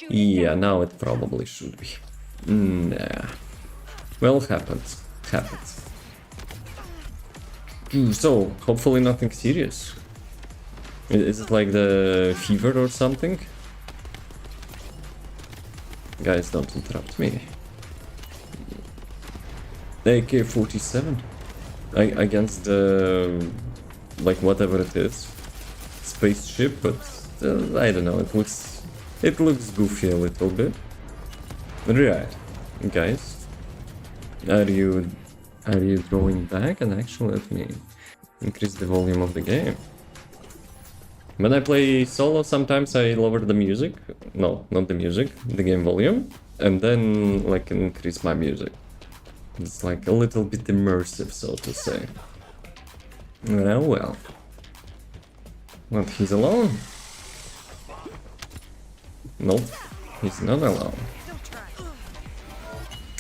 Yeah, now it probably should be. Nah. Well, happens. Happens. So, hopefully nothing serious. Is it like the fever or something? Guys, don't interrupt me. AK-47 against the, like, whatever it is, spaceship, but I don't know, it looks goofy a little bit. Right, guys, are you going back? And actually, let me increase the volume of the game. When I play solo, sometimes I lower the music. No, not the music, the game volume, and then like increase my music. It's like a little bit immersive, so to say. Well, well. What, he's alone? Nope, he's not alone.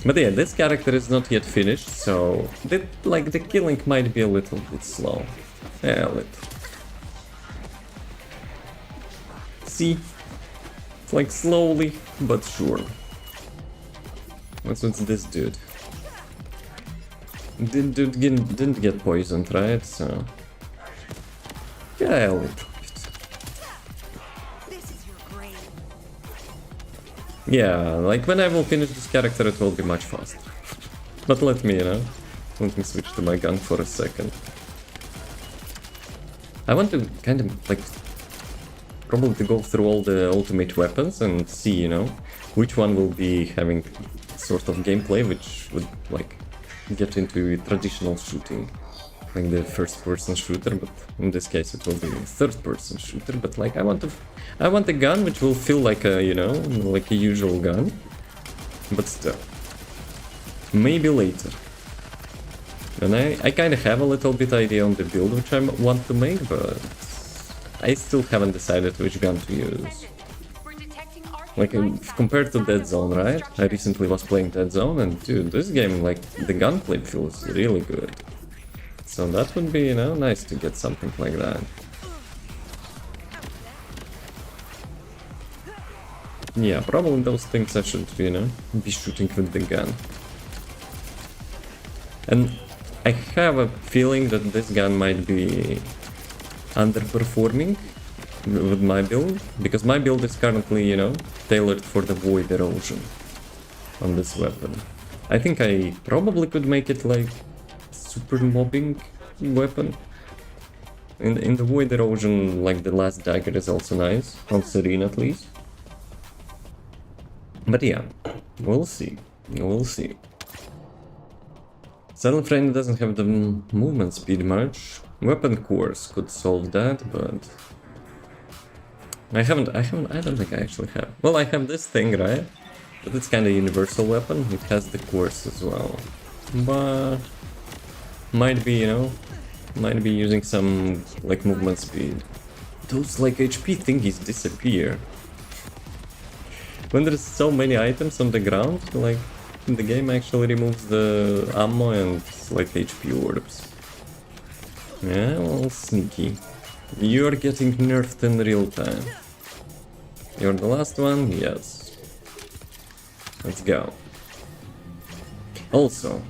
But yeah, this character is not yet finished, so the killing might be a little bit slow. Yeah, a little. See? It's like slowly, but sure. What's this dude? Didn't get poisoned, right? So yeah, a little bit. Yeah, like when I will finish this character, it will be much faster. But let me switch to my gun for a second. I want to kind of like probably to go through all the ultimate weapons and see, which one will be having sort of gameplay which would like get into traditional shooting, like the first-person shooter, but in this case it will be third-person shooter. But like I want a gun which will feel like a like a usual gun, but still, maybe later. And I kind of have a little bit idea on the build which I want to make, but I still haven't decided which gun to use. Like, compared to Dead Zone, right? I recently was playing Dead Zone, and dude, this game, like, the gunplay feels really good. So that would be, nice to get something like that. Yeah, probably those things I should, be shooting with the gun. And I have a feeling that this gun might be underperforming with my build, because my build is currently, tailored for the void erosion on this weapon. I think I probably could make it like super mobbing weapon. In the void erosion, like the last dagger is also nice, on Serene at least. But yeah, we'll see. We'll see. Silent Frame doesn't have the movement speed much. Weapon cores could solve that, but I don't think I actually have. Well, I have this thing, right? But it's kind of universal weapon. It has the cores as well. But might be, might be using some like movement speed. Those like HP thingies disappear when there's so many items on the ground. Like the game actually removes the ammo and like HP orbs. Yeah, well, sneaky. You're getting nerfed in real time. You're the last one? Yes. Let's go. Also,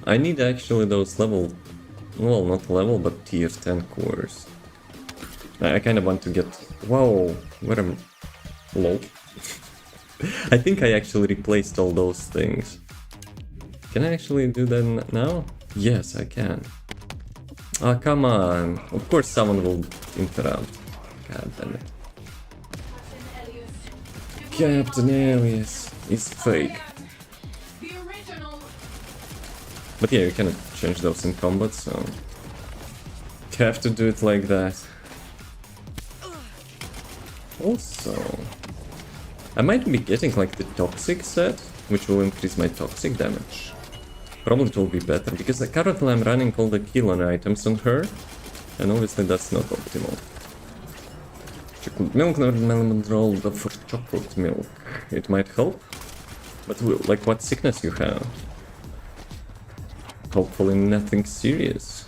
I need actually those level... Well, not level, but tier 10 cores. I kind of want to get... Whoa, where am... Lol. I think I actually replaced all those things. Can I actually do that now? Yes, I can. Oh, come on. Of course someone will interrupt. God damn it. Captain Alias is fake. But yeah, you cannot change those in combat, so... You have to do it like that. Also... I might be getting like the toxic set, which will increase my toxic damage. Probably it will be better, because currently I'm running all the killer items on her, and obviously that's not optimal. Chocolate milk, not lemon roll for chocolate milk. It might help, but like what sickness you have? Hopefully nothing serious.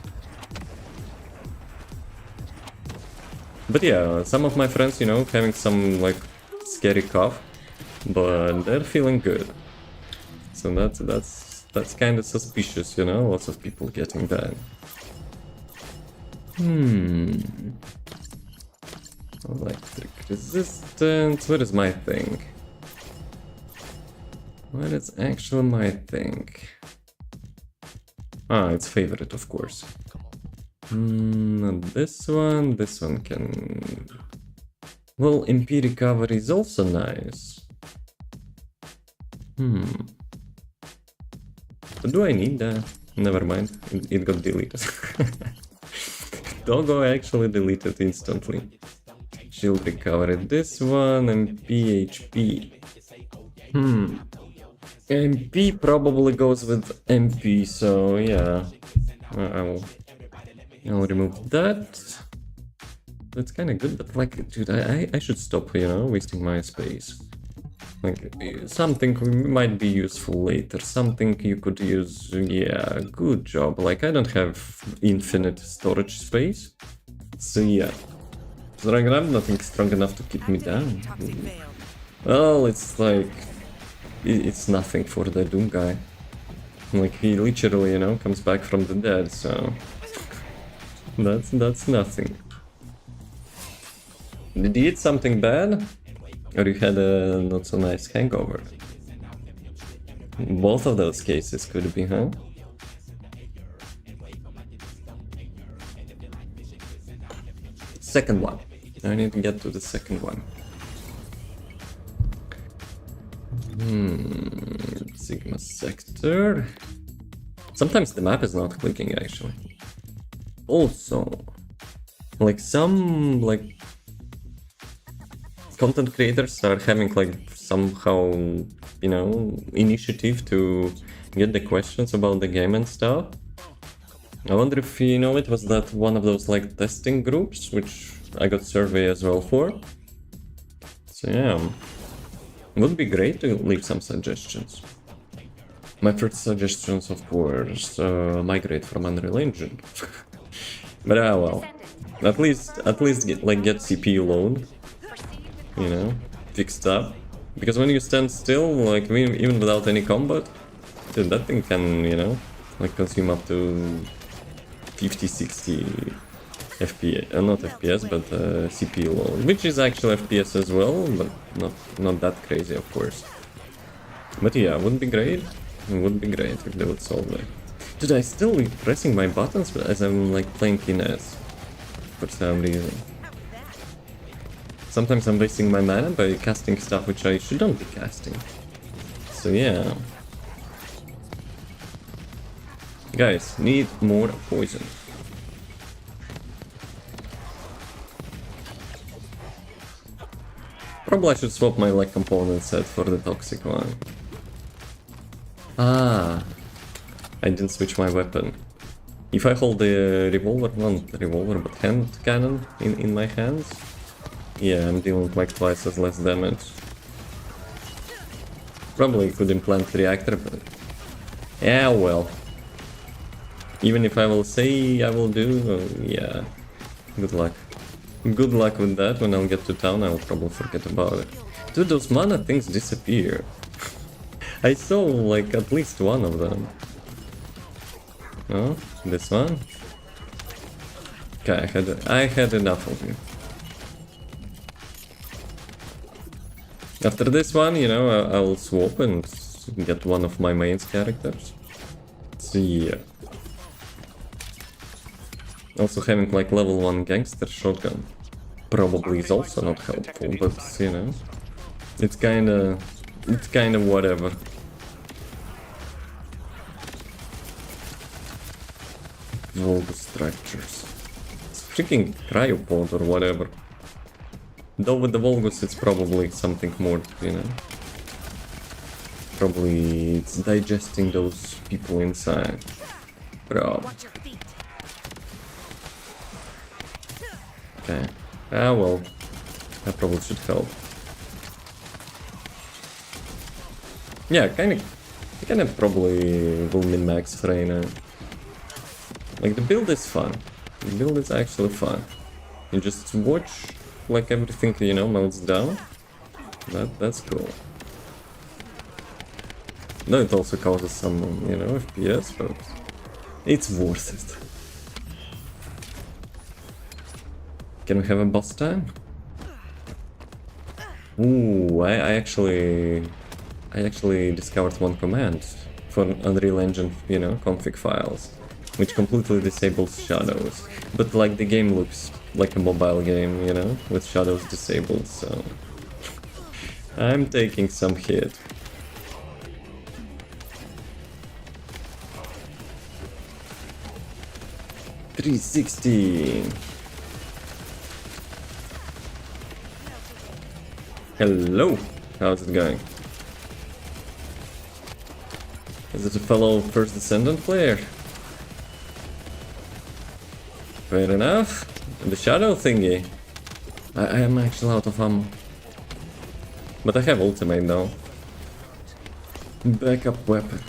But yeah, some of my friends, you know, having some like scary cough, but they're feeling good. So that's kind of suspicious, you know, lots of people getting that. Electric resistance, what is my thing? What is actually my thing? Ah, it's favorite, of course. This one can... Well, MP recovery is also nice. But do I need that? Never mind, it got deleted. Doggo actually deleted instantly. Shield recovery, this one, and PHP. MP probably goes with MP, so yeah. I'll remove that. That's kind of good, but like, dude, I should stop, you know, wasting my space. Like, something might be useful later, something you could use, yeah, good job. Like, I don't have infinite storage space, so yeah. So I have nothing strong enough to keep me down. Well, it's like, it's nothing for the Doom guy. Like, he literally, you know, comes back from the dead, so... That's nothing. Did you eat something bad? Or you had a not so nice hangover? Both of those cases could be, huh? Second one. I need to get to the second one. Sigma sector. Sometimes the map is not clicking actually. Also, like some content creators are having like somehow, you know, initiative to get the questions about the game and stuff. I wonder if, you know, it was that one of those like testing groups, which I got survey as well for. So yeah, would be great to leave some suggestions. My first suggestions, of course, migrate from Unreal Engine. But well, at least get CPU load, you know, fixed up. Because when you stand still, like even without any combat, dude, that thing can, you know, like consume up to 50-60 FPS, not FPS, but CPU load, which is actual FPS as well, but not that crazy, of course. But yeah, would be great. It would be great if they would solve that. Dude, I still be pressing my buttons as I'm like playing Kines for some reason. Sometimes I'm wasting my mana by casting stuff which I shouldn't be casting. So yeah. Guys, need more poison. Probably I should swap my leg component set for the toxic one. Ah, I didn't switch my weapon. If I hold the revolver, not revolver, but hand cannon in my hands, yeah, I'm dealing like twice as less damage. Probably could implant reactor, but yeah, well. Even if I will say I will do, yeah, good luck. Good luck with that. When I'll get to town, I'll probably forget about it. Dude, those mana things disappear. I saw like at least one of them. Oh, this one? Okay, I had enough of you. After this one, you know, I'll swap and get one of my main characters. So yeah. Also having like level 1 gangster shotgun probably is also not helpful, but you know, it's kinda whatever. Volgus structures. It's freaking cryopod or whatever. Though with the Volgus it's probably something more, you know. Probably it's digesting those people inside. Bro. Okay. Ah well. That probably should help. Yeah, kinda probably will min-max Freyna. Like the build is fun. The build is actually fun. You just watch like everything, you know, melts down. That's cool. Though it also causes some, you know, FPS, but it's worth it. Can we have a boss time? Ooh, I actually discovered one command for Unreal Engine, you know, config files, which completely disables shadows. But like the game looks like a mobile game, you know, with shadows disabled, so I'm taking some hit. $360. Hello, how's it going? Is it a fellow First Descendant player? Fair enough. The shadow thingy. I am actually out of ammo. But I have ultimate now. Backup weapon.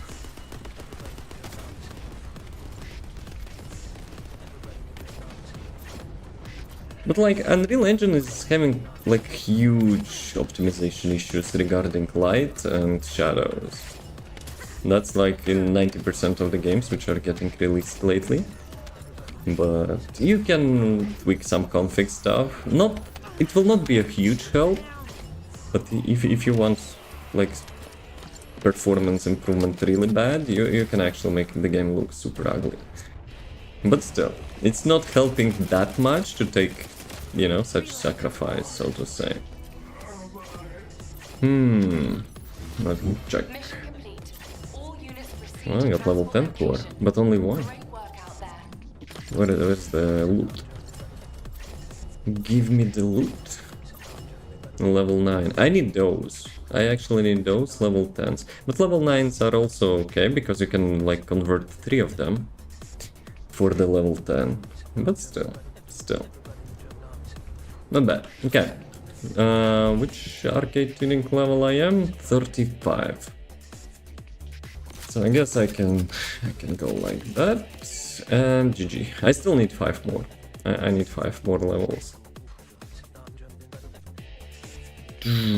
But like Unreal Engine is having like huge optimization issues regarding light and shadows. That's like in 90% of the games which are getting released lately. But you can tweak some config stuff. It will not be a huge help, but if you want like performance improvement really bad, you can actually make the game look super ugly. But still, it's not helping that much to take, you know, such sacrifice, so to say. Let me check. Well, I got level 10 core, but only one. Where's the loot? Give me the loot. Level 9. I need those. I actually need those level 10s. But level 9s are also okay, because you can like convert 3 of them for the level 10. But still. Not bad. Okay. Which arcade tuning level I am? 35. So I guess I can go like that. And GG. I still need 5 more. I need 5 more levels.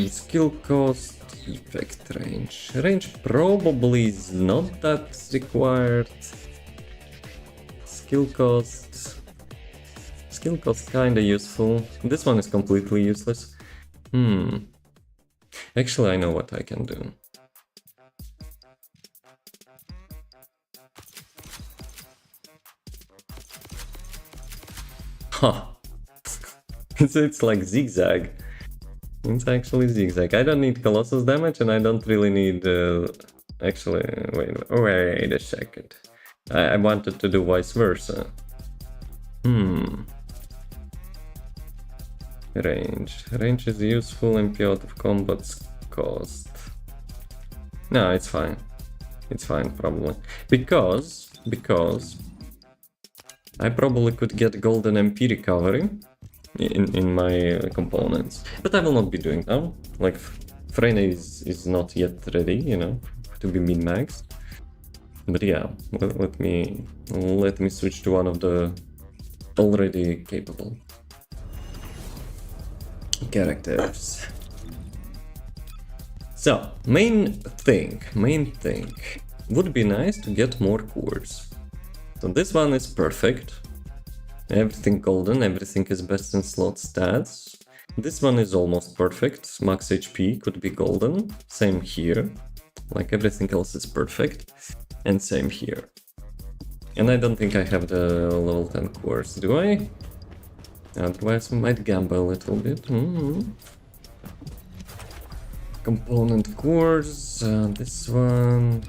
Skill cost, effect range. Range probably is not that required. Skill cost kinda useful. This one is completely useless. Actually, I know what I can do. Huh. It's like zigzag. It's actually zigzag. I don't need Colossus damage and I don't really need... Actually, wait a second. I wanted to do vice versa. Range is useful, MP out of combat's cost. No, it's fine. It's fine, probably. Because I probably could get golden MP recovery in my components. But I will not be doing that. Like, Freyna is not yet ready, you know, to be min-maxed. But yeah, let me switch to one of the already capable characters. So, main thing. Would be nice to get more cores. So this one is perfect. Everything golden, everything is best in slot stats. This one is almost perfect. Max HP could be golden. Same here. Like everything else is perfect. And same here. And I don't think I have the level 10 cores, do I? Otherwise we might gamble a little bit. Component cores, this one,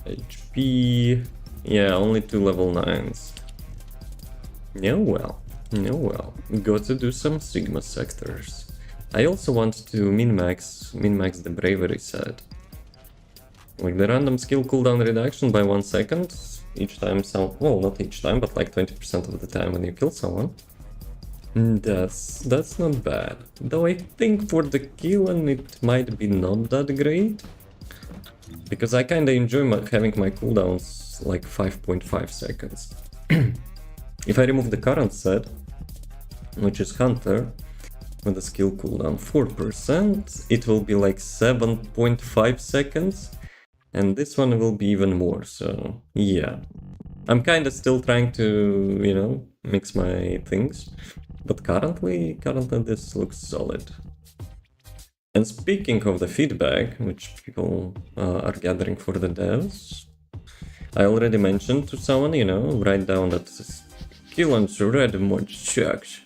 HP, yeah, only 2 level 9s. No well, got to do some Sigma sectors. I also want to min-max the bravery set. Like the random skill cooldown reduction by 1 second each time well, not each time, but like 20% of the time when you kill someone. That's not bad. Though I think for the kill and it might be not that great. Because I kinda enjoy having my cooldowns like 5.5 seconds. If I remove the current set, which is Hunter, with a skill cooldown 4%, it will be like 7.5 seconds, and this one will be even more, so yeah. I'm kinda still trying to, you know, mix my things, but currently this looks solid. And speaking of the feedback, which people are gathering for the devs, I already mentioned to someone, you know, write down that skill on red mod sucks.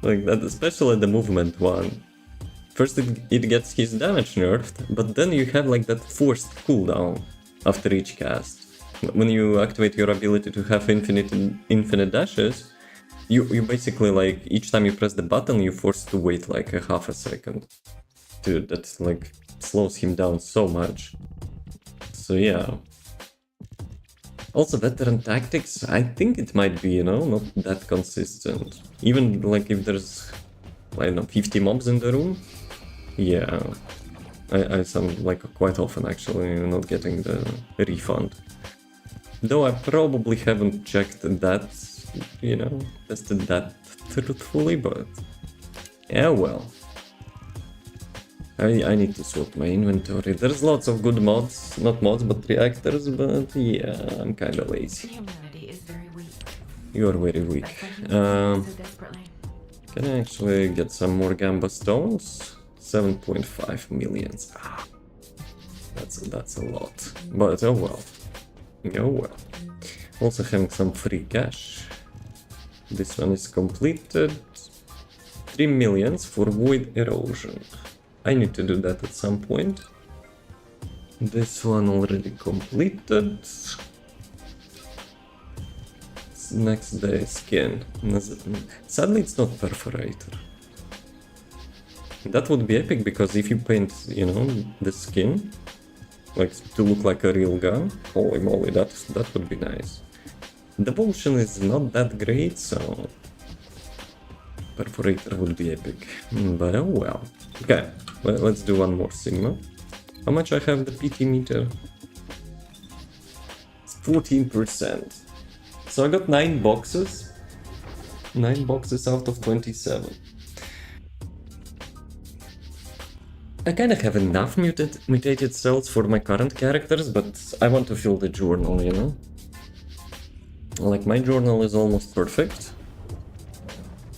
Like that, especially the movement one. First it gets his damage nerfed, but then you have like that forced cooldown after each cast. When you activate your ability to have infinite dashes, you basically like each time you press the button, you're forced to wait like a half a second. Dude, that like slows him down so much. So yeah. Also, veteran tactics, I think it might be, you know, not that consistent. Even like if there's, I don't know, 50 mobs in the room. Yeah, I sound like quite often actually not getting the refund. Though I probably haven't checked that, you know, tested that truthfully, but yeah, well. I need to sort my inventory. There's lots of good mods, not mods, but reactors, but yeah, I'm kinda lazy. Humanity is very weak. You're very weak. Can I actually get some more Gamba stones? 7.5 millions. Ah, that's a lot. But oh well. Oh well. Also having some free cash. This one is completed. 3 millions for void erosion. I need to do that at some point. This one already completed. Next day, skin. Sadly, it's not perforator. That would be epic, because if you paint, you know, the skin, like to look like a real gun, holy moly, that would be nice. Devotion is not that great, so perforator would be epic. But oh well. Okay, let's do one more Sigma. How much I have the PT meter? It's 14%. So I got 9 boxes. 9 boxes out of 27. I kind of have enough mutated cells for my current characters, but I want to fill the journal, you know? Like, my journal is almost perfect.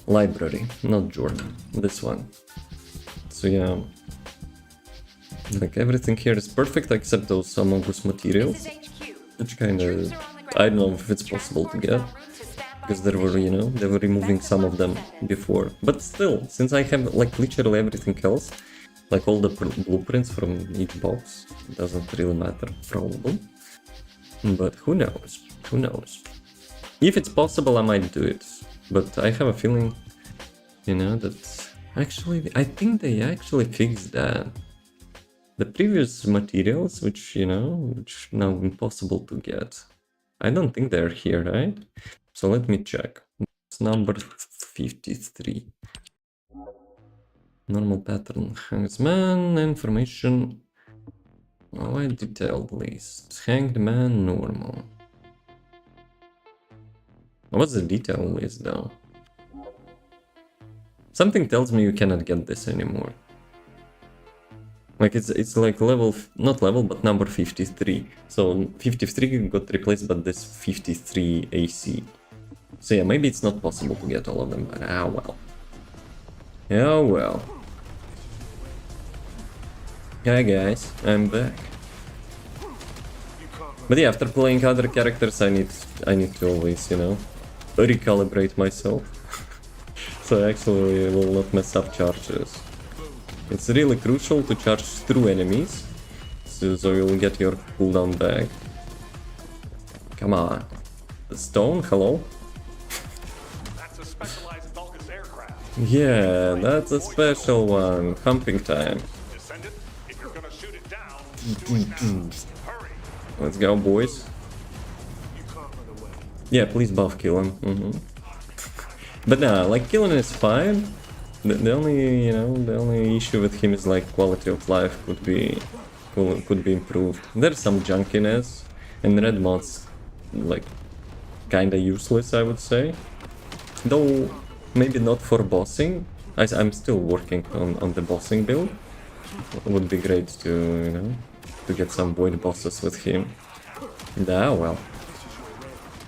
Library, not journal. This one. So yeah. Like, everything here is perfect except those Among Us materials. Which kind of... I don't know if it's possible to get. Because they were, you know, they were removing some of them before. But still, since I have, like, literally everything else, like all the blueprints from each box, doesn't really matter, probably. But who knows? Who knows? If it's possible, I might do it. But I have a feeling, you know, that actually, I think they actually fixed that. The previous materials, which, you know, which now impossible to get. I don't think they're here, right? So let me check. It's number 53. Normal pattern, hanged man, information. Why detailed list? Hanged man, normal. What's the detail list though? Something tells me you cannot get this anymore. Like it's like level, not level, but number 53. So 53 got replaced by this 53 AC. So yeah, maybe it's not possible to get all of them, but ah well. Yeah, well. Hi guys, I'm back. But yeah, after playing other characters, I need to always, you know, recalibrate myself. So I actually will not mess up charges. It's really crucial to charge through enemies, so you'll get your cooldown back. Come on. The stone, hello? Yeah, that's a special one. Humping time. Let's go, boys. Yeah, please buff kill him. But nah, like killing is fine. The only, you know, the only issue with him is like quality of life could be improved. There's some junkiness, and red mods like kinda useless, I would say. Though Maybe not for bossing. I'm still working on the bossing build. It would be great to, you know, to get some void bosses with him. Yeah, well.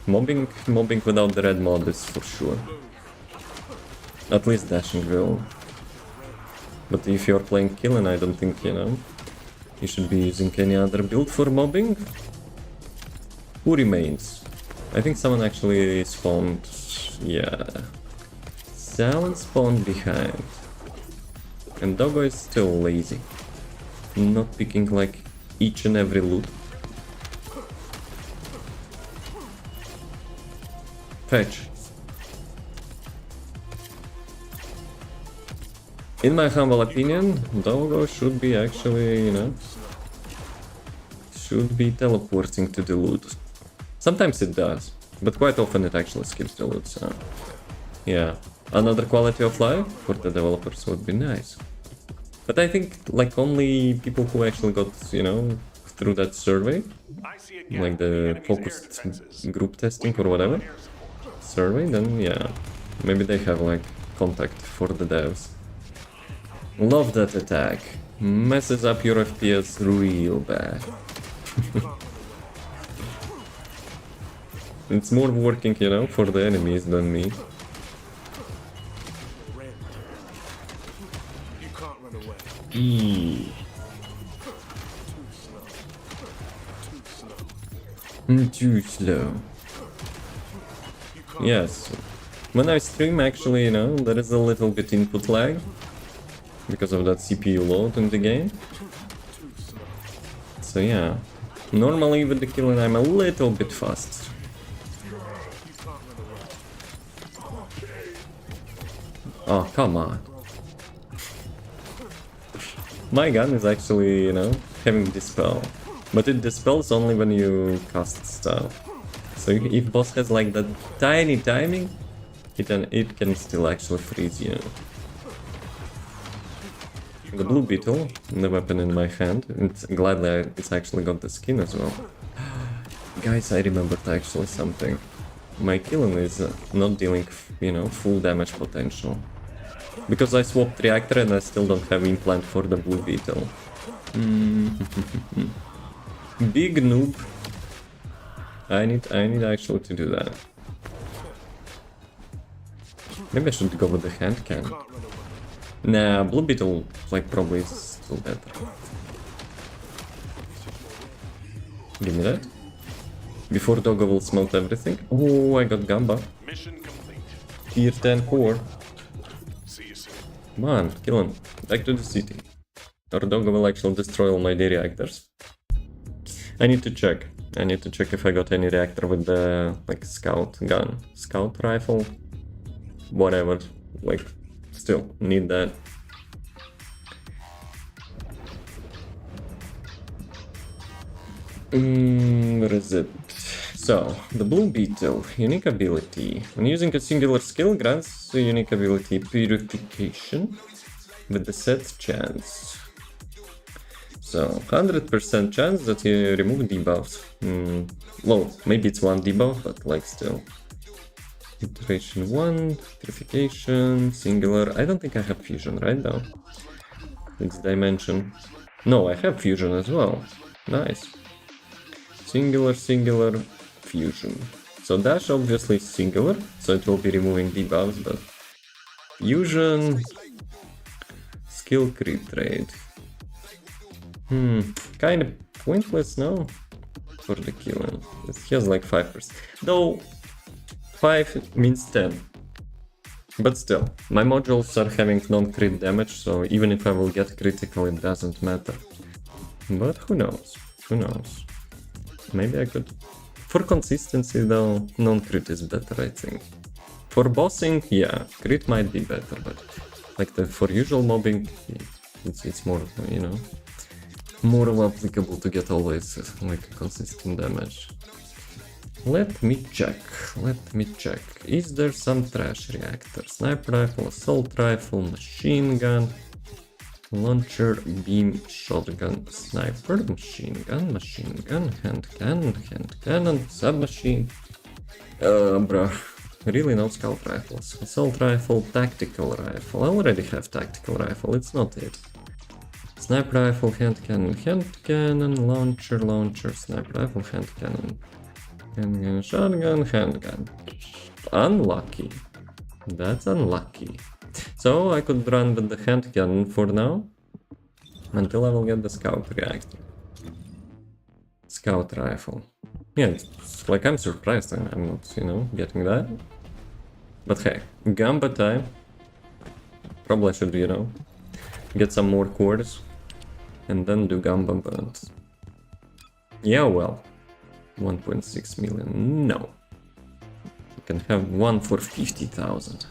Mobbing without the red mod is for sure. At least dashing will. But if you're playing killing, I don't think, you know, you should be using any other build for mobbing. Who remains? I think someone actually spawned. Yeah. Someone spawned behind. And Doggo is still lazy. Not picking like each and every loot. Fetch. In my humble opinion, Doggo should be actually, you know, should be teleporting to the loot. Sometimes it does, but quite often it actually skips the loot, so... Yeah, another quality of life for the developers would be nice. But I think, like, only people who actually got, you know, through that survey, like the focused group testing or whatever, survey, then yeah, maybe they have, like, contact for the devs. Love that attack. Messes up your FPS real bad. It's more working, you know, for the enemies than me. Too slow. Yes. When I stream, actually, you know, there is a little bit input lag because of that CPU load in the game. So yeah. Normally with the killing I'm a little bit fast. Oh, come on. My gun is actually, you know, having dispel. But it dispels only when you cast stuff. So if boss has like that tiny timing, it can still actually freeze you. The blue beetle, the weapon in my hand, it's gladly it's actually got the skin as well. Guys, I remembered actually something. My killing is not dealing, you know, full damage potential. Because I swapped reactor and I still don't have implant for the blue beetle. Big noob. I need actually to do that. Maybe I should go with the hand cannon. Nah, blue beetle like probably is still better. Give me that. Before Doggo will smelt everything. Oh, I got Gamba. Tier 10 core. Come on, kill him. Back to the city. Or Doggo will actually destroy all my day reactors. I need to check. I need to check if I got any reactor with the like scout gun, scout rifle, whatever. Like, still need that. Where is it? So, the blue beetle, unique ability. When using a singular skill, grants a unique ability purification with the set chance. So, 100% chance that you remove debuffs. Well, maybe it's one debuff, but like still. Iteration 1, purification, singular. I don't think I have fusion right now. It's dimension. No, I have fusion as well. Nice. Singular, singular, fusion. So dash obviously is singular, so it will be removing debuffs, but fusion, skill crit rate. Kind of pointless, no? For the killing. It has like 5%. Though 5 means 10. But still, my modules are having non-crit damage, so even if I will get critical, it doesn't matter. But who knows? Who knows? Maybe I could... For consistency though, non-crit is better, I think. For bossing, yeah, crit might be better, but like for usual mobbing, it's more, you know, more applicable to get always like consistent damage. Let me check. Is there some trash reactor? Sniper rifle, assault rifle, machine gun, launcher, beam, shotgun, sniper, machine gun, hand cannon, submachine. Bruh. Really no scout rifles. Assault rifle, tactical rifle. I already have tactical rifle, it's not it. Sniper rifle, hand cannon, launcher, sniper rifle, hand cannon. Handgun, shotgun, handgun. Unlucky. That's unlucky. So I could run with the hand cannon for now. Until I will get the scout reactor. Scout rifle. Yeah, it's like I'm surprised I'm not, you know, getting that. But hey, Gamba time. Probably I should, you know, get some more cores. And then do Gamba burnt. Yeah, well. 1.6 million. No. You can have one for 50,000.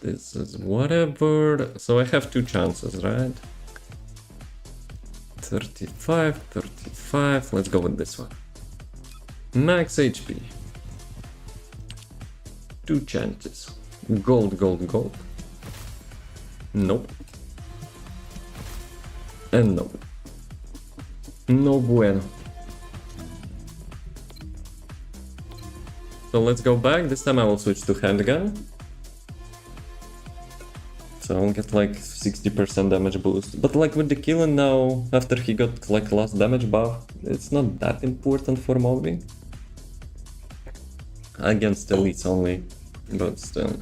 This is whatever. So I have two chances, right? 35, 35. Let's go with this one. Max HP. Two chances. Gold, gold, gold. Nope. And no. No bueno. So let's go back. This time I will switch to handgun. So I'll get like 60% damage boost. But like with the killing now, after he got like last damage buff, it's not that important for moving. Against elites only, but still.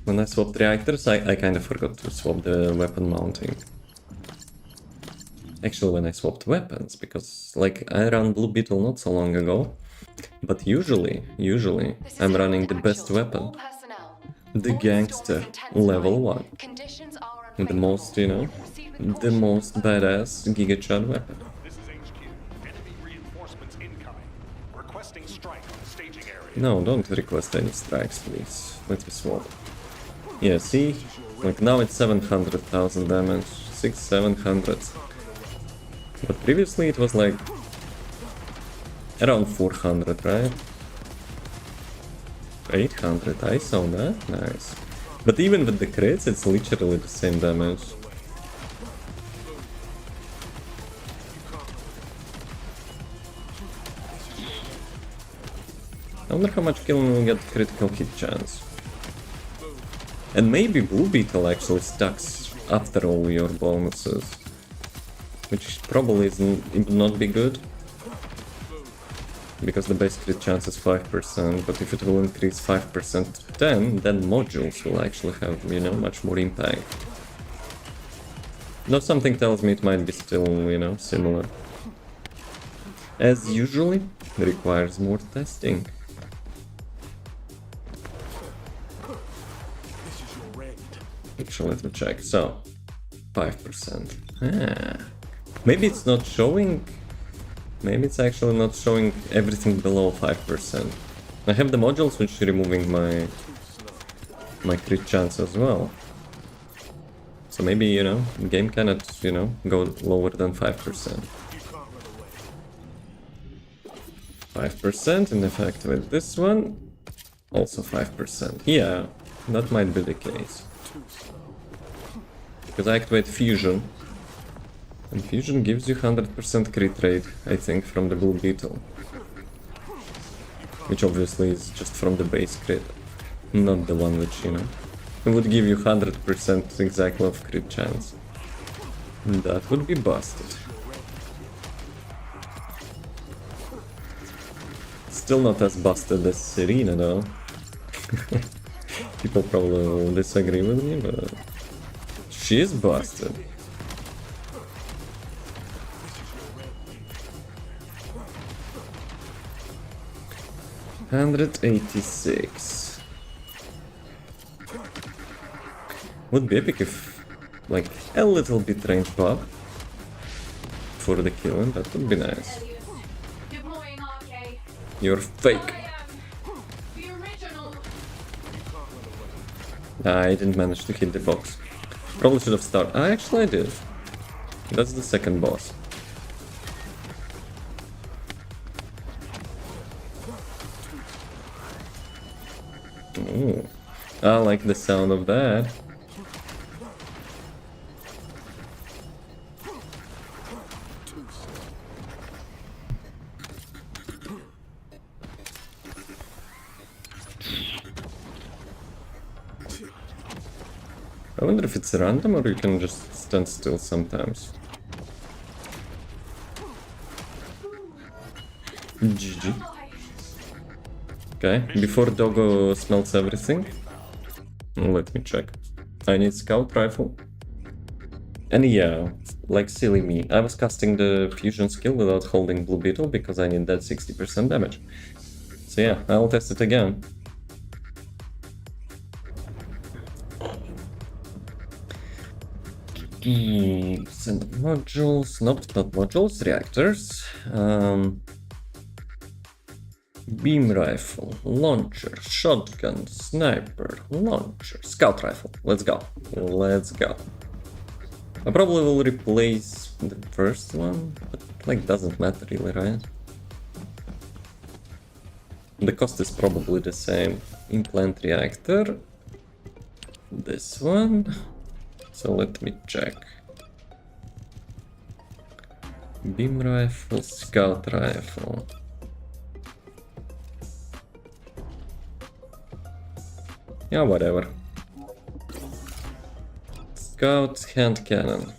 When I swapped reactors, I kind of forgot to swap the weapon mounting. Actually, when I swapped weapons, because like I ran Blue Beetle not so long ago, but usually I'm running the best weapon. The Gangster, level 1. The most, you know, the most badass Giga Chad weapon. No, don't request any strikes, please. Let me swap. Yeah, see? Like now it's 700,000 damage, 700. But previously it was like around 400, right? 800, I saw that, nice. But even with the crits, it's literally the same damage. I wonder how much killing will get critical hit chance. And maybe Blue Beetle actually stacks after all your bonuses. Which probably would not be good. Because the base crit chance is 5%, but if it will increase 5% to 10, then modules will actually have, you know, much more impact. Though something tells me it might be still, you know, similar. As usually, requires more testing. Actually, let me check. So, 5%. Ah. Maybe it's not showing. Maybe it's actually not showing everything below 5%. I have the modules which are removing my crit chance as well. So maybe, you know, the game cannot, you know, go lower than 5%. 5% in effect with this one. Also 5%. Yeah, that might be the case. Because I activate Fusion. And Fusion gives you 100% crit rate, I think, from the Blue Beetle. Which obviously is just from the base crit. Not the one which, you know, it would give you 100% exactly of crit chance. That would be busted. Still not as busted as Serena though. People probably will disagree with me, but she's busted. $186. Would be epic if, like, a little bit range buff for the killing. That would be nice. You're fake. I didn't manage to hit the box. Probably should have started. Actually I did. That's the second boss. Ooh. I like the sound of that. I wonder if it's random or you can just stand still sometimes. GG. Okay, before Doggo smells everything, let me check. I need scout rifle. And yeah, like silly me, I was casting the fusion skill without holding blue beetle because I need that 60% damage. So yeah, I'll test it again. Send modules, nope, not modules, reactors. Beam rifle, launcher, shotgun, sniper, launcher, scout rifle. Let's go. Let's go. I probably will replace the first one, but like doesn't matter really, right? The cost is probably the same. Implant reactor. This one. So let me check. Beam rifle, scout rifle. Yeah, whatever. Scout hand cannon.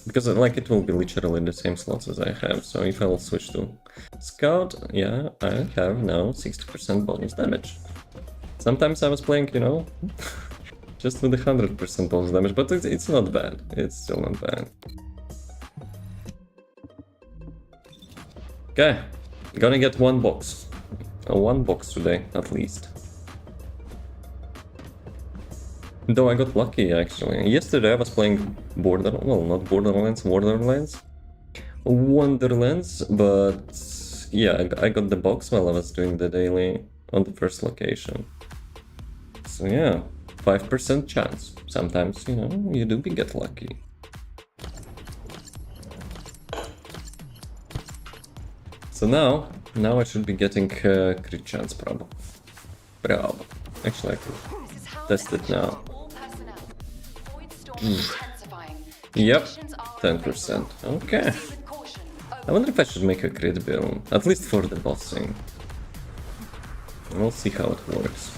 Because like it will be literally the same slots as I have, so if I will switch to Scout, yeah, I have now 60% bonus damage. Sometimes I was playing, you know, just with 100% bonus damage, but it's not bad. It's still not bad. Okay, gonna get one box. One box today, at least. Though I got lucky, actually. Yesterday I was playing not Borderlands, Wonderlands, but yeah, I got the box while I was doing the daily on the first location. So yeah, 5% chance. Sometimes, you know, you do get lucky. So now I should be getting crit chance probably. Actually, I could test it now. Yep, 10%. Okay. I wonder if I should make a crit build, at least for the bossing. We'll see how it works.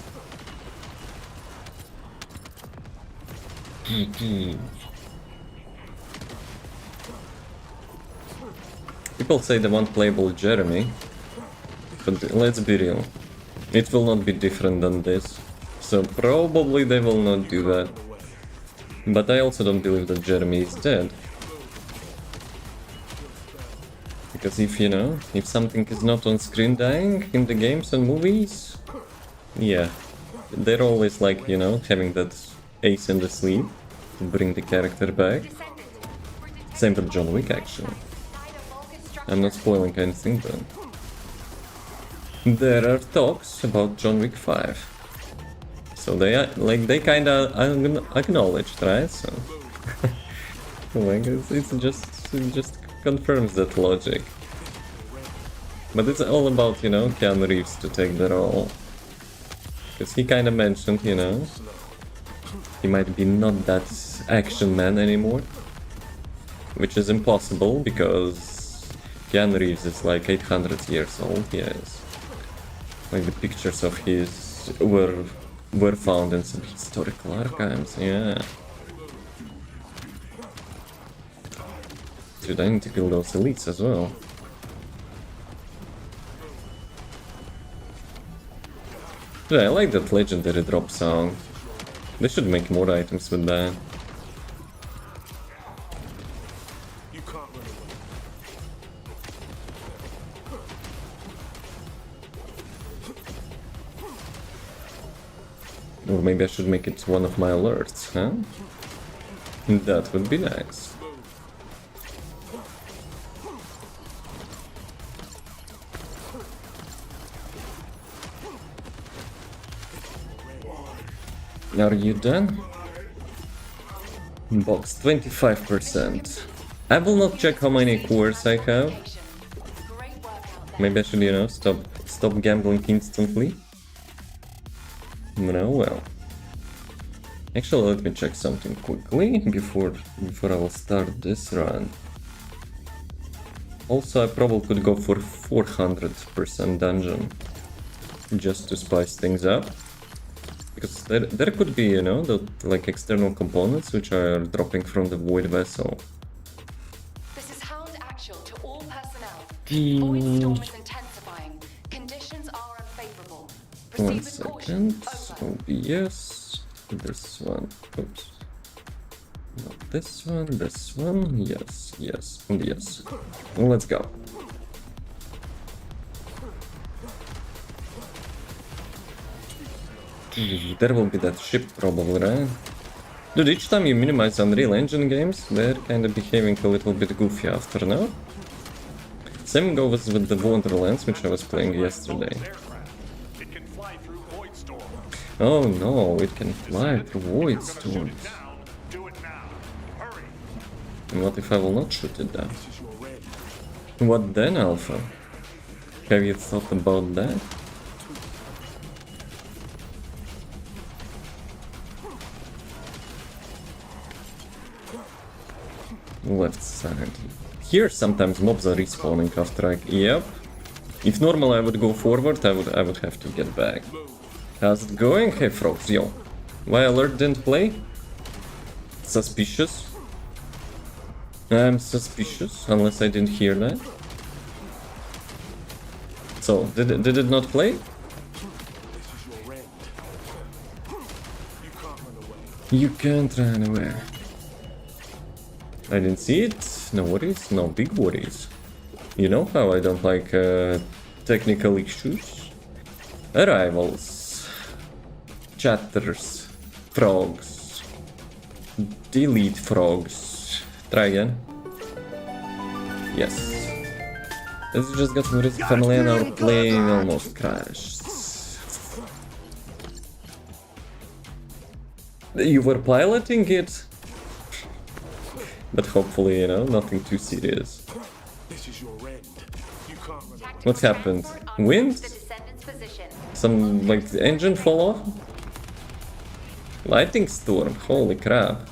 People say they want playable Jeremy, but let's be real. It will not be different than this. So probably they will not do that. But I also don't believe that Jeremy is dead. Because if, you know, if something is not on screen dying in the games and movies, yeah, they're always like, you know, having that ace in the sleeve to bring the character back. Same for John Wick, actually. I'm not spoiling anything, but there are talks about John Wick 5. So they kinda acknowledged, right? So like it just confirms that logic. But it's all about, you know, Keanu Reeves to take the role. Because he kinda mentioned, you know, he might be not that action man anymore. Which is impossible because Keanu Reeves is like 800 years old, yes. Like the pictures of his were found in some historical archives, yeah. Dude, I need to kill those elites as well. Dude, I like that legendary drop sound. They should make more items with that. Or maybe I should make it one of my alerts, huh? That would be nice. Are you done? Box 25%. I will not check how many cores I have. Maybe I should, you know, stop gambling instantly. No, well. Actually, let me check something quickly before I will start this run. Also, I probably could go for 400% dungeon, just to spice things up. Because there could be, you know, the like external components which are dropping from the void vessel. This is Hound Actual to all personnel. Hmm. Void storm is intensifying. Conditions are unfavorable. Proceed One with caution. second. Over. OBS. This one. Oops. Not this one. This one. Yes. Yes. And yes. Well, let's go. There will be that ship probably, right? Dude, each time you minimize Unreal Engine games, they're kinda behaving a little bit goofy after now. Same goes with the Wonderlands, which I was playing yesterday. Oh no, it can fly through void storms. And what if I will not shoot it down? What then, Alpha? Have you thought about that? Left side. Here sometimes mobs are respawning after I... Yep. If normally I would go forward, I would have to get back. How's it going? Hey frogs, yo. Why alert didn't play? Suspicious. I'm suspicious, unless I didn't hear that. So, did it not play? You can't run away. I didn't see it. No worries, no big worries. You know how I don't like technical issues? Arrivals. Chatters. Frogs. Delete frogs. Try again. Yes. Let's just got some risk family and our plane almost crashed. You were piloting it? But hopefully, you know, nothing too serious. What happened? Wind? Some, like, engine fall off? Lightning storm? Holy crap.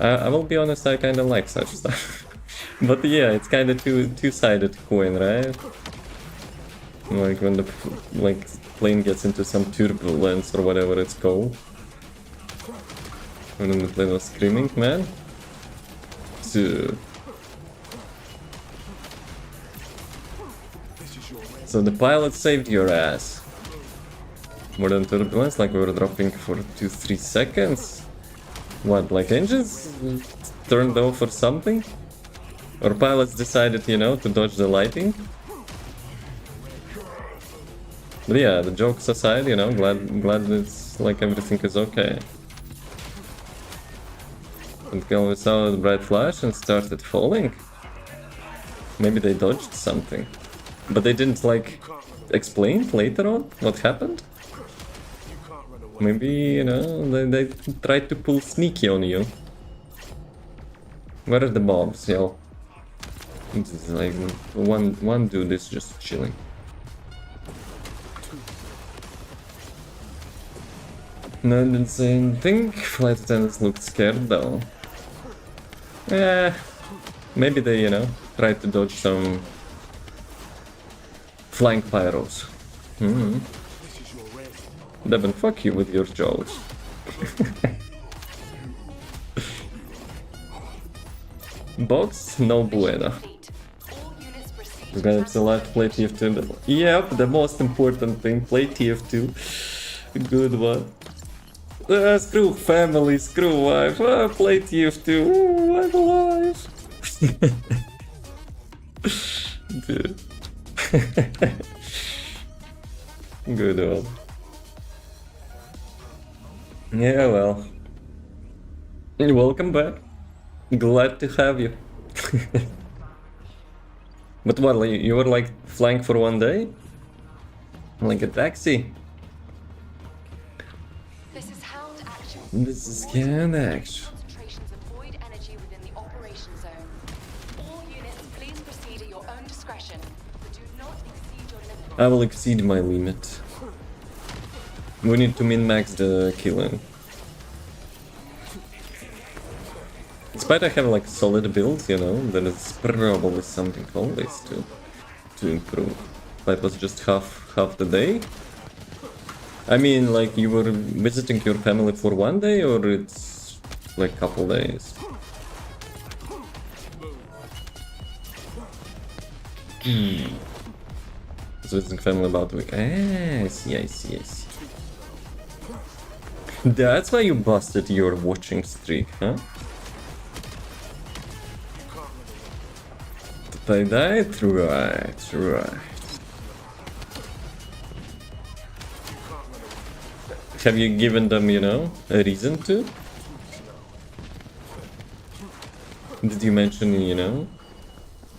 I will be honest, I kinda like such stuff. But yeah, it's kinda two-sided coin, right? Like when the plane gets into some turbulence or whatever it's called. When the plane was screaming, man. So the pilot saved your ass. More than turbulence, like we were dropping for 2-3 seconds. What, like engines turned off or something? Or pilots decided, you know, to dodge the lighting? But yeah, the jokes aside, you know, glad it's like everything is okay. Until we saw the bright flash and started falling. Maybe they dodged something. But they didn't, like, explain later on what happened? Maybe, you know, they tried to pull sneaky on you. Where are the mobs, yo? This is like, one dude is just chilling. No, didn't say anything. Flight attendants looked scared though. Yeah, maybe they, you know, tried to dodge some flying pyros. Devin, fuck you with your jokes. Box, no bueno. We're gonna select play TF2. Yep, the most important thing, play TF2. Good one. Screw family, screw wife, play TF2, ooh, I'm alive! Dude. Good one. Yeah, well. Welcome back. Glad to have you. But what, like, you were like flying for one day? Like a taxi? This is Hound Actual. Concentrations of void energy within the operation zone. All units, please proceed at your own discretion, but do not exceed your limit. I will exceed my limit. We need to min-max the killing. Despite I have like solid builds, you know, there is probably something always to improve. That was just half the day. I mean, like, you were visiting your family for one day, or it's like couple days? Visiting family about a week. Ah, I see, I see, I see. That's why you busted your watching streak, huh? Did I die? Right, right. Have you given them, you know, a reason to? Did you mention, you know,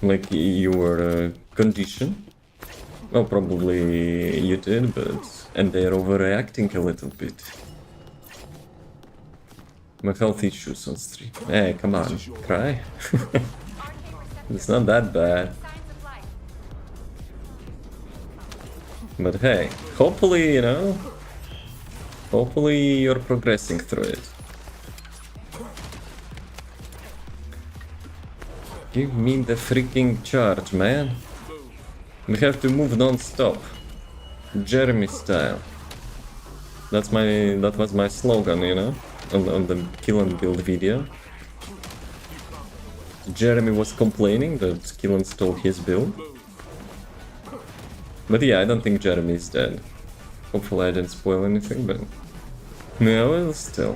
like your condition? Well, probably you did, but... And they're overreacting a little bit. My health issues on stream. Hey, come on, cry. It's not that bad. But hey, hopefully, you know, hopefully you're progressing through it. Give me the freaking charge, man. We have to move non-stop. Jeremy style. That was my slogan, you know, on the kill and build video. Jeremy was complaining that Killen stole his build. But yeah, I don't think Jeremy is dead. Hopefully I didn't spoil anything, but... No, well, still.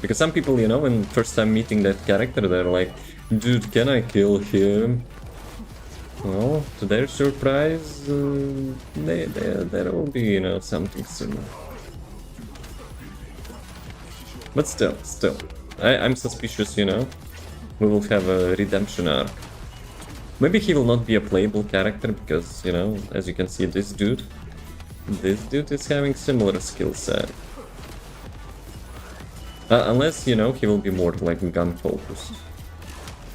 Because some people, you know, when first time meeting that character, they're like, dude, can I kill him? Well, to their surprise, there will be, you know, something similar. But still. I'm suspicious, you know. We will have a redemption arc. Maybe he will not be a playable character because, you know, as you can see, this dude is having similar skill set. Unless, you know, he will be more like gun focused.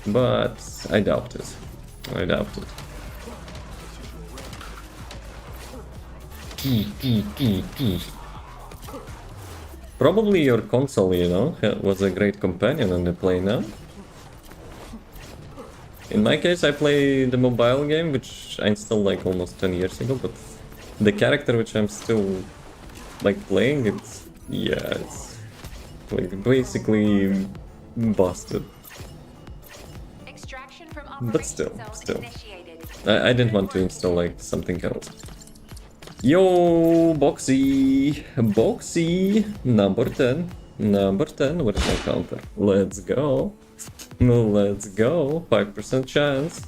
But I doubt it. Probably your console, you know, was a great companion on the play now. In my case, I play the mobile game, which I installed like almost 10 years ago, but the character which I'm still like playing, it's like basically busted. But still. I didn't want to install like something else. Yo, Boxy! Number 10, where's my counter? Let's go! 5% chance.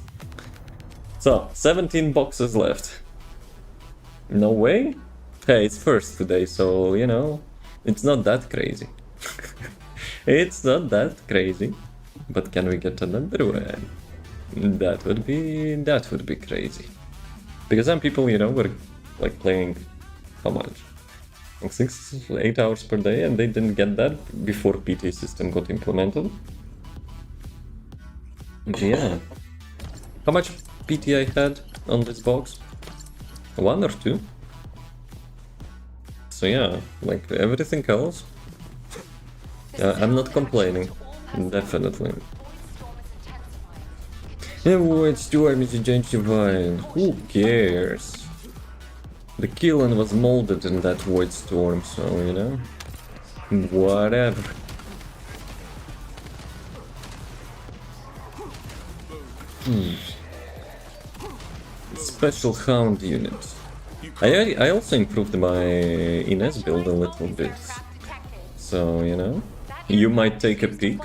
So, 17 boxes left. No way? Hey, it's first today, so, you know, it's not that crazy. It's not that crazy. But can we get another one? That would be crazy. Because some people, you know, were like playing, how much? Like 6-8 hours per day, and they didn't get that before PT system got implemented. Yeah. How much PT I had on this box? 1 or 2? So yeah, like everything else, I'm not complaining, definitely. 𝑣𝒐𝒊𝒏 is intensifying. Who cares? The Killen was molded in that void storm, so you know, whatever. Special hound unit. I also improved my Ines build a little bit, so you know, you might take a peek.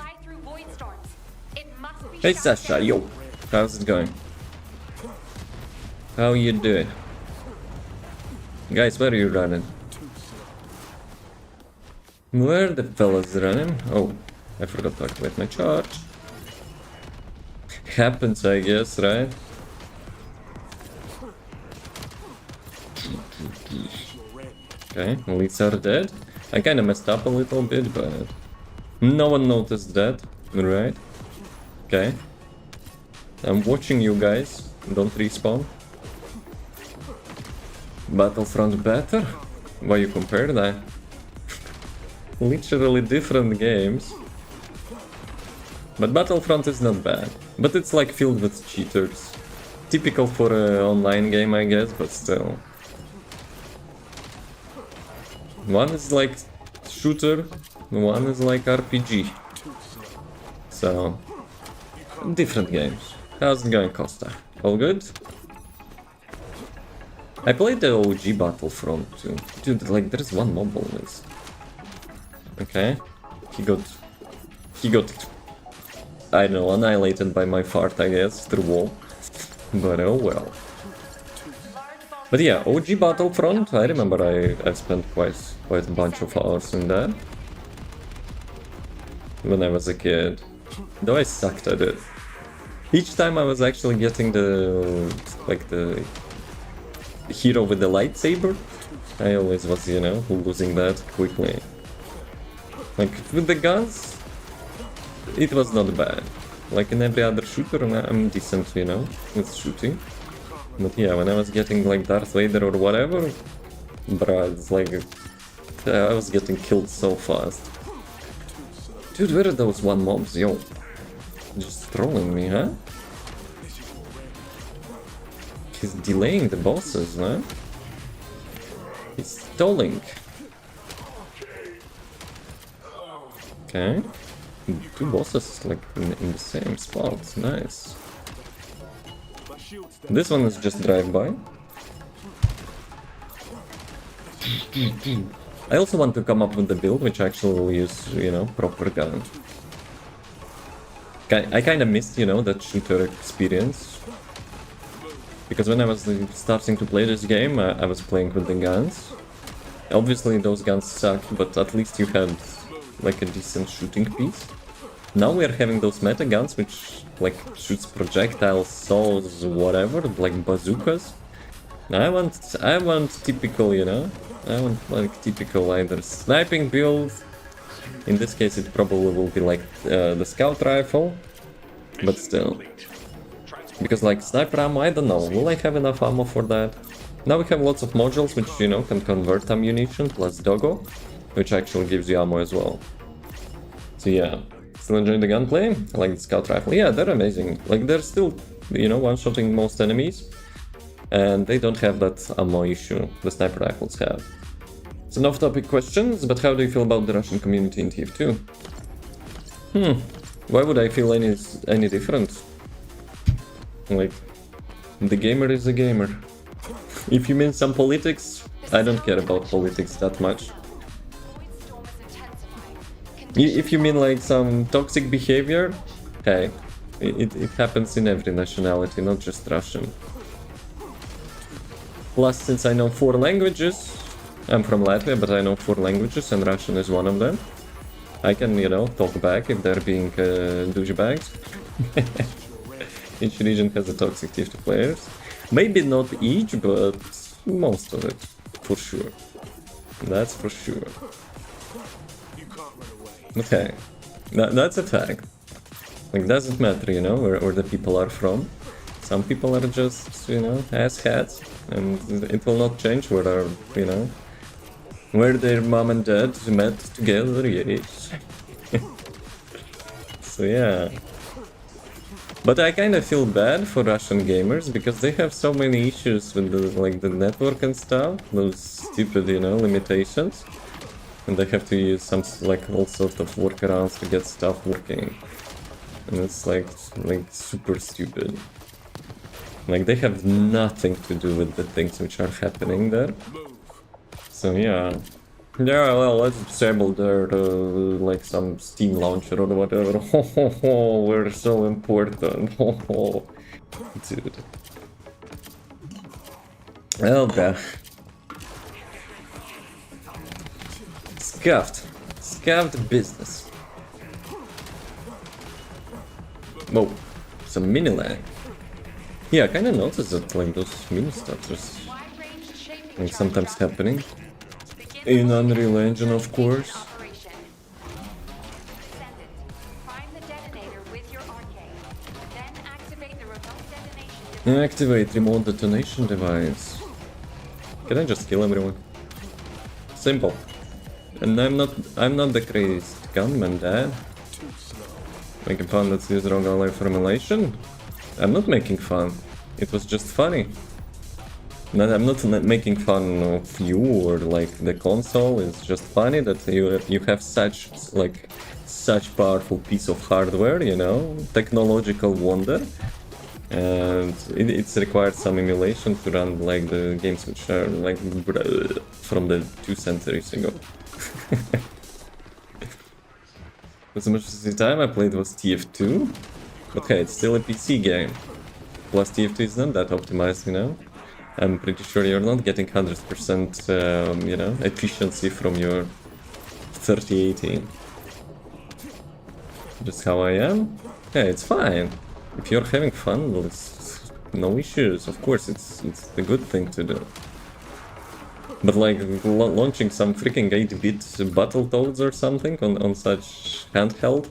Hey Sasha, yo, how's it going? How you doing? Guys, where are you running? Where the fellas running? Oh, I forgot to activate my charge. Happens, I guess, right? Okay, elites are dead. I kinda messed up a little bit, but no one noticed that, right? Okay. I'm watching you guys. Don't respawn. Battlefront better? Why you compare that? Literally different games. But Battlefront is not bad. But it's like filled with cheaters. Typical for an online game, I guess, but still. One is like shooter, one is like RPG. So, different games. How's it going, Costa? All good? I played the OG Battlefront too. Dude, like, there's one mob on this. Okay. He got, I don't know, annihilated by my fart, I guess, through wall. But oh well. But yeah, OG Battlefront, I remember I spent quite a bunch of hours in that. When I was a kid. Though I sucked at it. Each time I was actually getting the, like, the hero with the lightsaber, I always was, you know, losing that quickly. Like, with the guns, it was not bad. Like in every other shooter, I'm decent, you know, with shooting. But yeah, when I was getting like Darth Vader or whatever, bruh, it's like, I was getting killed so fast. Dude, where are those one mobs, yo? Just trolling me, huh? He's delaying the bosses, huh? He's stalling. Okay. Two bosses like in the same spot. Nice. This one is just drive-by. I also want to come up with the build which actually will use, you know, proper gun. I kind of missed, you know, that shooter experience. Because when I was starting to play this game, I was playing with the guns. Obviously those guns suck, but at least you had like a decent shooting piece. Now we are having those meta guns which like shoots projectiles, saws, whatever, like bazookas. I want typical, you know, I want like typical either sniping build. In this case it probably will be like the scout rifle, but still. Because like sniper ammo, I don't know, will I have enough ammo for that? Now we have lots of modules which, you know, can convert ammunition, plus doggo, which actually gives you ammo as well. So yeah, still enjoying the gunplay? I like the scout rifle. Yeah, they're amazing. Like they're still, you know, one-shotting most enemies. And they don't have that ammo issue the sniper rifles have. It's an off-topic questions, but how do you feel about the Russian community in TF2? Why would I feel any different? Like, the gamer is a gamer. If you mean some politics, I don't care about politics that much. If you mean like some toxic behavior, hey, it happens in every nationality, not just Russian. Plus, since I know 4 languages, I'm from Latvia, but I know 4 languages and Russian is one of them. I can, you know, talk back if they're being douchebags. Each region has a toxic TF2 players. Maybe not each, but most of it, for sure. That's for sure. Okay, that's a fact. Like, doesn't matter, you know, where the people are from. Some people are just, you know, asshats, and it will not change whether, you know, where their mom and dad met together, yes. So yeah. But I kind of feel bad for Russian gamers because they have so many issues with the network and stuff, those stupid, you know, limitations, and they have to use some like all sorts of workarounds to get stuff working, and it's like super stupid. Like they have nothing to do with the things which are happening there. So yeah. Yeah, well, let's disable their, like, some Steam launcher or whatever. Oh, we're so important. Oh, dude. Okay. Scuffed business. Whoa, some mini lag. Yeah, I kinda noticed that, like, those mini stuff is like, sometimes happening. In Unreal Engine, of course. Activate remote detonation device. Can I just kill everyone? Simple. And I'm not the craziest gunman, Dad. Making fun, let's use wrong ally formulation? I'm not making fun. It was just funny. I'm not making fun of you or like the console. It's just funny that you have such powerful piece of hardware, you know, technological wonder, and it's required some emulation to run like the games which are like from the 2 centuries ago. As much as the time I played was TF2, but hey, it's still a PC game. Plus TF2 is not that optimized, you know. I'm pretty sure you're not getting 100%, you know, efficiency from your 3080. Just how I am. Yeah, it's fine. If you're having fun, well, it's no issues. Of course, it's a good thing to do. But like launching some freaking 8-bit Battletoads or something on such handheld,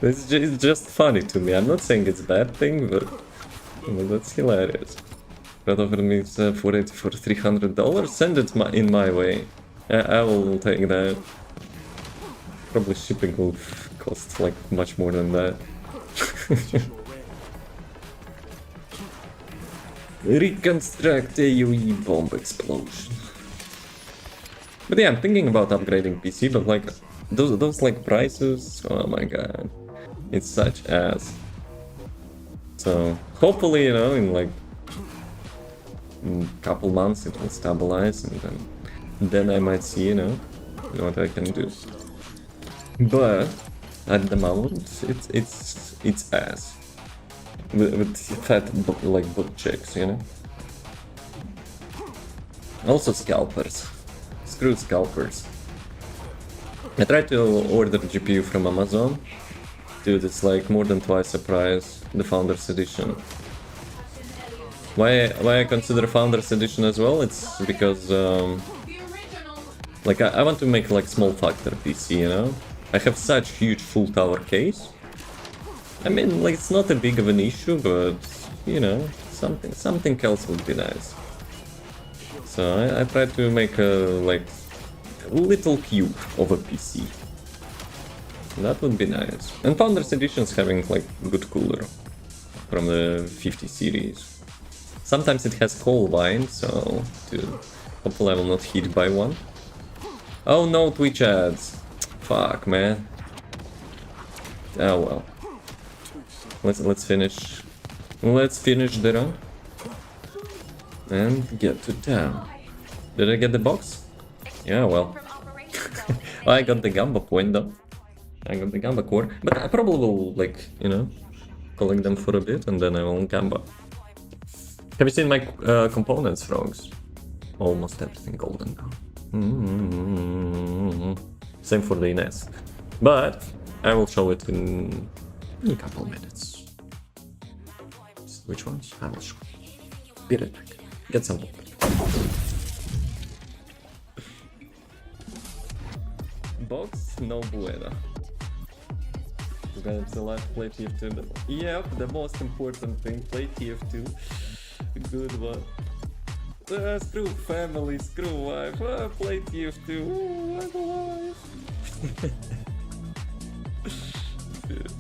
it's just funny to me. I'm not saying it's a bad thing, but well, that's hilarious. That offered me for it for $300. Send it in my way. I will take that. Probably shipping will cost like much more than that. Reconstruct AoE bomb explosion. But yeah, I'm thinking about upgrading PC, but like those like prices, oh my god, it's such ass. So hopefully, you know, in like a couple months it will stabilize, and then I might see, you know what I can do. But at the moment, it's ass. With fat like butt chicks, you know. Also scalpers. Screw scalpers. I tried to order GPU from Amazon. Dude, it's like more than twice the price, the Founders Edition. Why I consider Founders Edition as well? It's because like I want to make like small factor PC, you know. I have such huge full tower case. I mean, like, it's not a big of an issue, but, you know, something else would be nice. So I tried to make a, like, little cube of a PC. That would be nice. And Founders Edition's having, like, good cooler from the 50 series. Sometimes it has coal wine, so, dude, hopefully I will not hit by one. Oh no, Twitch ads. Fuck, man. Oh well. Let's finish. Let's finish the run and get to town. Did I get the box? Yeah, well. I got the Gamba point though. I got the Gamba core, but I probably will, like, you know, collect them for a bit and then I will Gamba. Have you seen my components, frogs? Almost everything golden now. Same for the Ines, but I will show it in a couple minutes. Which ones? I will show. Be right back. Get some water. Box, no bueno. It's the last play TF2. Yep, the most important thing. Play TF2. Good one. Screw family, screw wife. Play TF2. Ooh, I'm alive. Dude.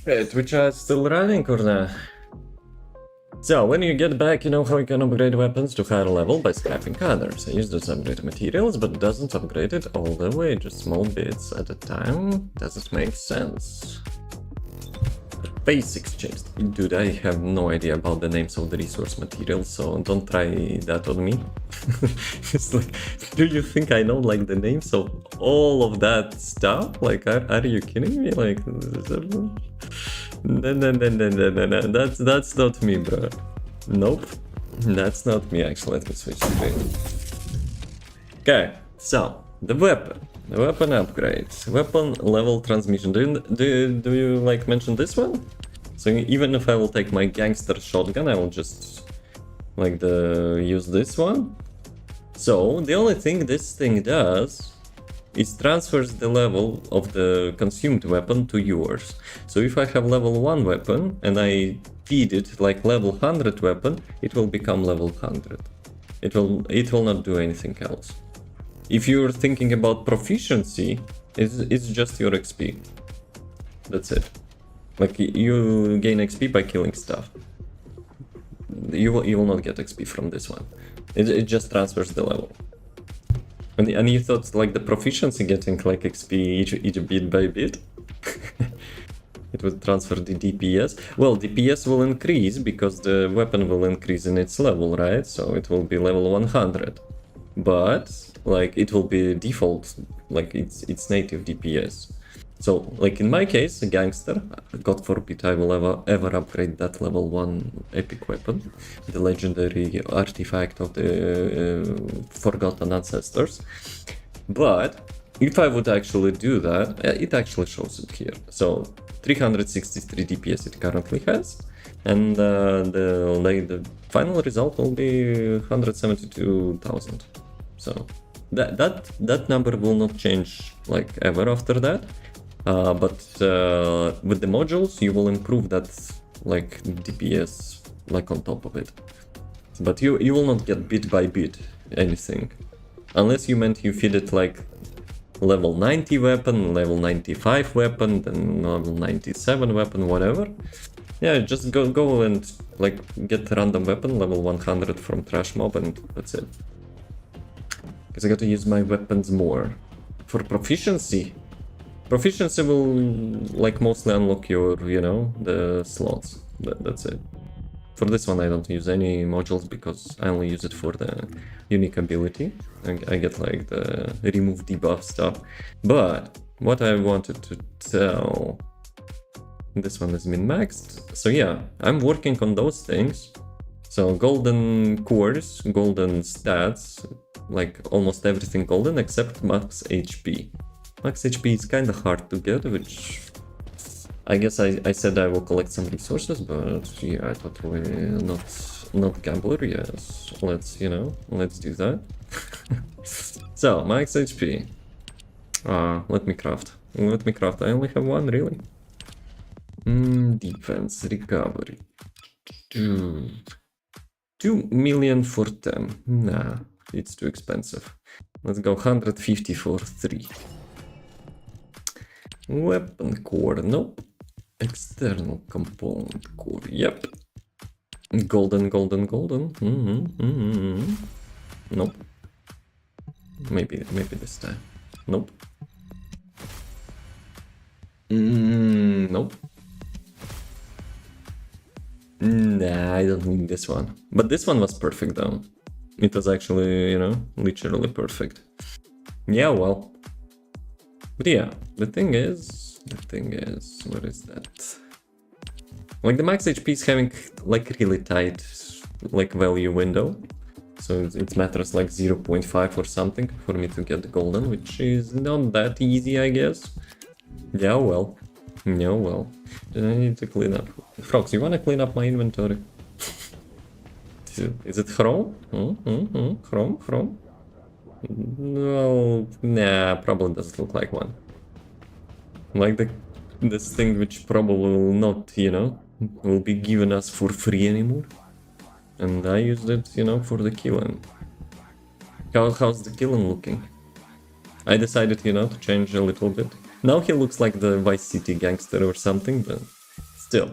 Twitch is still running or not? So, when you get back, you know how you can upgrade weapons to higher level by scrapping others. I use those upgraded materials, but doesn't upgrade it all the way, just small bits at a time. Does it make sense? Basics changed. Dude, I have no idea about the names of the resource materials, so don't try that on me. It's like, do you think I know like the names of all of that stuff? Like, are you kidding me? Like, no, that's not me, bro. Nope, that's not me. Actually, let me switch screen. Okay, so the weapon upgrades, weapon level transmission. Do you like mention this one? So even if I will take my gangster shotgun, I will just like use this one. So the only thing this thing does is transfers the level of the consumed weapon to yours. So if I have level 1 weapon and I feed it like level 100 weapon, it will become level 100. It will not do anything else. If you're thinking about proficiency, it's just your XP. That's it. Like, you gain XP by killing stuff. You will not get XP from this one. It just transfers the level. And you thought like the proficiency getting like XP each bit by bit? It would transfer the DPS. Well, DPS will increase because the weapon will increase in its level, right? So it will be level 100. But like it will be default, like it's native DPS. So like in my case, a gangster, God forbid I will ever upgrade that level 1 epic weapon, the legendary artifact of the forgotten ancestors. But if I would actually do that, it actually shows it here. So 363 DPS it currently has, and the final result will be 172,000. So that number will not change like ever after that. But with the modules, you will improve that like DPS like on top of it. But you will not get bit by bit anything, unless you meant you feed it like level 90 weapon, level 95 weapon, then level 97 weapon, whatever. Yeah, just go and like get a random weapon level 100 from trash mob, and that's it. Because I got to use my weapons more. For proficiency, proficiency will like mostly unlock your, you know, the slots. That's it. For this one I don't use any modules because I only use it for the unique ability. I get like the remove debuff stuff. But what I wanted to tell, this one is min-maxed. So yeah, I'm working on those things. So golden cores, golden stats, like almost everything golden except max HP. Max HP is kind of hard to get, which I guess I said I will collect some resources, but yeah, I thought we're not gambler. Yes, let's, you know, let's do that. So max HP. Let me craft. I only have one, really. Defense, recovery. 2 million for 10. Nah, it's too expensive. Let's go 150 for 3. Weapon core, nope. External component core, yep. Golden. Nope. Maybe this time. Nope. Nope. Nah, I don't need this one. But this one was perfect though. It was actually, you know, literally perfect. Yeah, well. But yeah, the thing is, what is that? Like the max HP is having like really tight like value window. So it matters like 0.5 or something for me to get the golden, which is not that easy, I guess. Yeah, well. Yeah, well. I need to clean up. Frogs, you wanna clean up my inventory? Is it chrome? Chrome? No, nah, probably doesn't look like one. Like this thing which probably will not, you know, will be given us for free anymore. And I used it, you know, for the killing. How's the killing looking? I decided, you know, to change a little bit. Now he looks like the Vice City gangster or something, but Still,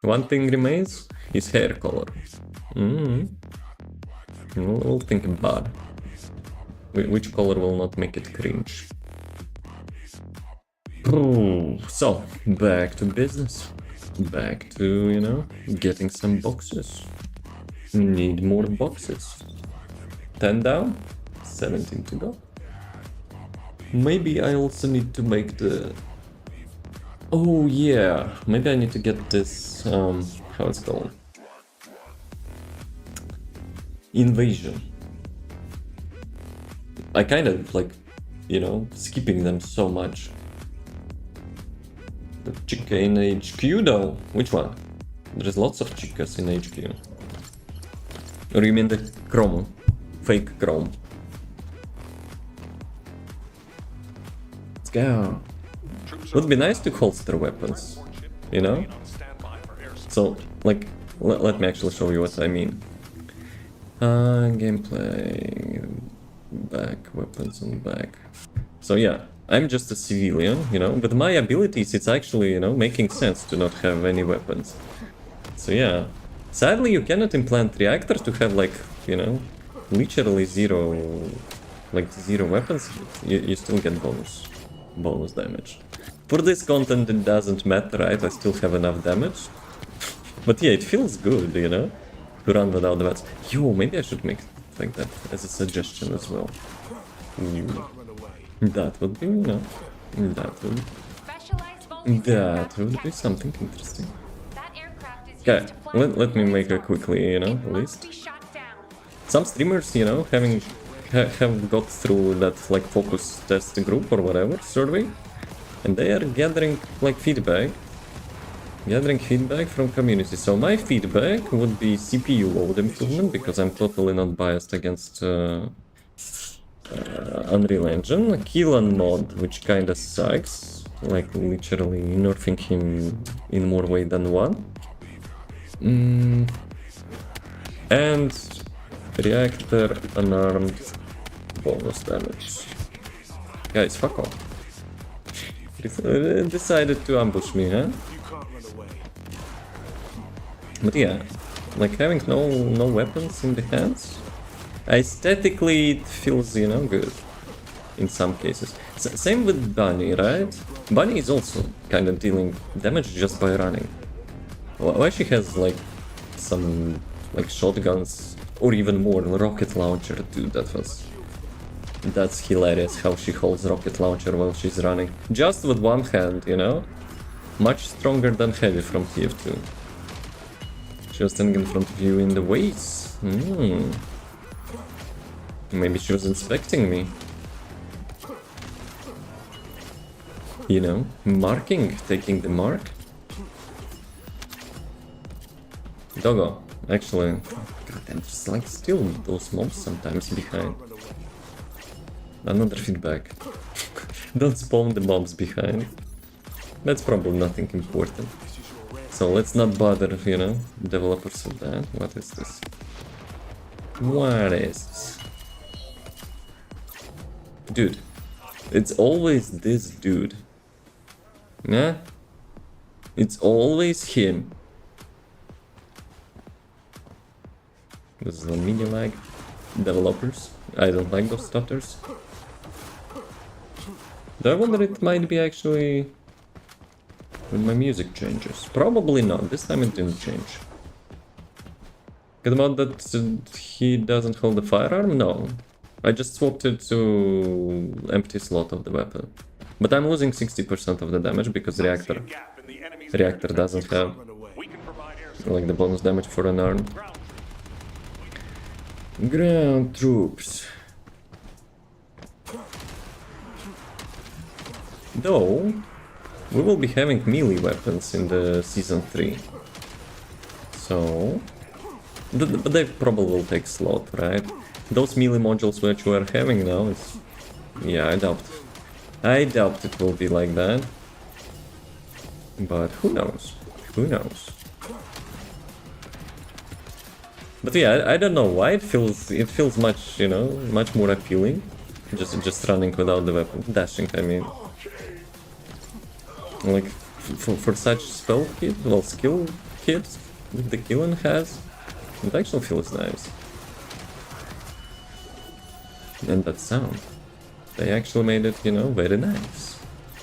one thing remains, his hair color. We'll think about which color will not make it cringe. So, back to business. Back to, you know, getting some boxes. Need more boxes. 10 down, 17 to go. Maybe I also need to make the... Oh yeah, maybe I need to get this, how it's called? Invasion. I kind of like, you know, skipping them so much. The chica in HQ though? Which one? There's lots of chicas in HQ. Or you mean the chrome? Fake chrome. Let's go. Would be nice to holster weapons, you know? So, like, let me actually show you what I mean. Gameplay, back, weapons on back. So yeah, I'm just a civilian, you know, with my abilities it's actually, you know, making sense to not have any weapons. So yeah, sadly you cannot implant reactors to have like, you know, literally zero weapons. You still get bonus damage. For this content it doesn't matter, right? I still have enough damage. But yeah, it feels good, you know, to run without the bats. Yo, maybe I should make it like that as a suggestion as well. That would be, you know, that would be something interesting. Okay, let me make a quickly, you know, list. Some streamers, you know, have got through that like focus test group or whatever survey, and they are gathering like feedback from community. So my feedback would be CPU load improvement, because I'm totally not biased against Unreal Engine. Killan mod, which kinda sucks, like literally nerfing him in more way than one. And reactor unarmed bonus damage. Guys, fuck off. Decided to ambush me, huh? But yeah, like having no weapons in the hands, aesthetically it feels, you know, good in some cases. Same with Bunny, right? Bunny is also kind of dealing damage just by running. Why she has like some like shotguns or even more rocket launcher, dude, that's hilarious how she holds rocket launcher while she's running. Just with one hand, you know? Much stronger than Heavy from TF2. She was standing in front of you in the ways. Maybe she was inspecting me. You know, marking, taking the mark. Doggo, actually, goddamn, just like still those mobs sometimes behind. Another feedback. Don't spawn the mobs behind. That's probably nothing important. So let's not bother, you know, developers of that. What is this? What is this? Dude, it's always this dude. Yeah? It's always him. This is a mini lag. Developers. I don't like those stutters. Do I wonder it might be actually when my music changes? Probably not. This time it didn't change. Get about that he doesn't hold the firearm? No. I just swapped it to empty slot of the weapon. But I'm losing 60% of the damage because reactor doesn't have like the bonus damage for an arm. Ground troops. Though we will be having melee weapons in the season 3. So but they probably will take slot, right? Those melee modules which we are having now is... yeah, I doubt it will be like that. But who knows? Who knows? But yeah, I don't know why it feels much, you know, much more appealing. Just running without the weapon. Dashing, I mean. Like, for such spell kit, well, skill kits that the Killen has, it actually feels nice. And that sound, they actually made it, you know, very nice.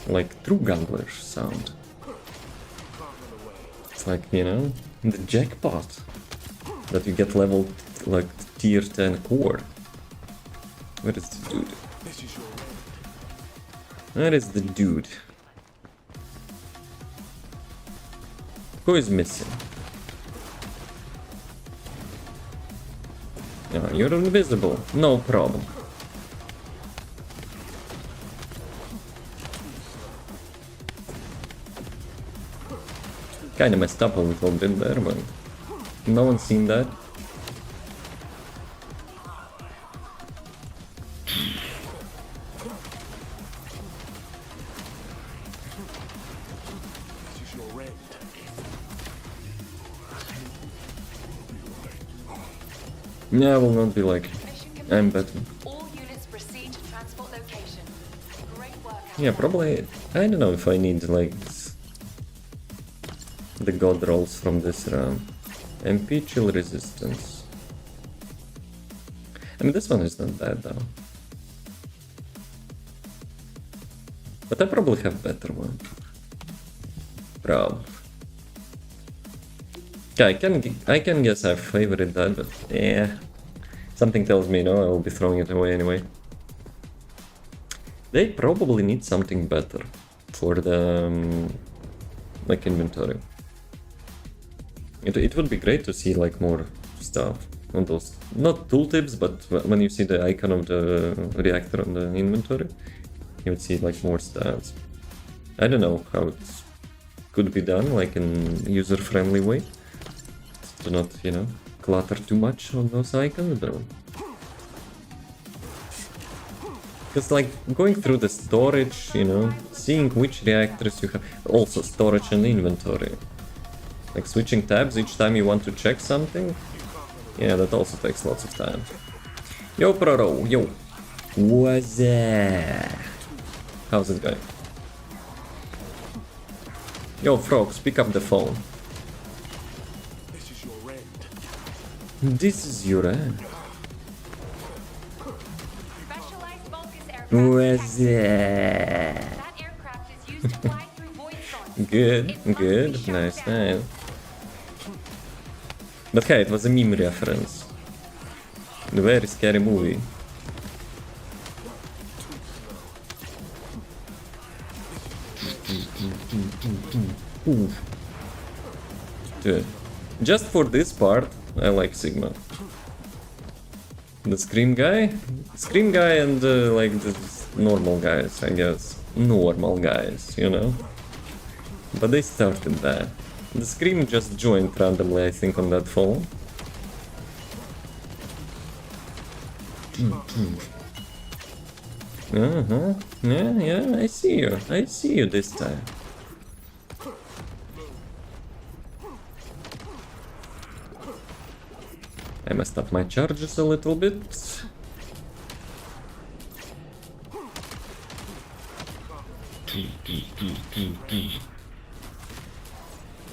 Like true gambler sound. It's like, you know, the jackpot that you get leveled like tier 10 core. Where is the dude? Where is the dude? Who is missing? Oh, you're invisible. No problem. Kinda messed up a little bit there, but no one's seen that. Yeah, I will not be like, I'm better. All units proceed to transport location. Great work. Yeah, probably, I don't know if I need like the god rolls from this round. MP chill resistance. I mean, this one is not bad though. But I probably have better one. Probably. Yeah, I can guess I favorite that, but yeah. Something tells me no, I will be throwing it away anyway. They probably need something better for the like inventory. It would be great to see like more stuff on those, not tooltips, but when you see the icon of the reactor on the inventory, you would see like more stats. I don't know how it could be done, like in user-friendly way, to not, you know, clutter too much on those icons, but because like going through the storage, you know, seeing which reactors you have, also storage and inventory. Like switching tabs each time you want to check something, yeah, that also takes lots of time. Yo, Proro, yo. What's that? How's it going? Yo, Frogs, pick up the phone. This is your end. Specialized focus aircraft. What's that? That aircraft is used to fly through void zones. Good, good, nice, nice. But hey, it was a meme reference. The very scary movie. Dude, just for this part, I like Sigma. The Scream guy and like the normal guys, I guess. Normal guys, you know? But they started that. The Scream just joined randomly, I think, on that phone. Yeah, I see you this time. I messed up my charges a little bit.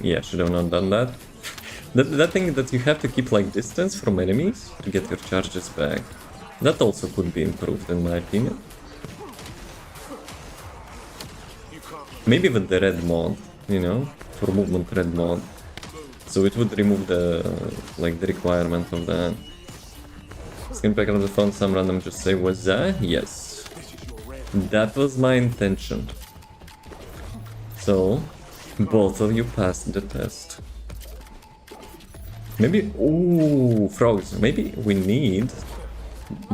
Yeah, should have not done that. That thing that you have to keep like distance from enemies to get your charges back. That also could be improved in my opinion. Maybe with the red mod, you know, for movement red mod. So it would remove the like the requirement of that. Skin back on the phone, some random just say, was that? Yes. That was my intention. So both of you passed the test. Maybe, ooh, Frogs, maybe we need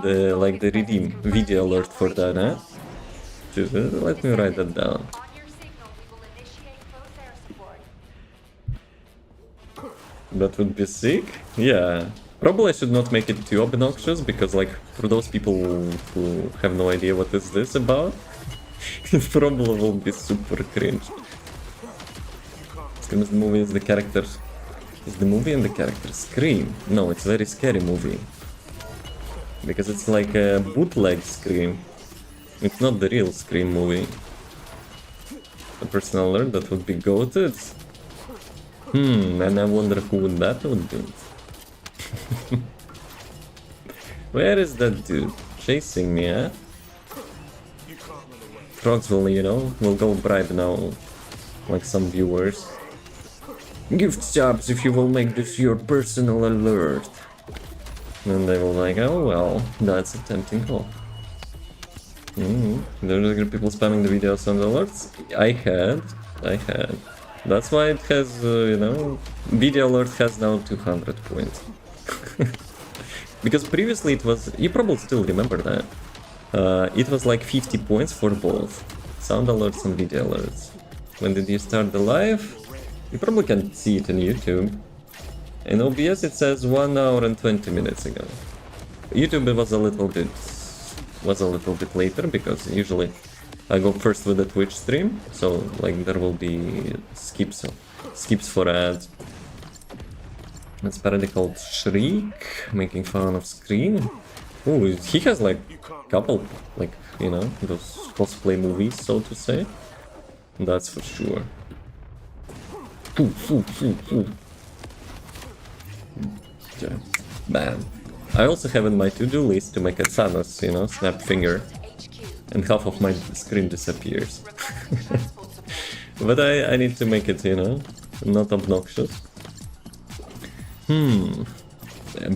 the, like, the redeem video alert for that, huh? Let me write that down. On your signal, we will initiate close air support. That would be sick. Yeah. Probably I should not make it too obnoxious, because, like, for those people who have no idea what is this about, it probably will be super cringe. The movie is the characters. Is the movie and the characters Scream? No, it's a very scary movie. Because it's like a bootleg Scream. It's not the real Scream movie. A personal alert that would be goated. And I wonder who that would be. Where is that dude? Chasing me, eh? Frogs will, you know, will go bribe now, like some viewers. Gift subs if you will make this your personal alert. And they will like, oh well, that's a tempting call. There's people spamming the videos and alerts. I had. That's why it has, you know, video alert has now 200 points. Because previously it was, you probably still remember that. It was like 50 points for both sound alerts and video alerts. When did you start the live? You probably can't see it on YouTube. In OBS it says 1 hour and 20 minutes ago. YouTube was a little bit later because usually I go first with the Twitch stream, so like there will be skips for ads. It's parody called Shriek, making fun of screen. Oh, he has like couple, like, you know, those cosplay movies, so to say. That's for sure. Yeah. Bam. I also have in my to-do list to make a Thanos, you know, snap finger, and half of my screen disappears. But I need to make it, you know, not obnoxious.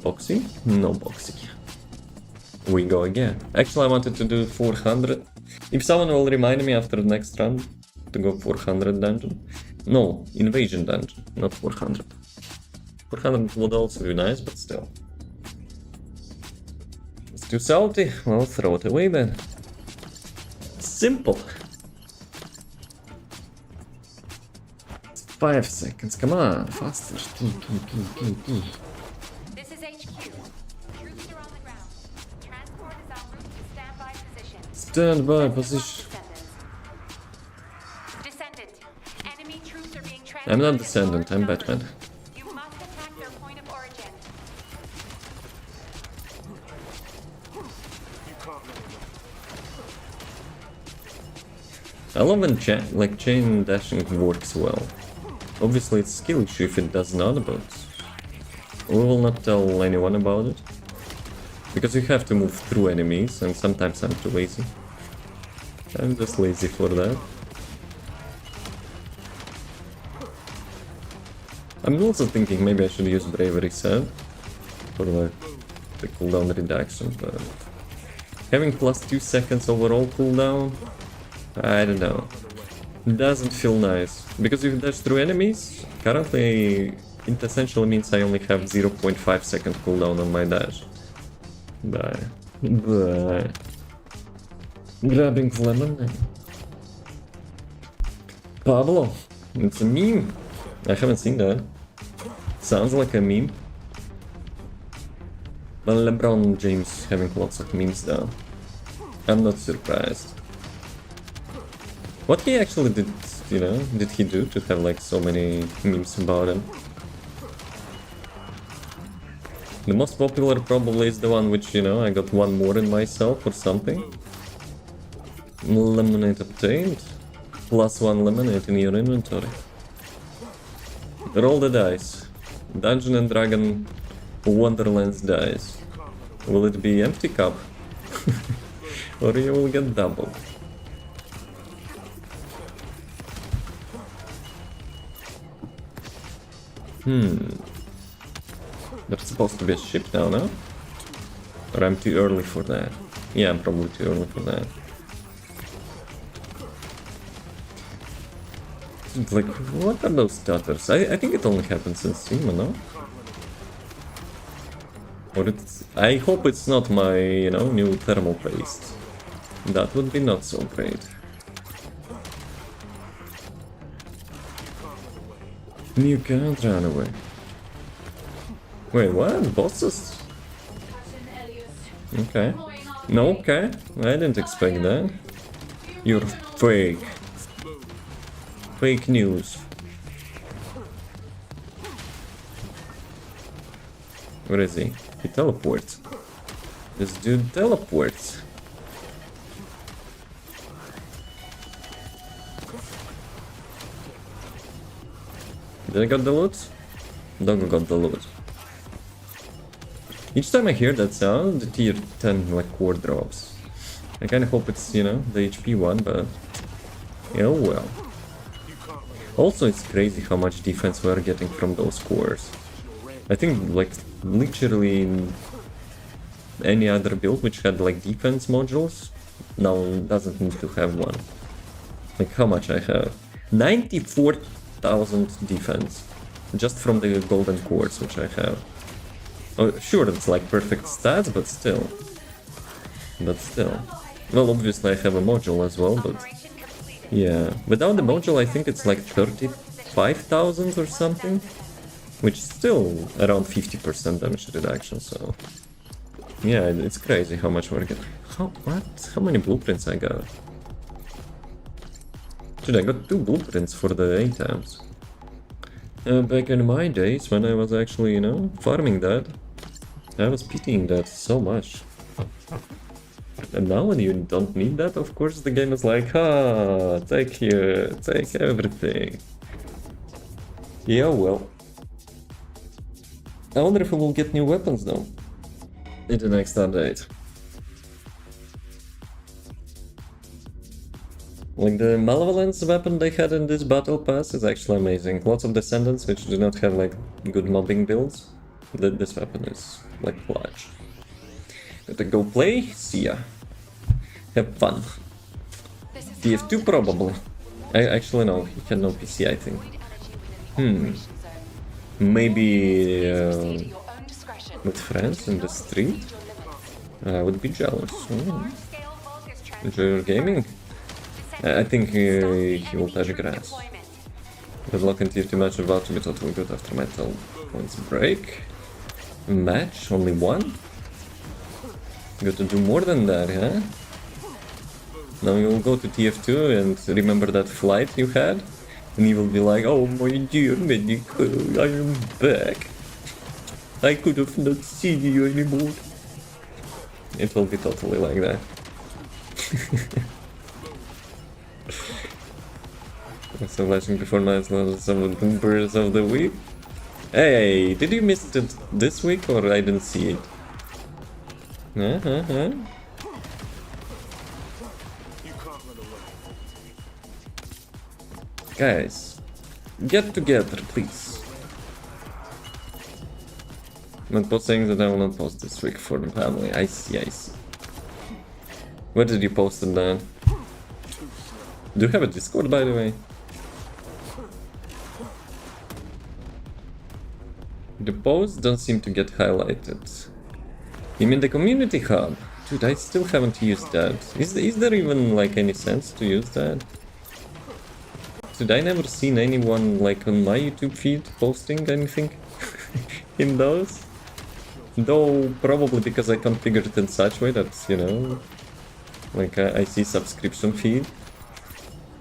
Boxing? No boxing. We go again. Actually, I wanted to do 400. If someone will remind me after the next round to go 400 dungeon. No, invasion dungeon, not 400. 400 would also be nice, but still. It's too salty? Well, throw it away then. Simple. It's 5 seconds, come on, faster. This is HQ. Troops are on the ground. Transport is en route to standby position. Standby position. Descendant. Enemy troops are being I'm not transported in Descendant, large I'm numbers. Batman. You must attack their point of origin. I love when chain dashing works well. Obviously it's skill issue if it does not, but we will not tell anyone about it. Because you have to move through enemies, and sometimes I'm too lazy. I'm just lazy for that. I'm also thinking maybe I should use Bravery Set for the cooldown reduction, but having plus 2 seconds overall cooldown, I don't know. Doesn't feel nice. Because if you dash through enemies, currently it essentially means I only have 0.5 second cooldown on my dash. Bye. Bye. Grabbing lemon. Pablo. It's a meme. I haven't seen that. Sounds like a meme. But LeBron James having lots of memes though. I'm not surprised. What he actually did, you know, did he do to have like so many memes about him? The most popular probably is the one which, you know, I got one more in myself or something. Lemonade obtained. Plus 1 lemonade in your inventory. Roll the dice. Dungeon and Dragon Wonderlands dice. Will it be empty cup? Or you will get double? There's supposed to be a ship now, no? Or I'm too early for that? Yeah, I'm probably too early for that. Like, what are those stutters? I think it only happens in Sima, no? Or it's... I hope it's not my, you know, new thermal paste. That would be not so great. You can't run away. Wait, what? Bosses? Okay. No, okay. I didn't expect that. You're fake. Fake news. Where is he? He teleports. This dude teleports. Did I got the loot? Doggo got the loot. Each time I hear that sound, the tier 10 like core drops. I kinda hope it's, you know, the HP one, but... oh well. Also, it's crazy how much defense we're getting from those cores. I think, like, literally any other build which had, like, defense modules now doesn't need to have one. Like, how much I have? 94,000 defense. Just from the golden cores which I have. Oh, sure, it's like perfect stats, but still. Well, obviously I have a module as well, but... yeah, without the module I think it's like 35,000 or something. Which is still around 50% damage reduction, so... yeah, it's crazy how much we're getting. What? How many blueprints I got? Dude, I got 2 blueprints for the ATAMs. Back in my days, when I was actually, you know, farming that, I was pitying that so much. And now when you don't need that, of course the game is like, take everything. Yeah, well. I wonder if we will get new weapons though, in the next update. Like the Malevolence weapon they had in this battle pass is actually amazing. Lots of descendants which do not have like good mobbing builds. This weapon is like clutch. Gotta go play, see ya. Have fun. TF2 probably. I actually know, he had no PC I think. Maybe with friends in the street? I would be jealous. Enjoy your gaming? I think he will touch grass. Good luck in tier 2 match, about to be totally good after my 12 points break. Match? Only one? Got to do more than that, huh? Now you will go to TF2 and remember that flight you had? And you will be like, oh my dear medical, I am back. I could have not seen you anymore. It will be totally like that. So flashing before night some of the boomers of the week. Hey, did you miss it this week or I didn't see it? Guys, get together, please. I'm not post saying that I will not post this week for the family. I see. Where did you post it then? Do you have a Discord, by the way? The posts don't seem to get highlighted. You mean the community hub? Dude, I still haven't used that. Is there even like any sense to use that? Dude, I never seen anyone like on my YouTube feed posting anything in those. Though probably because I configured it in such way that, you know, like I see subscription feed.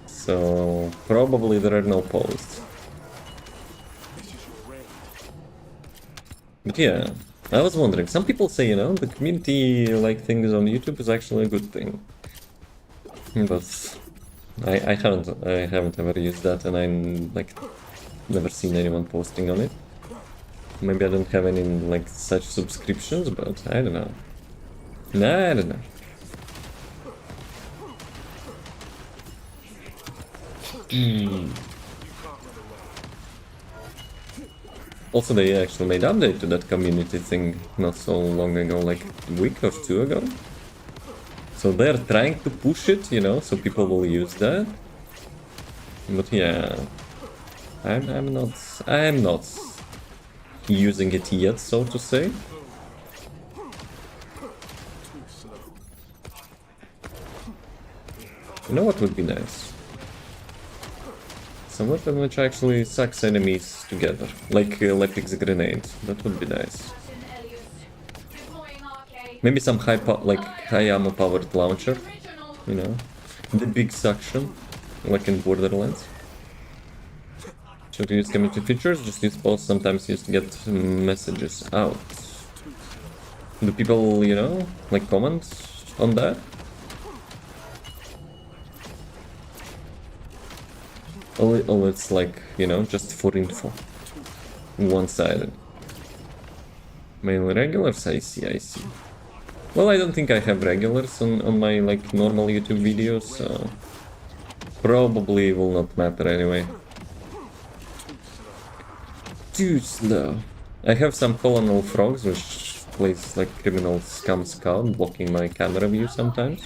So probably there are no posts. But yeah, I was wondering, some people say, you know, the community like things on YouTube is actually a good thing. But I haven't ever used that, and I'm like never seen anyone posting on it. Maybe I don't have any like such subscriptions, but I don't know. I don't know. Also, they actually made update to that community thing not so long ago, like a week or 2 ago. So they're trying to push it, you know, so people will use that. But yeah, I'm not using it yet, so to say. You know what would be nice? Some weapon which actually sucks enemies together, like Lepix grenade. That would be nice. Maybe some high ammo powered launcher, you know, the big suction, like in Borderlands. Should use community features, just use posts sometimes used to get messages out. Do people, you know, like comment on that? All it's like, you know, just for info. One-sided. Mainly regulars, I see, I see. Well, I don't think I have regulars on my, like, normal YouTube videos, so... Probably will not matter anyway. Too slow. I have some colonel frogs, which plays like criminal scum scout, blocking my camera view sometimes.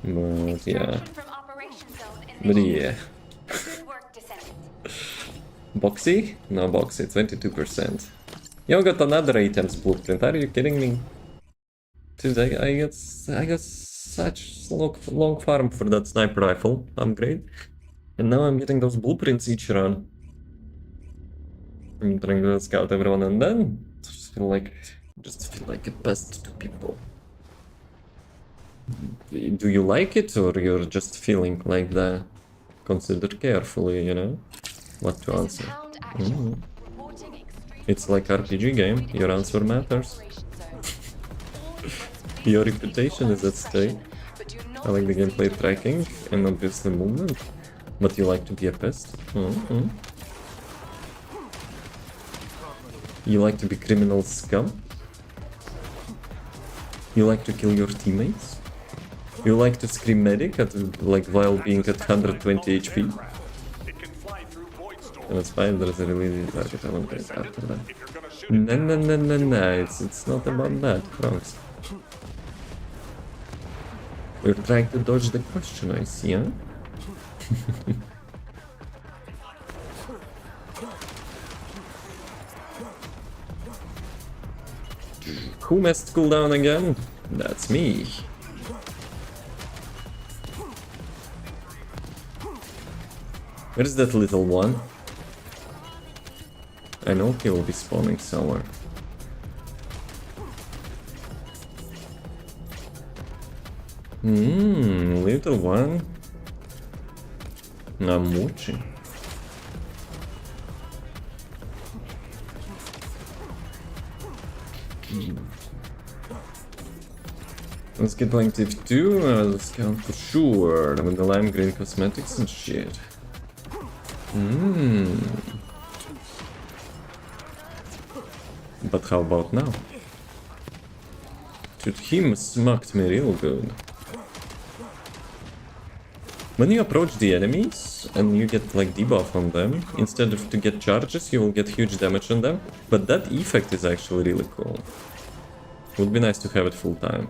But yeah. From operation zone But initiated. yeah. Good work, descendant. Boxy? No boxy, 22%. You got another 8 times blueprint, are you kidding me? Dude, I got such long farm for that sniper rifle upgrade. And now I'm getting those blueprints each run. I'm trying to scout everyone and then just feel like a pest to people. Do you like it or you're just feeling like that? Consider carefully, you know, what to answer. Pound action. Mhm. Reporting extreme It's like RPG game, your answer matters. Your reputation is at stake. I like the gameplay tracking and obviously movement, but you like to be a pest. Mhm. You like to be criminal scum? You like to kill your teammates? You like to scream medic at, like, while being at 120 HP? And it's fine, there's a really target element after that. No, it's not about that, Bronx. We're trying to dodge the question, I see, huh? Who messed cooldown again? That's me. Where's that little one? I know he will be spawning somewhere. Little one. I'm watching. Let's get like div 2, let's count for sure, with the lime green cosmetics and shit. But how about now? Dude, him smacked me real good. When you approach the enemies and you get like debuff on them, instead of to get charges, you will get huge damage on them. But that effect is actually really cool. Would be nice to have it full time.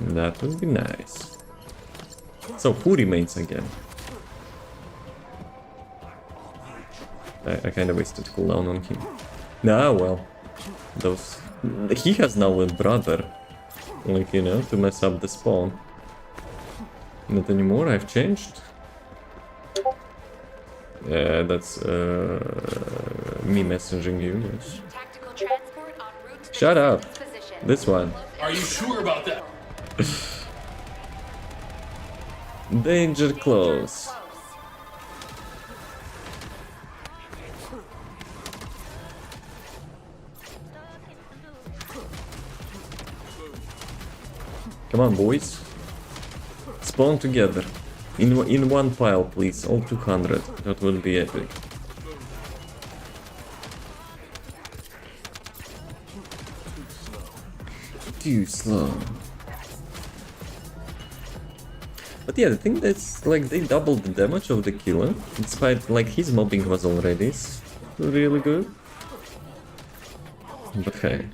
That would be nice. So who remains again? I kind of wasted cooldown on him. Ah, well. Those... He has now a brother. Like, you know, to mess up the spawn. Not anymore, I've changed. Yeah, that's me messaging you, yes. Tactical transport en route to Shut up. position. This one. Are you sure about that? Danger close. Come on, boys. Spawn together. In one pile, please. All 200. That would be epic. Too slow. But yeah, the thing that's like they doubled the damage of the killer, despite like his mobbing was already really good. But hey,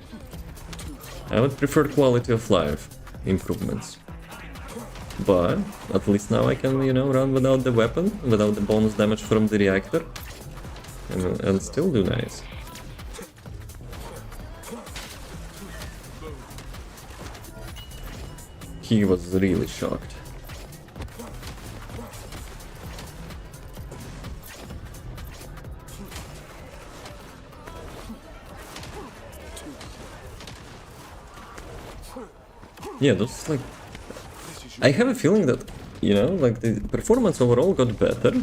I would prefer quality of life improvements. But at least now I can, you know, run without the weapon, without the bonus damage from the reactor, and still do nice. He was really shocked. Yeah, those like... I have a feeling that, you know, like the performance overall got better.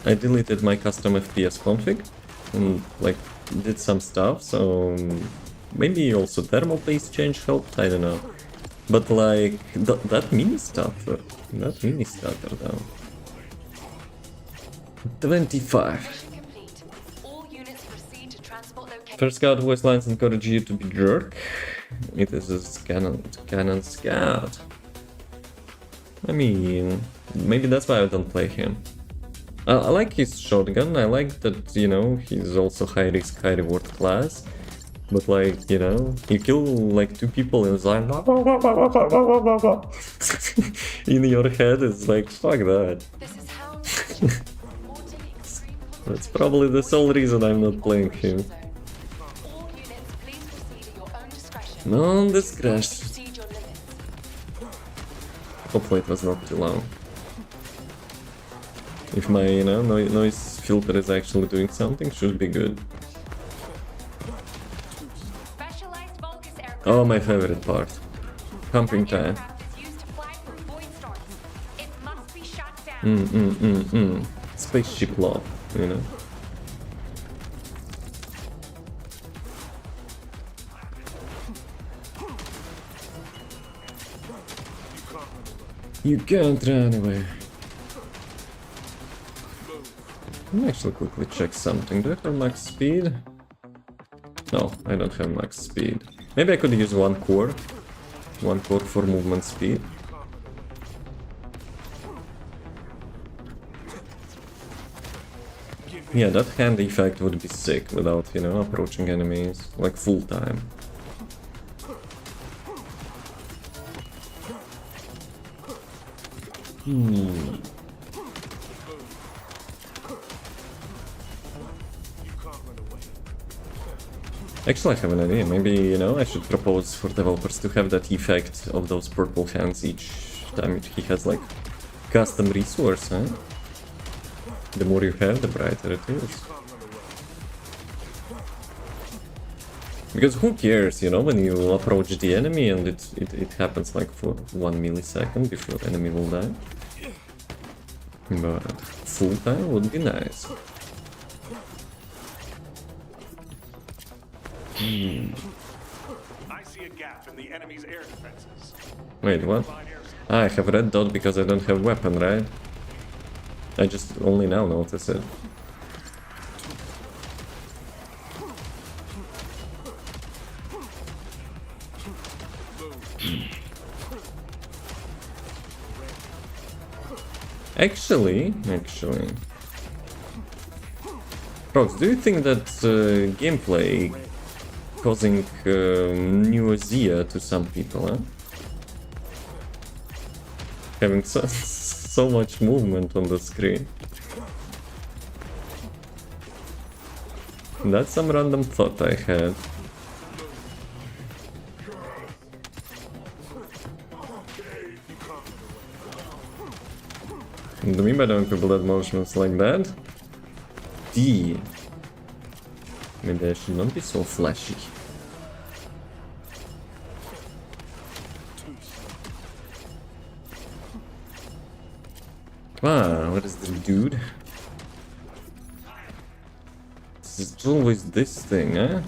I deleted my custom FPS config and like did some stuff, so maybe also thermal pace change helped, I don't know. But like that mini stutter though. 25. Mission complete. All units proceed to transport location. First scout voice lines encourage you to be jerk. It is a cannon scout. I mean, maybe that's why I don't play him. I like his shotgun, I like that, you know, he's also high risk, high reward class. But like, you know, you kill like 2 people and it's like in your head, it's like, fuck that. This is how That's probably the sole reason I'm not playing him. all units please proceed at your own discretion. No discretion. Exceed your limits. Hopefully it was not too long. If my, you know, noise filter is actually doing something, should be good. Specialized Vulcus aircraft. Oh, my favorite part. Pumping That time. aircraft is used to fly through void storms. It must be shot down. Spaceship law, you know. You can't run away. Let me actually quickly check something. Do I have max speed? No, I don't have max speed. Maybe I could use one core. One core for movement speed. Yeah, that hand effect would be sick without, you know, approaching enemies, like full time. Actually, I have an idea. Maybe, you know, I should propose for developers to have that effect of those purple hands each time he has, like, custom resource, huh? The more you have, the brighter it is. Because who cares, you know, when you approach the enemy and it happens like for 1 millisecond before the enemy will die. But full time would be nice. I see a gap in the enemy's air defenses. Wait, what? Ah, I have red dot because I don't have weapon, right? I just only now notice it. Actually... Prox, do you think that gameplay causing nausea to some people, huh? Having so much movement on the screen. That's some random thought I had. Do me, I don't have blood motions like that. D. Maybe I should not be so flashy. Ah, what is the dude? It's always this thing, eh?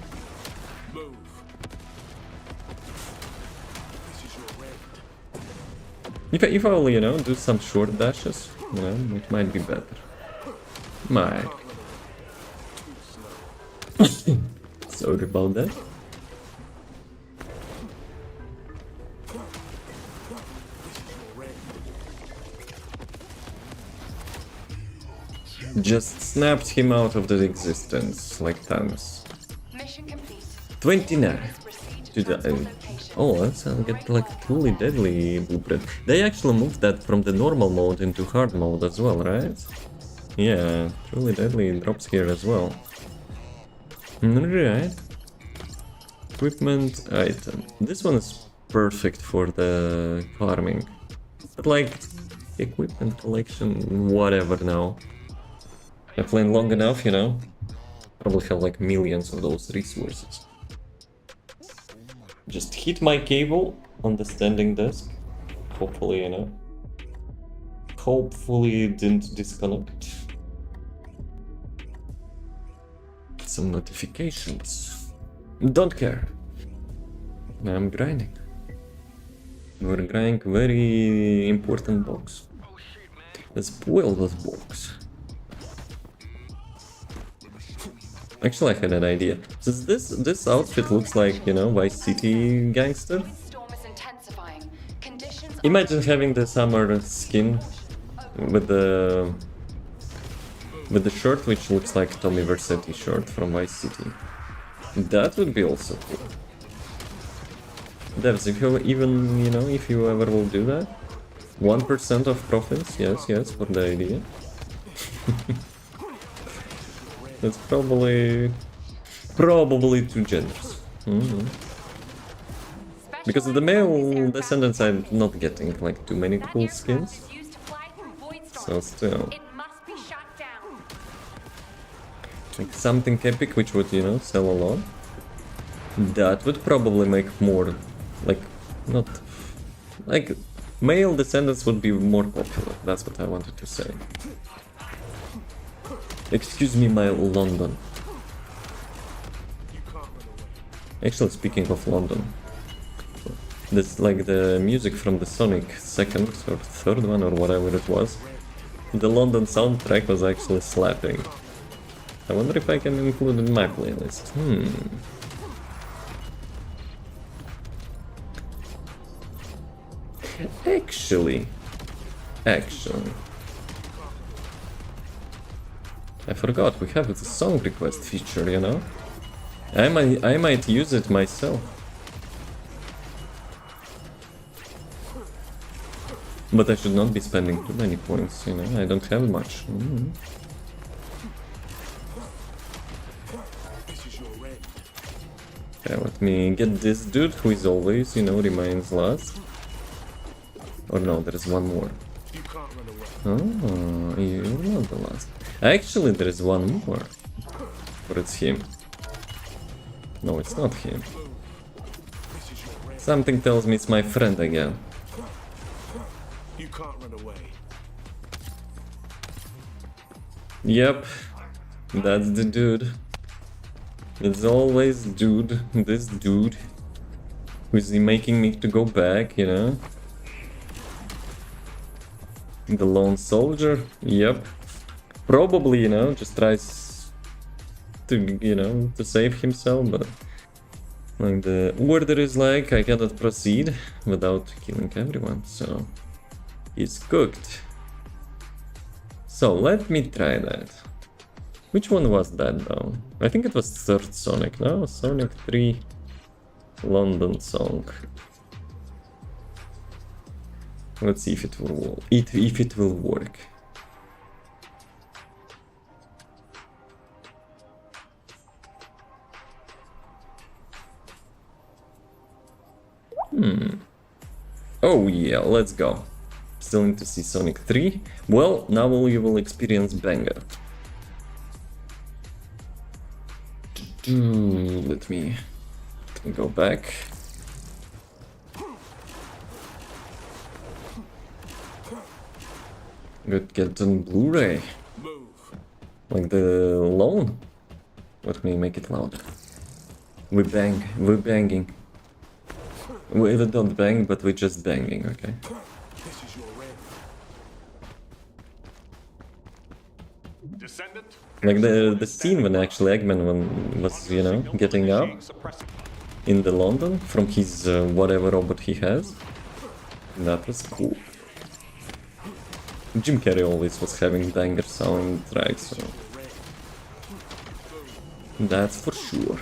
If I'll, you know, do some short dashes, you know, it might be better. Might. Sorry about that. Just snapped him out of the existence, like Thanos. Mission complete. 29. Proceed to To the, transport location. oh, let's get like truly deadly blueprint. They actually moved that from the normal mode into hard mode as well, right? Yeah, truly deadly drops here as well. Alright. Equipment item. This one is perfect for the farming. But like, equipment collection, whatever now. I've played long enough, you know. Probably have like millions of those resources. Just hit my cable on the standing desk. Hopefully, you know. Hopefully it didn't disconnect. Some notifications. Don't care. I'm grinding. We're grinding very important box. Let's boil this box. Actually, I had an idea. Since this outfit looks like, you know, Vice City gangster. Storm is intensifying. Conditions Imagine having the summer skin with the shirt, which looks like Tommy Vercetti shirt from Vice City. That would be also cool. Devs, if you even, you know, if you ever will do that, 1% of profits, yes, for the idea. That's probably too generous. Because the male descendants I'm not getting like too many cool skins. So still. It must be shut down. Like something epic which would, you know, sell a lot. That would probably make more, like, not... Like, male descendants would be more popular. That's what I wanted to say. Excuse me, my London. Actually, speaking of London, this, like, the music from the Sonic second or third one or whatever it was, the London soundtrack was actually slapping. I wonder if I can include it in my playlist. Actually, I forgot we have the song request feature, you know? I might use it myself. But I should not be spending too many points, you know? I don't have much. Okay, let me get this dude who is always, you know, remains last. Or no, there is one more. Oh, you're not the last. Actually, there is one more. Or it's him. No, it's not him. Something tells me it's my friend again. You can't run away. Yep, that's the dude. It's always dude, this dude. Who's making me to go back, you know? The lone soldier, yep. Probably, you know, just tries to, you know, to save himself, but like the order is like, I cannot proceed without killing everyone, so he's cooked. So let me try that. Which one was that though? I think it was third Sonic, no? Sonic 3 London song. Let's see if it will if it will work. Oh yeah, let's go. Still need to see Sonic 3. Well, now you will experience banger. Let me go back. Good, get on Blu-ray. Like the loan. Let me make it louder. We're banging. We don't bang, but we're just banging, okay? Descendant. Like the scene when actually Eggman was, you know, getting up in the London from his whatever robot he has. That was cool. Jim Carrey always was having banger soundtracks, so that's for sure.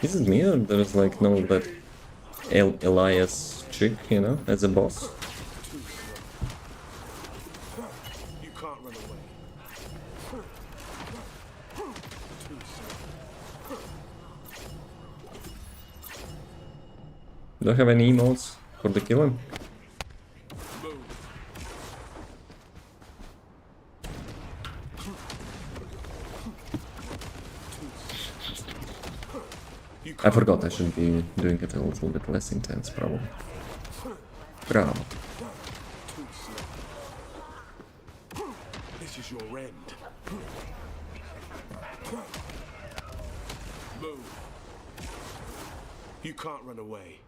Is it me or there's like no that Elias chick, you know, as a boss? You can't run away. Do I have any emotes for the killer? I forgot I should be doing it a little bit less intense, probably. Bravo. Too slow. This is your end. Move. You can't run away.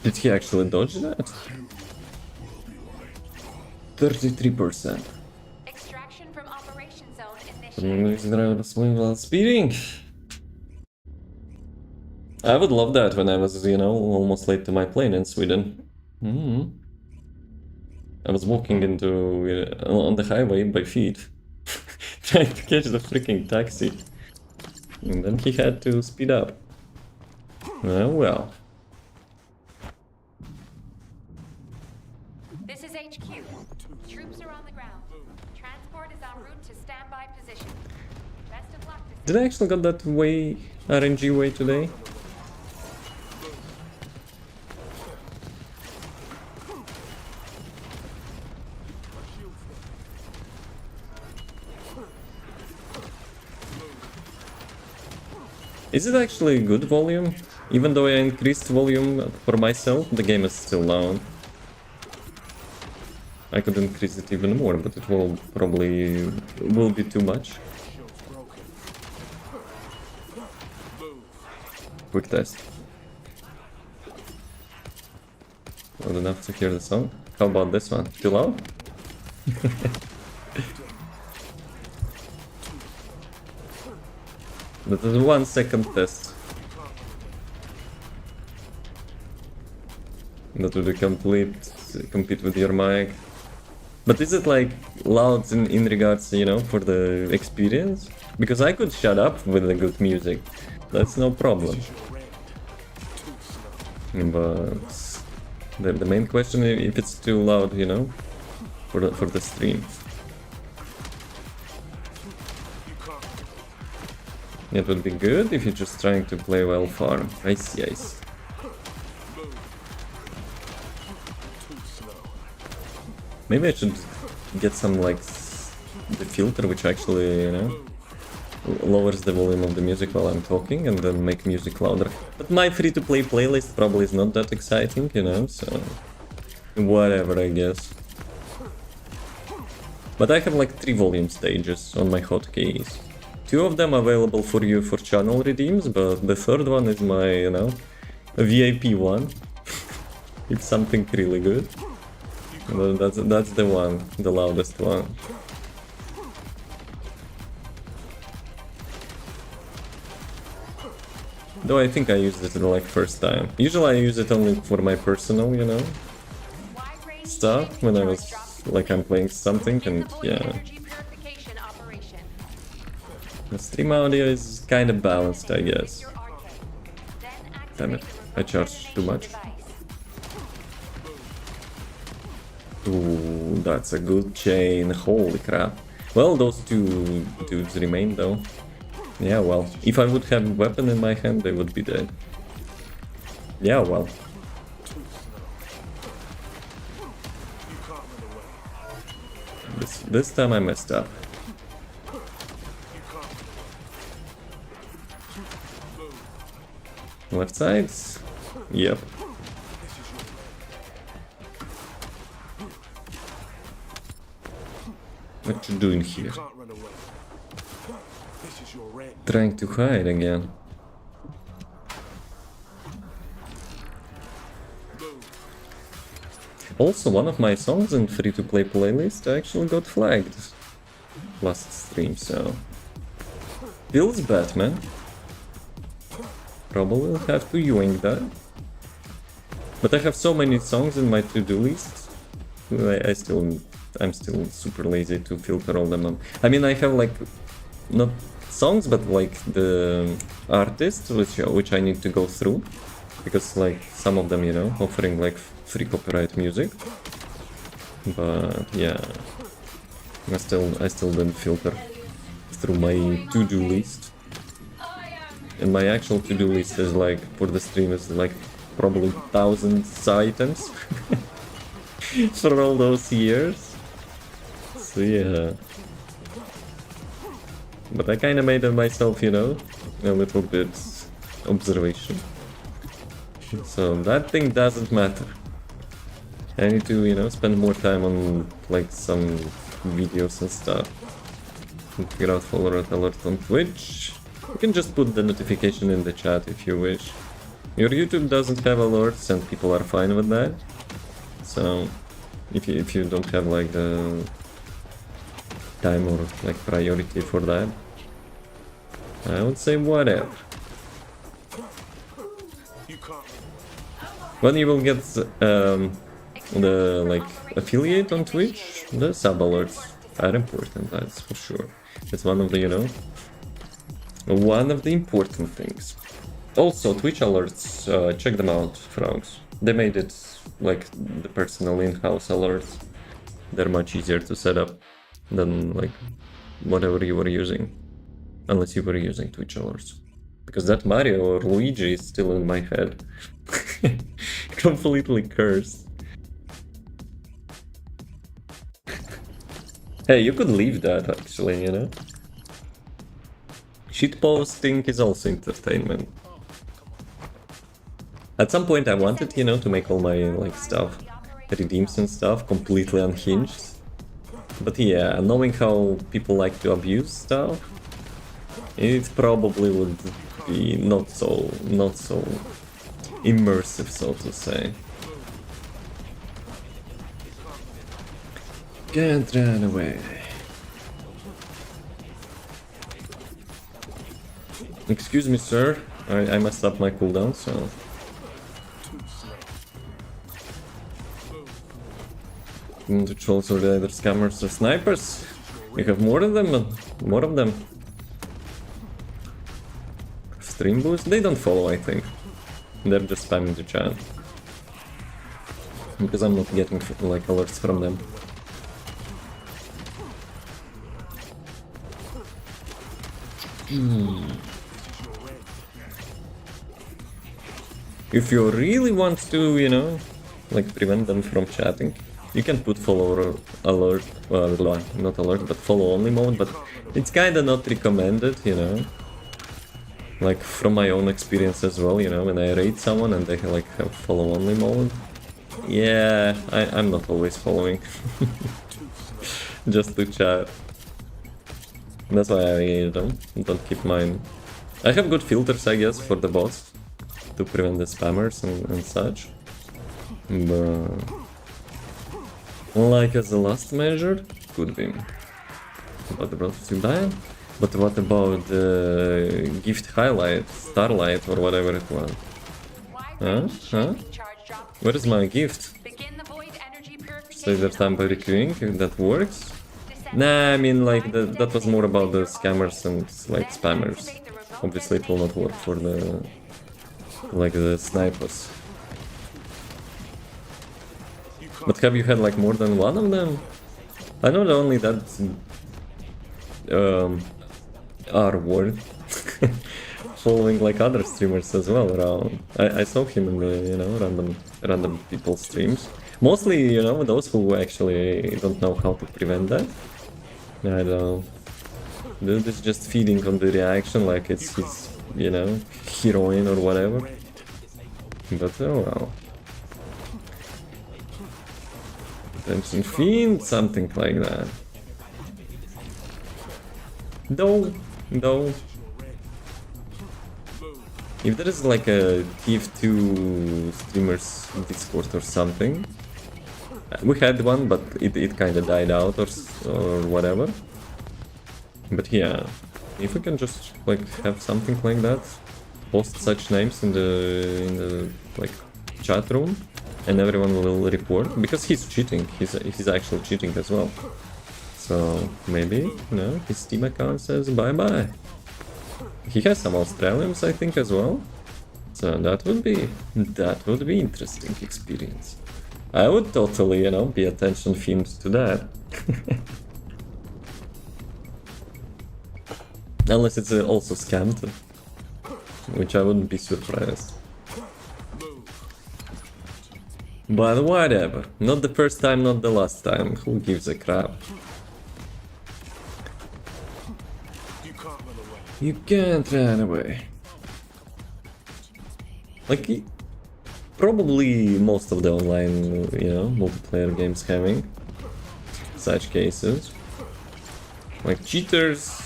Did he actually dodge that? 33%. Extraction from operation zone initiated. Speeding. I would love that when I was, you know, almost late to my plane in Sweden. I was walking into on the highway by feet, trying to catch the freaking taxi, and then he had to speed up. Oh well. This is HQ. Troops are on the ground. Transport is en route to standby position. Best of luck. Did I actually got that way, RNG way today? Is it actually good volume? Even though I increased volume for myself, the game is still loud. I could increase it even more, but it will probably will be too much. Quick test. Loud enough to hear the song? How about this one? Too loud? That is a 1 second test. That would compete with your mic. But is it like loud in regards, you know, for the experience? Because I could shut up with the good music. That's no problem. But the main question is if it's too loud, you know, for the stream. It would be good if you're just trying to play well farm. I see, I see. Maybe I should get some like the filter which actually, you know, lowers the volume of the music while I'm talking and then make music louder. But my free-to-play playlist probably is not that exciting, you know, so whatever, I guess. But I have like 3 volume stages on my hotkeys. 2 of them available for you for channel redeems, but the 3rd one is my, you know, VIP one. It's something really good. That's the one, the loudest one. Though I think I used it like first time. Usually I use it only for my personal, you know, stuff when I was like I'm playing something, and yeah. The stream audio is kind of balanced, I guess. Damn it, I charged too much. Ooh, that's a good chain, holy crap. Well, those 2 dudes remain though. Yeah, well, if I would have a weapon in my hand, they would be dead. Yeah, well. This time I messed up. Left sides? Yep. What you doing here? Trying to hide again. Also, one of my songs in free-to-play playlist actually got flagged last stream, so... Feels bad, man. Probably will have to yoink that. But I have so many songs in my to-do list. I'm still super lazy to filter all them. I mean, I have like not songs, but like the artists which I need to go through, because like some of them, you know, offering like free copyright music. But yeah, I still didn't filter through my to-do list. And my actual to-do list is like, for the stream, is like probably thousands items for all those years. So yeah. But I kind of made it myself, you know, a little bit observation. So that thing doesn't matter. I need to, you know, spend more time on like some videos and stuff. And figure out follower alert on Twitch. You can just put the notification in the chat if you wish. Your YouTube doesn't have alerts and people are fine with that. So if you don't have like the time or like priority for that, I would say whatever. When you will get the like affiliate on Twitch, the sub alerts are important, that's for sure. It's one of the, you know, one of the important things. Also, Twitch alerts, check them out, frogs. They made it like the personal in-house alerts. They're much easier to set up than like whatever you were using. Unless you were using Twitch alerts. Because that Mario or Luigi is still in my head. Completely cursed. Hey, you could leave that actually, you know? Shitposting is also entertainment. At some point I wanted, you know, to make all my like stuff, redeems and stuff, completely unhinged. But yeah, knowing how people like to abuse stuff, it probably would be not so immersive, so to say. Can't run away. Excuse me, sir. I messed up my cooldown, so... The trolls or the other scammers or snipers. We have more of them. More of them. Stream boost? They don't follow, I think. They're just spamming the chat. Because I'm not getting like alerts from them. If you really want to, you know, like prevent them from chatting, you can put follower alert, not alert, but follow only mode, but it's kinda not recommended, you know. Like from my own experience as well, you know, when I raid someone and they like have follow only mode. Yeah, I'm not always following. Just to chat. That's why I don't keep mine. I have good filters, I guess, for the bots to prevent the spammers and such. But like as a last measure, could be. But about 𝑱𝒐𝒊𝒏? But what about the gift highlight, starlight or whatever it was? Huh? Huh? Where is my gift? So that time by requeuing, if that works? Nah, I mean like that was more about the scammers and like spammers. Obviously it will not work for the like the snipers. But have you had like more than one of them? I know that only that R-word following like other streamers as well around. I saw him in the, you know, random people's streams. Mostly, you know, those who actually don't know how to prevent that. I don't. Dude is just feeding on the reaction like it's his, you know, heroine or whatever. But oh well. Attention fiend, something like that. Though, if there is like a TF2 streamers Discord or something, we had one, but it kind of died out or whatever. But yeah, if we can just like have something like that, post such names in the like chat room, and everyone will report because he's cheating. He's actually cheating as well. So maybe, you know, his Steam account says bye-bye. He has some Australians, I think, as well. So that would be interesting experience. I would totally, you know, be attention fiend to that. Unless it's also scammed, which I wouldn't be surprised. But whatever. Not the first time, not the last time. Who gives a crap? You can't run away. Like, probably most of the online, you know, multiplayer games having such cases. Like cheaters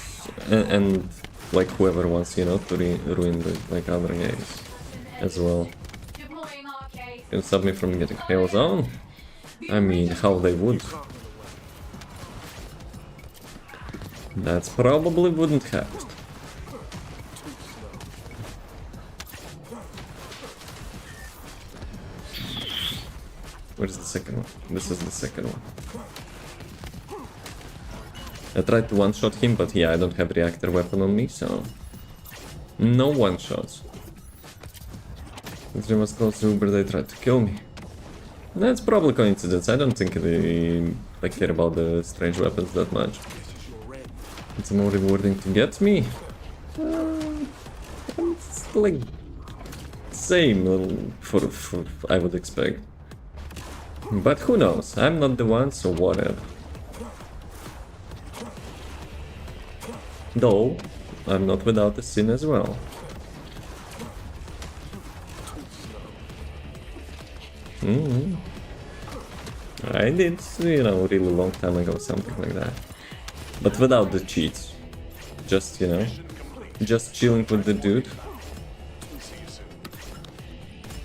and like whoever wants, you know, to ruin the, like other games as well. Can stop me from getting Halo Zone? I mean, how they would. That's probably wouldn't happen. Where's the second one? This is the second one. I tried to one-shot him, but yeah, I don't have reactor weapon on me, so... No one-shots. The three must go through, but they tried to kill me. That's probably coincidence. I don't think they like, care about the strange weapons that much. It's more rewarding to get me. It's like... same for I would expect. But who knows? I'm not the one, so whatever. Though, I'm not without a sin as well. I did, you know, really long time ago, something like that. But without the cheats. Just, you know, just chilling with the dude.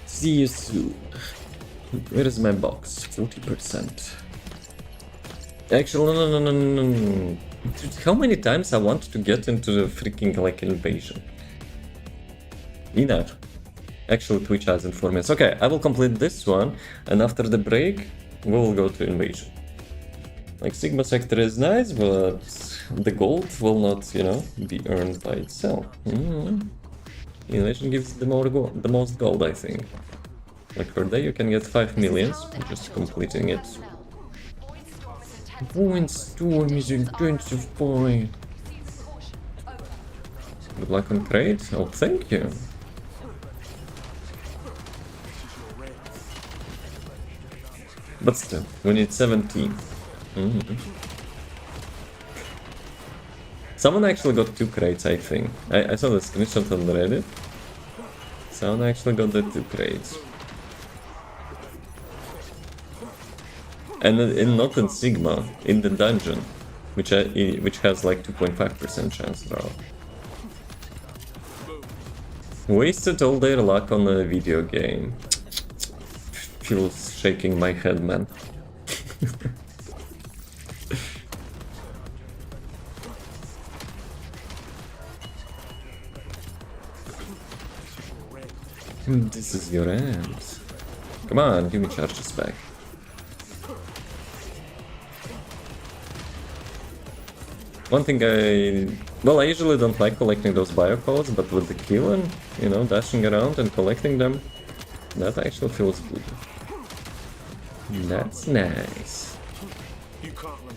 See you soon. Where is my box? 40%. Actually, no. Dude, how many times I want to get into the freaking, like, invasion? Enough. Actually, Twitch has informed me. Okay, I will complete this one, and after the break, we will go to invasion. Like, Sigma sector is nice, but the gold will not, you know, be earned by itself. Invasion gives the most gold, I think. Like, per day you can get 5 millions, just completing it. Voidstorm is intensified. Good luck on trade. Oh, thank you. But still, we need 17. Someone actually got 2 crates, I think. I saw the screenshot on Reddit. Someone actually got the 2 crates. And not in Sigma, in the dungeon, which has like 2.5% chance draw. Wasted all their luck on a video game. Feels shaking my head, man. This is your end. Come on, give me charges back. One thing well, I usually don't like collecting those bio codes, but with the killing, you know, dashing around and collecting them, that actually feels good. That's nice. You can't run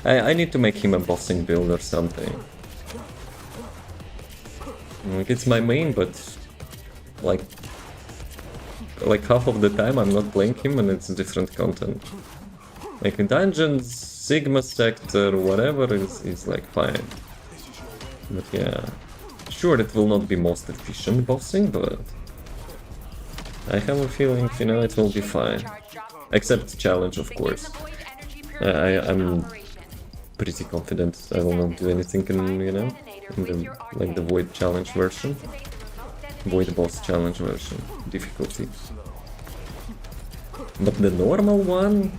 away. I need to make him a bossing build or something. Like, it's my main, but like half of the time I'm not playing him and it's different content. Like in dungeons, Sigma sector, whatever is like fine. But yeah, sure it will not be most efficient bossing, but I have a feeling, you know, it will be fine. Except challenge, of course. I'm pretty confident I will not do anything in, you know, in the, like the Void challenge version. Void boss challenge version. Difficulty. But the normal one?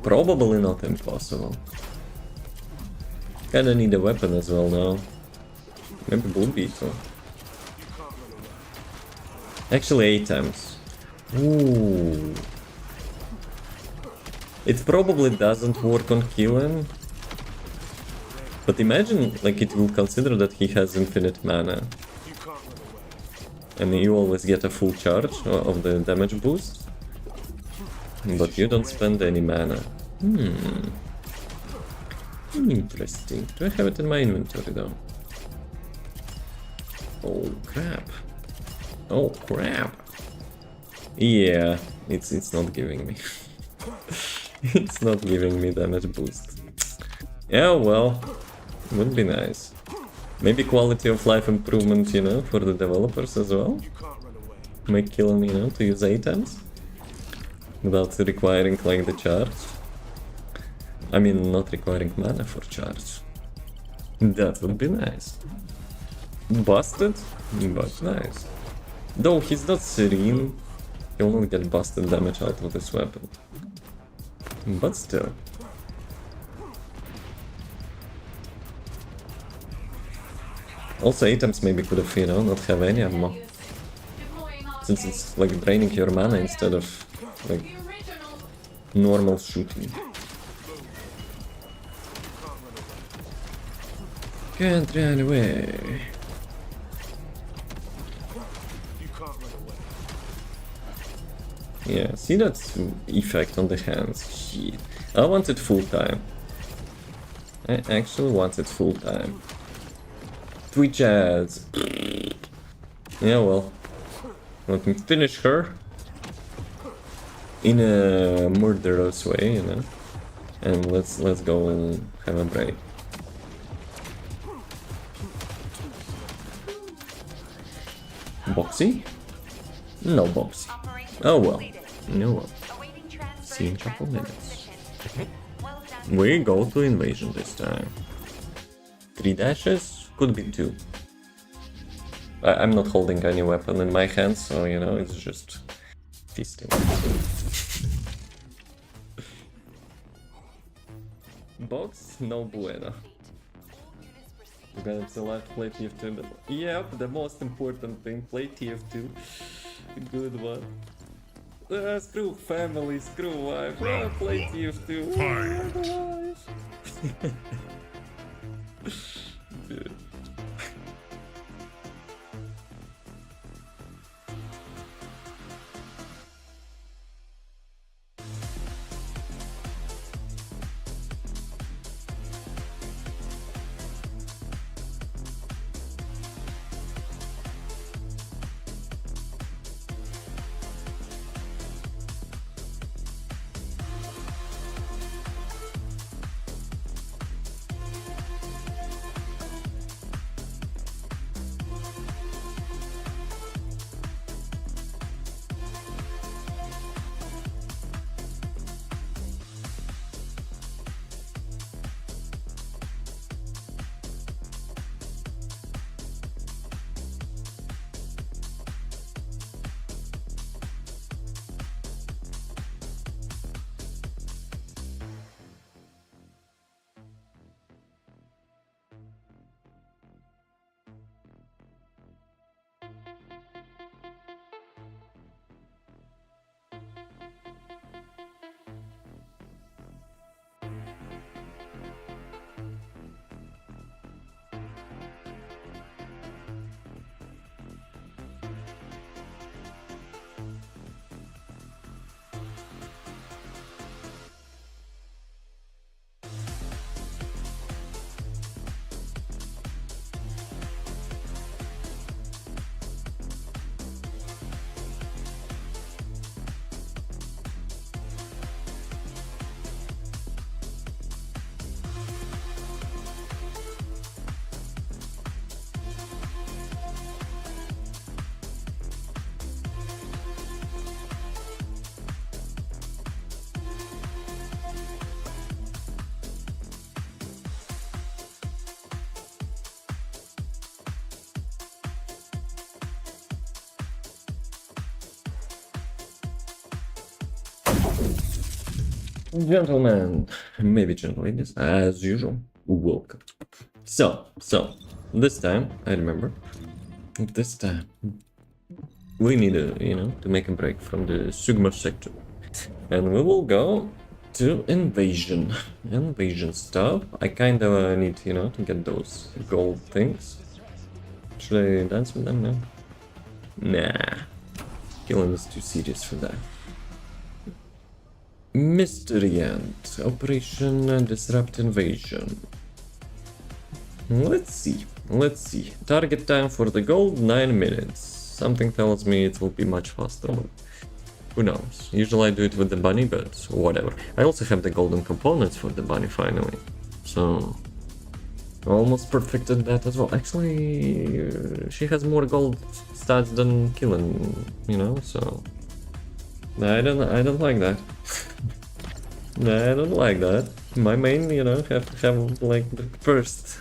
Probably not impossible. Kinda need a weapon as well now. Maybe Blue Beetle. Actually 8 times. Ooh. It probably doesn't work on killing. But imagine, like, it will consider that he has infinite mana. And you always get a full charge of the damage boost. But you don't spend any mana. Interesting. Do I have it in my inventory though? Oh crap. Oh crap. Yeah, it's not giving me. It's not giving me damage boost. Yeah, well, Would be nice. Maybe quality of life improvement, you know, for the developers as well. You can't run away. Make killing, you know, to use items without requiring like the charge. I mean, not requiring mana for charge. That would be nice. Busted, but nice. Though he's not serene, he will not get busted damage out of this weapon. But still. Also, items maybe could have, you know, not have any ammo. Since it's like draining your mana instead of like normal shooting. Can't run away. You can't run away. Yeah, see that effect on the hands? Shit. I want it full time. I actually want it full time. Twitch ads. Yeah, well. Let me finish her. In a murderous way, you know. And let's go and have a break. Boxy? No boxy. Oh well. No well. See in a couple minutes. We go to invasion this time. 3 dashes? Could be 2. I'm not holding any weapon in my hands, so you know, it's just feasting. Box? No bueno. You gotta select play TF2. Yep, the most important thing, play TF2. Good one. Screw family, screw wife, play TF2. Dude. Gentlemen, maybe gentlemen, as usual, welcome. So, this time, I remember, this time, we need to make a break from the Sigma sector. And we will go to invasion stuff. I kinda need, to get those gold things. Should I dance with them now? Nah, killing is too serious for that. Mystery Ant, Operation Disrupt Invasion. Let's see. Target time for the gold, 9 minutes. Something tells me it will be much faster, but who knows. Usually I do it with the bunny, but whatever. I also have the golden components for the bunny finally. So, Almost perfected that as well. Actually, she has more gold stats than Killen, you know, so I don't like that. I don't like that. My main, you know, have to have like the first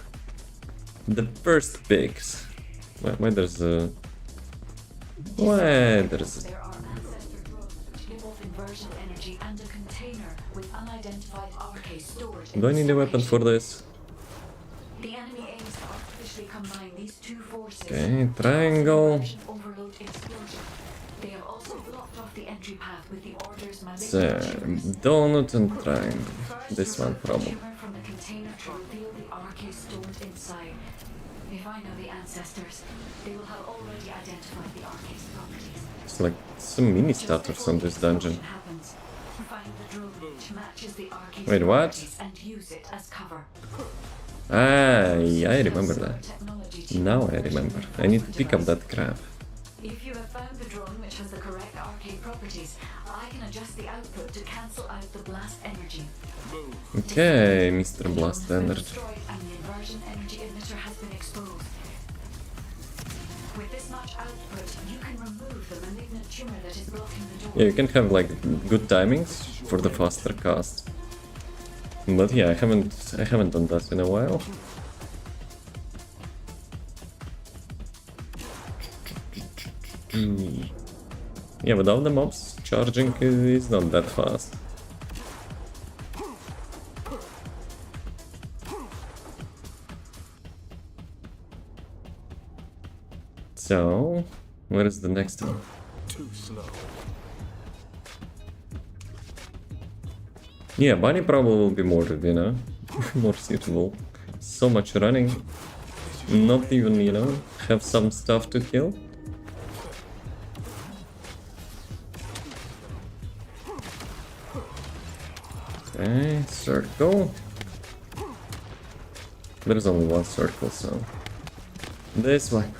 picks. Why there's a There are ancestor drones which give off inversion energy and a container with unidentified RK stored in Do I the need a weapon for location. this? The enemy aims to artificially combine these two forces. Okay, to cause an triangle. inversion overload explosion. They have also blocked off the entry path with the order's So, malignant tumors. donut and triangle. First, This one remove the probably. tumor from the container to reveal the RK stored inside. If I know the ancestors, they will have already identified the RK's properties. It's like some mini starters on this dungeon. Happens, find the drone which matches the RK's Wait, what? properties and use it as cover. Ah, yeah, I remember that. Technology to Now I remember. I need to pick up that crap. If you have found the drone which has the correct RK properties, I can adjust the output to cancel out the blast energy. Okay, Mr. The drone Blast has been Energy. destroyed and the inversion energy emitter has been exposed. With this much output, you can remove the malignant tumor that is blocking the door. Yeah, you can have like good timings for the faster cast. But yeah, I haven't done that in a while. Yeah, without the mobs, charging is not that fast. So, where is the next one? Too slow. Yeah, bunny probably will be more, you know, more suitable. So much running. Not even, you know, have some stuff to kill. Okay, circle. There's only one circle, so... This one.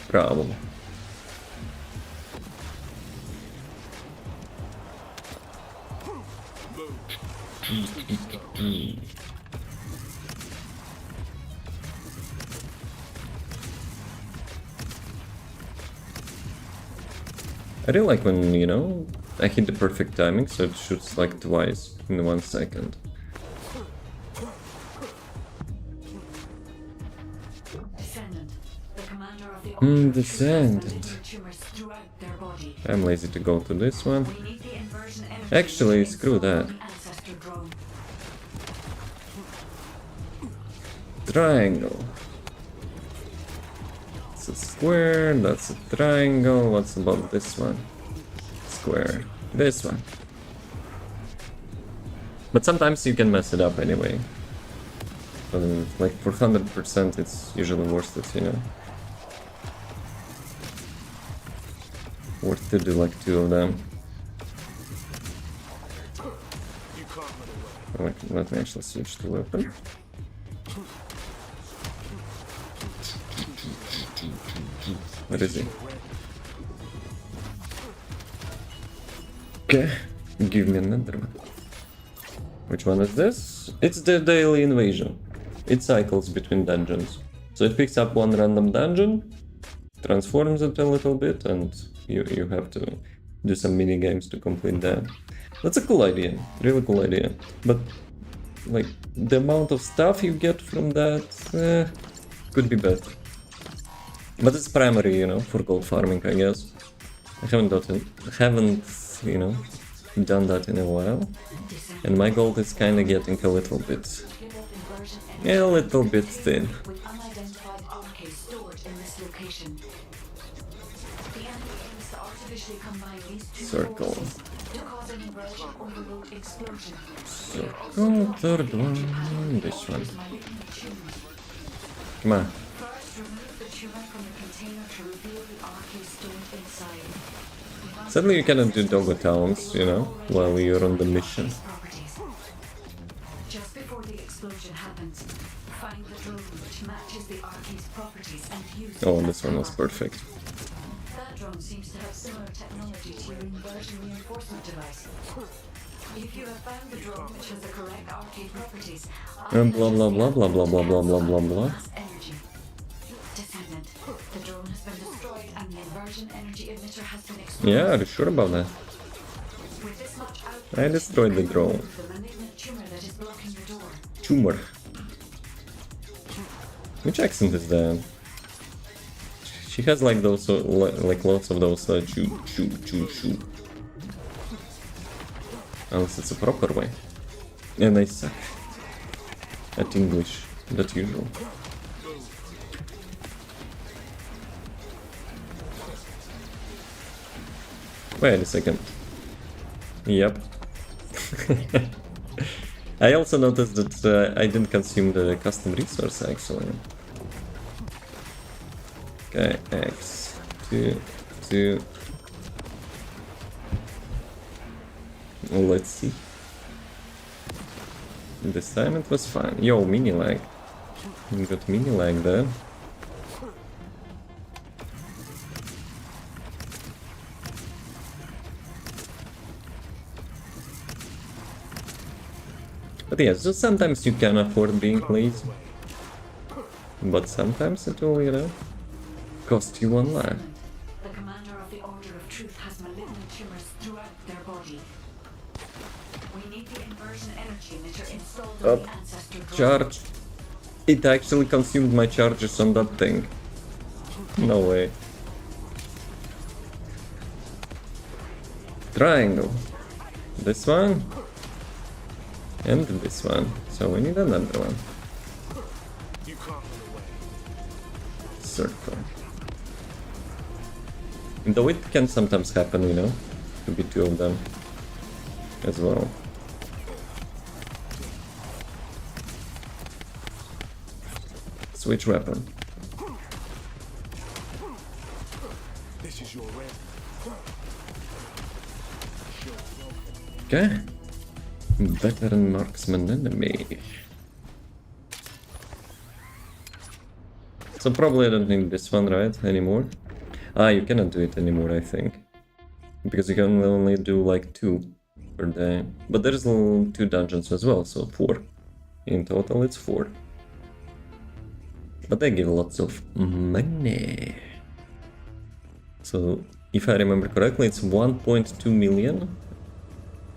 Problem. I really like when, you know, I hit the perfect timing, so it shoots like twice in 1 second. Descendant, the commander of the Descendant. malignant tumors throughout their body. I'm lazy to go to this one. We need the inversion energy Actually, to screw install that. the ancestor drone. Triangle. It's a square, that's a triangle. What's about this one? Square. This one. But sometimes you can mess it up anyway. Like for 100% it's usually worth it, you know? Worth to do like 2 of them. You can't run away. Let me actually switch to weapon. Where is he? Okay, give me another one. Which one is this? It's the daily invasion. It cycles between dungeons. So it picks up one random dungeon, transforms it a little bit, and you have to do some mini games to complete that. That's a cool idea, really cool idea. But like the amount of stuff you get from that could be better. But it's primary, you know, for gold farming, I guess. I haven't, you know, done that in a while. And my gold is kind of getting a little bit thin. With unidentified RK stored in this location. The enemy aims to artificially combine these two Circle. forces to cause an inversion overload explosion. Circle, third one, this one. Come on. First, remove the tumor from the container to reveal the RK stored inside. Sadly, you cannot do doggo towns, you know, while you're on the mission. Properties. Just before the explosion happens, find the drone which matches the RK's properties and use it Oh, as this one was cover. perfect. That drone seems to have similar technology to your inversion reinforcement device. If you have found the drone which has the correct arcade properties, Blah blah blah blah blah blah blah blah blah blah blah. energy. Descendant, the drone has been destroyed and the inversion energy emitter has been exposed. Yeah, are you sure about that? With this much output, I destroyed the drone. the malignant tumor that is blocking your door. Tumor. Which accent is that? She has like those, like lots of those choo. Unless it's a proper way. And I suck at English, that's usual. Wait a second. Yep. I also noticed that I didn't consume the custom resource actually. Okay, X, 2. Let's see. This time it was fine. Yo, mini lag. You got mini lag there. But yeah, so sometimes you can afford being lazy. But sometimes it will, you know, cost you one life. The commander of the Order of Truth has malignant tumors throughout their body. We need the inversion energy emitter installed on the ancestor drone. Charge. It actually consumed my charges on that thing. No way. Triangle. This one. And this one. So we need another one. You can't run away. Circle. Though it can sometimes happen, you know, to be two of them as well. Switch weapon. This is your end. Okay. Veteran marksman enemy. So probably I don't need this one, right? Anymore. Ah, you cannot do it anymore, I think. Because you can only do like 2 per day. But there's 2 dungeons as well, so 4. In total it's 4. But they give lots of money. So, if I remember correctly, it's 1.2 million.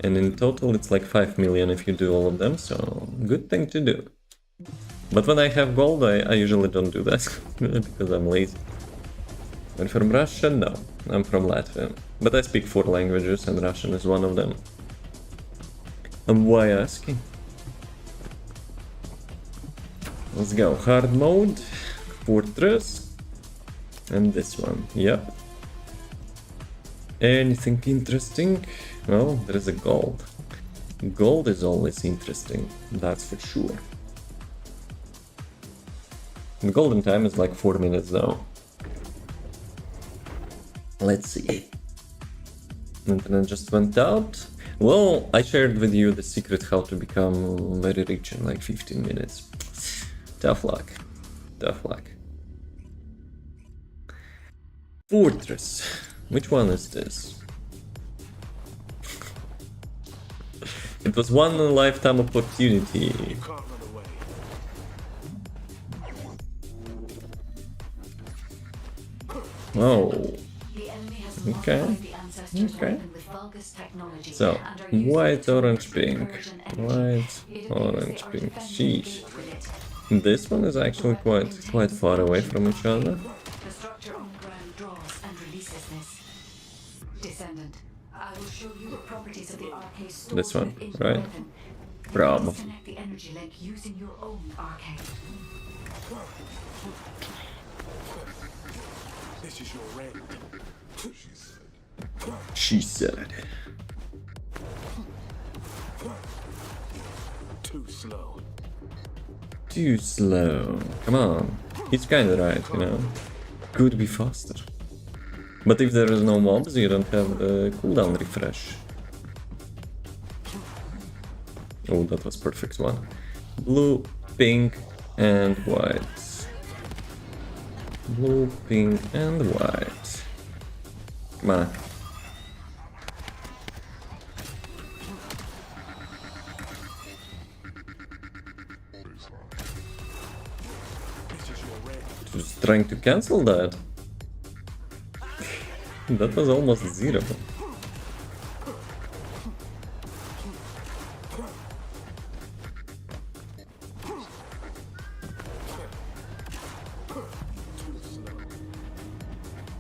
And in total it's like 5 million if you do all of them, so good thing to do. But when I have gold, I usually don't do that, because I'm lazy. I'm from Russia? No, I'm from Latvia. But I speak 4 languages and Russian is one of them. And why asking? Let's go. Hard mode, Fortress, and this one. Yep. Anything interesting? Well, there is a gold. Gold is always interesting, that's for sure. The golden time is like 4 minutes though. Let's see. Internet just went out. Well, I shared with you the secret how to become very rich in like 15 minutes. Tough luck. Tough luck. Fortress. Which one is this? It was one lifetime opportunity. You can't run away. Oh. The enemy has Okay. modified the ancestor's Okay. weapon with Vulgus technology So, and are using white, it to orange, convert pink. inversion energy. White, It appears orange, they are pink. defending the Sheesh. gate with it. This one is actually quite far away from each other. The structure on the ground draws and releases this. Descendant, I will show you the properties of the arcade stored This one, within the right? weapon. Bravo. Disconnect the energy link using your own arcade. This is your end. She said. Too slow. Too slow. Come on. He's kinda right, you know. Could be faster. But if there is no mobs, you don't have the cooldown refresh. Oh, that was perfect one. Blue, pink, and white. Blue, pink, and white. Come on. trying to cancel that. That was almost 0.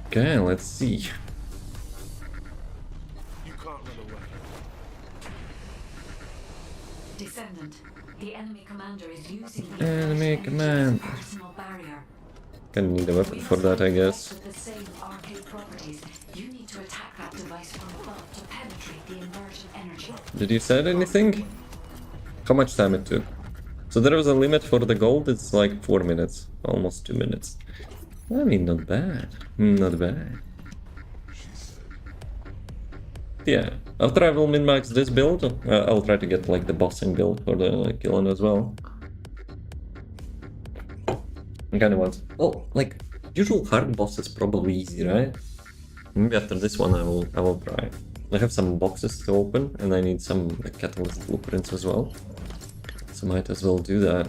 Okay, let's see. You can't run away. Descendant, the enemy commander is using the Enemy inversion command. energy as a personal barrier. Gonna need a weapon for that, I guess. With the same arcade properties, you need to attack that device from above to penetrate the inversion energy. Did you say anything? How much time it took? So there was a limit for the gold, it's like 4 minutes. Almost 2 minutes. I mean, not bad. Not bad. Yeah, after I will min-max this build, I'll try to get like the bossing build for the killing as well. I kinda want... Oh, like, usual hard boss is probably easy, right? Maybe after this one I will try. I have some boxes to open, and I need some like, catalyst blueprints as well. So might as well do that.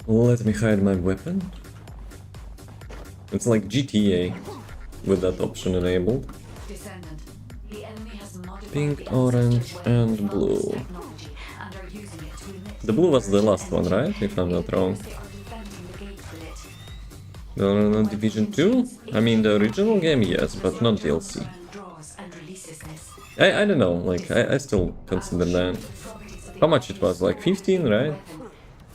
Let me hide my weapon. It's like GTA with that option enabled. Descendant, the enemy has modified Pink, the orange, ancestral weapon and from blue. this technology and are using it to emit The blue was the last one, energy. right? If I'm not wrong. They are defending the gate with it. No, Division 2? I mean the original game, yes, but not DLC. Draws and releases this. I don't know, like, I still consider that. How much it was? Like 15, right?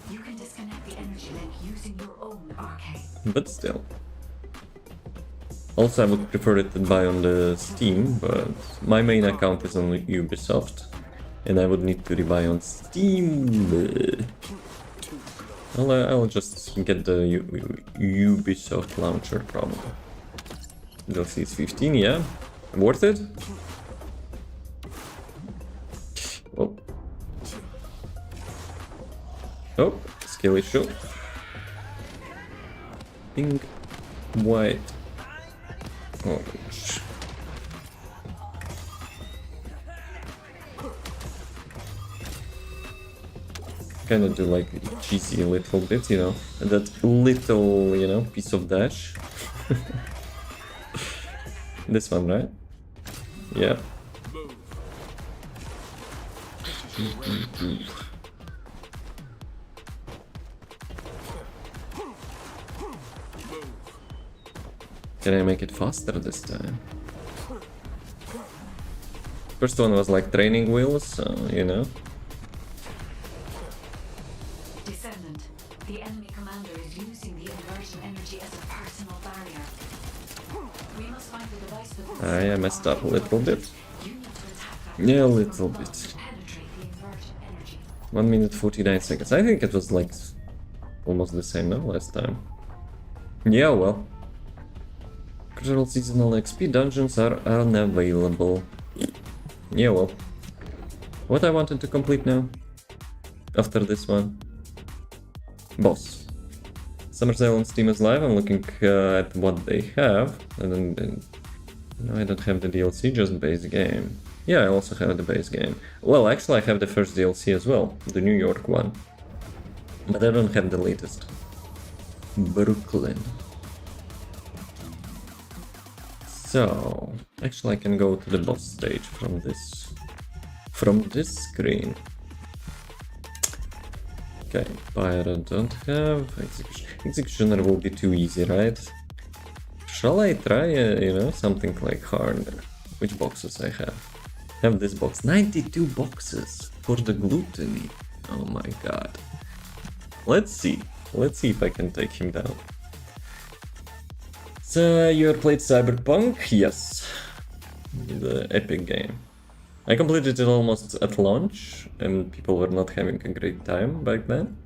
You can disconnect the energy link using your own arcade. But still. Also, I would prefer it to buy on the Steam, but my main account is on Ubisoft, and I would need to rebuy on Steam. I'll just get the Ubisoft launcher, probably. DLC is 15, yeah. Worth it? Oh. Oh, skill issue. Pink, white, orange. Kind of do like cheesy little bit, you know, and that little, you know, piece of dash. This one, right? Yeah. Can I make it faster this time? First one was like training wheels, so, you know. Descendant, the enemy commander is using the inversion energy as a personal barrier. We must find the device with I messed up a little bit. You need to attack that Yeah, a device little from above bit. to penetrate the inversion energy. 1 minute 49 seconds. I think it was like almost the same, no? Last time. Yeah, well. Casual seasonal XP dungeons are unavailable. Yeah, well. What I wanted to complete now? After this one? Boss. Summer sale on Steam is live. I'm looking at what they have. And then no, I don't have the DLC, just base game. Yeah, I also have the base game. Well, actually I have the first DLC as well, the New York one. But I don't have the latest. Brooklyn. So, actually I can go to the boss stage from this screen. Okay, Pirate don't have, Executioner will be too easy, right? Shall I try, you know, something like harder? Which boxes I have? I have this box, 92 boxes for the gluttony. Oh my god. Let's see if I can take him down. So, you have played Cyberpunk? Yes. The epic game. I completed it almost at launch, and people were not having a great time back then.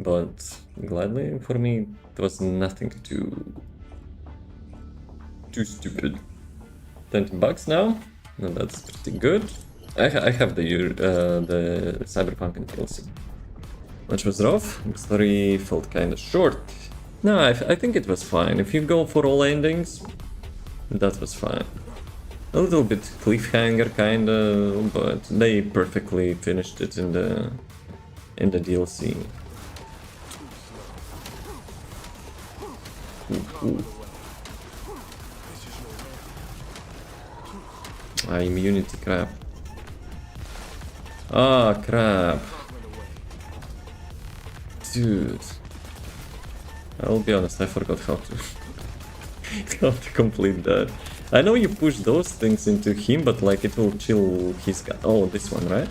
But, gladly, for me, it was nothing too stupid. $20 now, and that's pretty good. I have the Cyberpunk and DLC. Which was rough, the story felt kinda short. No, I think it was fine. If you go for all endings, that was fine. A little bit cliffhanger kinda, but they perfectly finished it in the DLC. Immunity crap. Ah, crap. Dude. I'll be honest, I forgot how to how to complete that. I know you push those things into him, but like it will chill his guy. Oh, this one, right?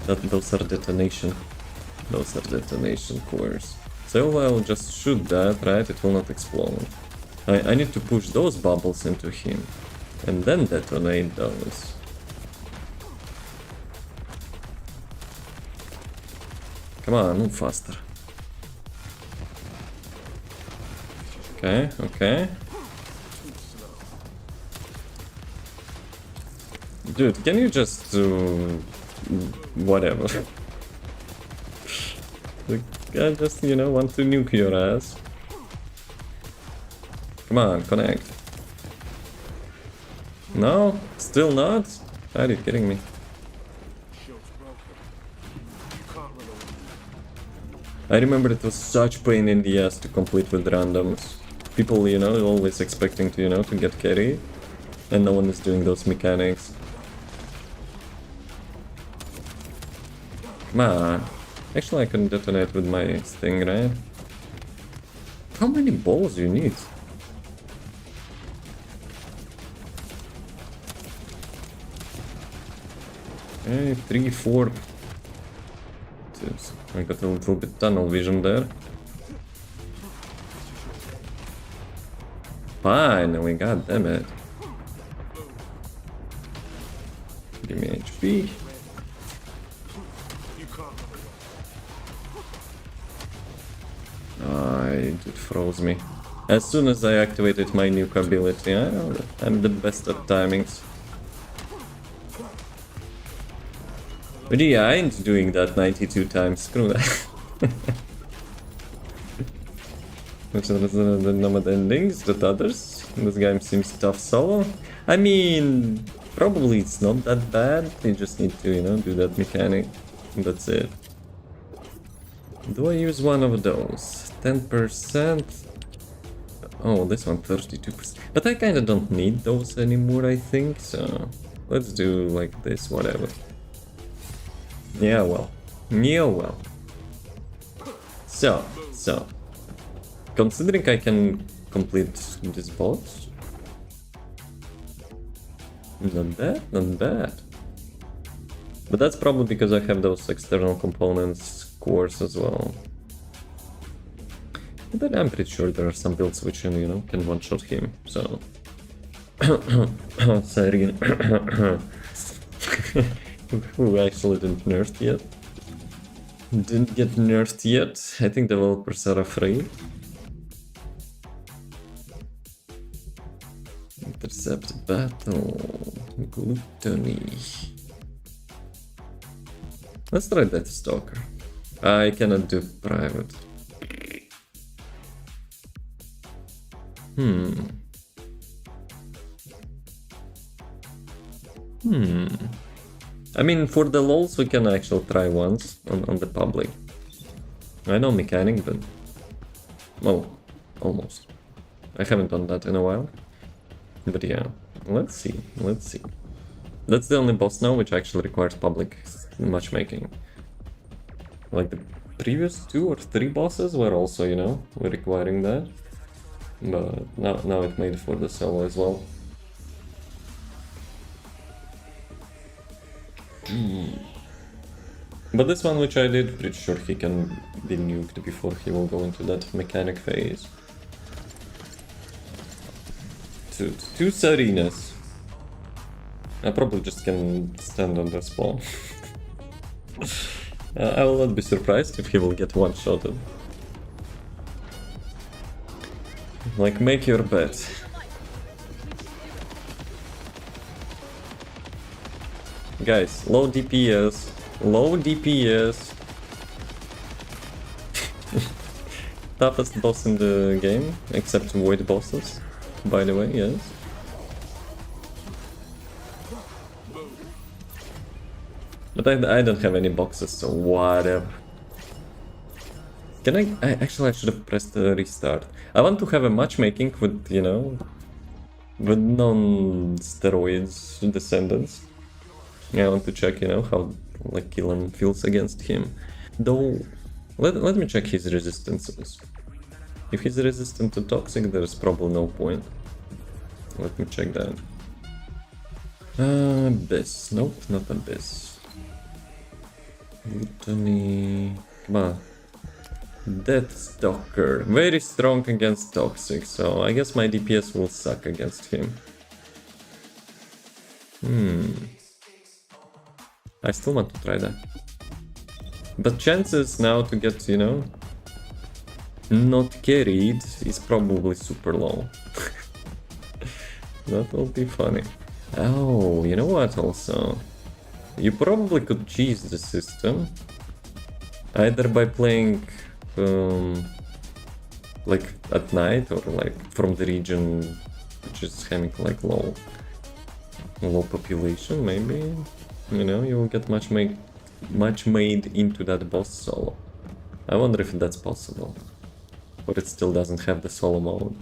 Those are detonation. Those are detonation cores. So I'll just shoot that, right? It will not explode. I need to push those bubbles into him. And then detonate those. Come on, move faster. Okay, okay. Dude, can you just do whatever? I just, you know, want to nuke your ass. Come on, connect. No? Still not? Are you kidding me? I remember it was such pain in the ass to complete with randoms. People, you know, always expecting to, you know, to get carry. And no one is doing those mechanics. Come on. Actually, I can detonate with my thing, right? How many balls do you need? Okay, 3, 4. I got a little bit tunnel vision there. Finally, god damn it. Give me HP. It froze me. As soon as I activated my nuke ability, I'm the best at timings. But yeah, I ain't doing that 92 times, screw that. Which are the nomad endings, that others? This game seems tough solo. I mean, probably it's not that bad, you just need to, you know, do that mechanic. That's it. Do I use one of those? 10%? Oh, this one 32%. But I kinda don't need those anymore, I think, so let's do like this, whatever. Yeah, well. Yeah, well. So. Considering I can complete this boss, not bad, not bad. But that's probably because I have those external components cores as well. But I'm pretty sure there are some builds which, you know, can one-shot him, so... Sorry. Who actually didn't nerf yet? Didn't get nerfed yet. I think developers are afraid. Intercept battle. Gluttony. Let's try that stalker. I cannot do private. I mean, for the lols we can actually try once on the public. I know mechanic, but... well, almost. I haven't done that in a while. But yeah, let's see. That's the only boss now which actually requires public matchmaking. Like the previous 2 or 3 bosses were also, you know, were requiring that. But now it made for the solo as well. But this one which I did, pretty sure he can be nuked before he will go into that mechanic phase. Two Serenas. I probably just can stand on the spawn. I will not be surprised if he will get one-shotted. Like, make your bet. Guys, low DPS. Low DPS. Toughest boss in the game, except void bosses. By the way, yes. But I don't have any boxes, so whatever. Can I actually I should have pressed the restart. I want to have a matchmaking with, you know, with non-steroids descendants. I want to check, you know, how like Killen feels against him. Though, let me check his resistances. If he's resistant to toxic, there's probably no point. Let me check that. Abyss. Nope, not Abyss. Gluttony. Come on. Deathstalker. Very strong against toxic, so I guess my DPS will suck against him. I still want to try that. But chances now to get, you know, not carried is probably super low. That will be funny. Oh, you know what also? You probably could cheese the system. Either by playing like at night or like from the region which is having like low population, maybe. You know, you will get much made into that boss solo. I wonder if that's possible. Or it still doesn't have the solo mode.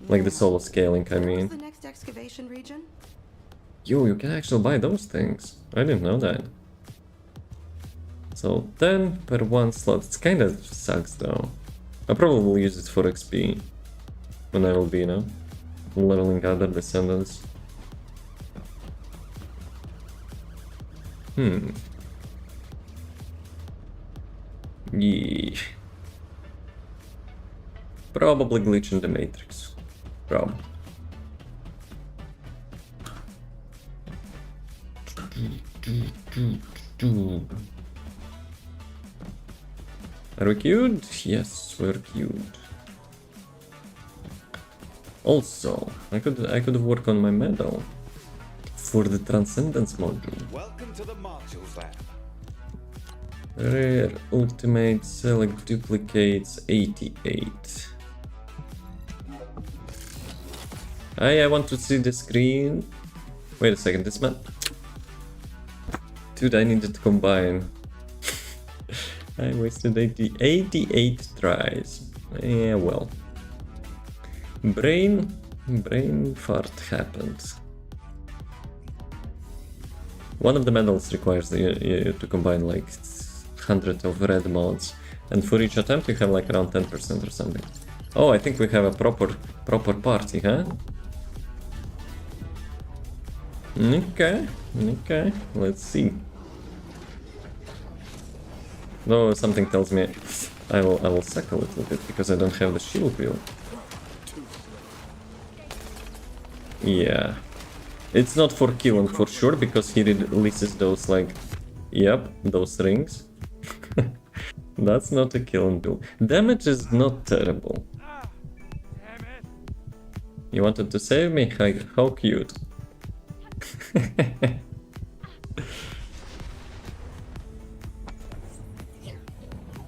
Like the solo scaling, I mean. What's the next excavation region? Yo, you can actually buy those things. I didn't know that. So 10 per one slot. It kinda sucks though. I probably will use it for XP. When I will be, you know, leveling other descendants. Yeah. Probably glitch in the matrix. Probably. Are we queued? Yes, we're queued. Also, I could work on my medal for the Transcendence module. Welcome to the Marshal's Lab. Rare ultimate select duplicates 88. I want to see the screen. Wait a second, this man. Dude, I needed to combine. I wasted 88 tries. Yeah, well. Brain fart happened. One of the medals requires you to combine like 100 of red mods, and for each attempt you have like around 10% or something. Oh, I think we have a proper party, huh? Okay, let's see. Though something tells me I will suck a little bit because I don't have the shield wheel. Yeah. It's not for killing for sure, because he releases those like, yep, those rings. That's not a kill and do. Damage is not terrible. You wanted to save me? How cute.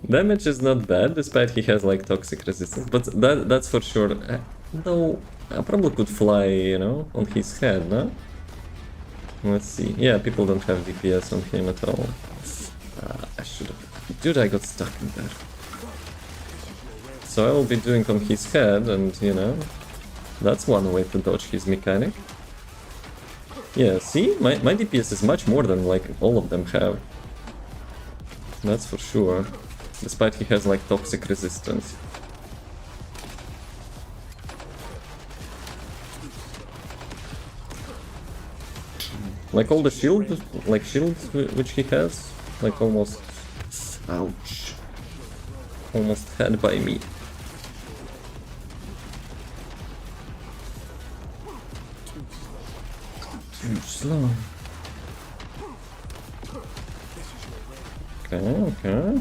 Damage is not bad, despite he has like toxic resistance, but that's for sure. Though I probably could fly, you know, on his head, no? Let's see. Yeah, people don't have DPS on him at all. I should have. Dude, I got stuck in there. So I will be doing on his head, and you know, that's one way to dodge his mechanic. Yeah, see? My DPS is much more than like all of them have. That's for sure. Despite he has like toxic resistance. Like all the shields which he has, like almost, ouch, almost had by me. Too slow. Okay.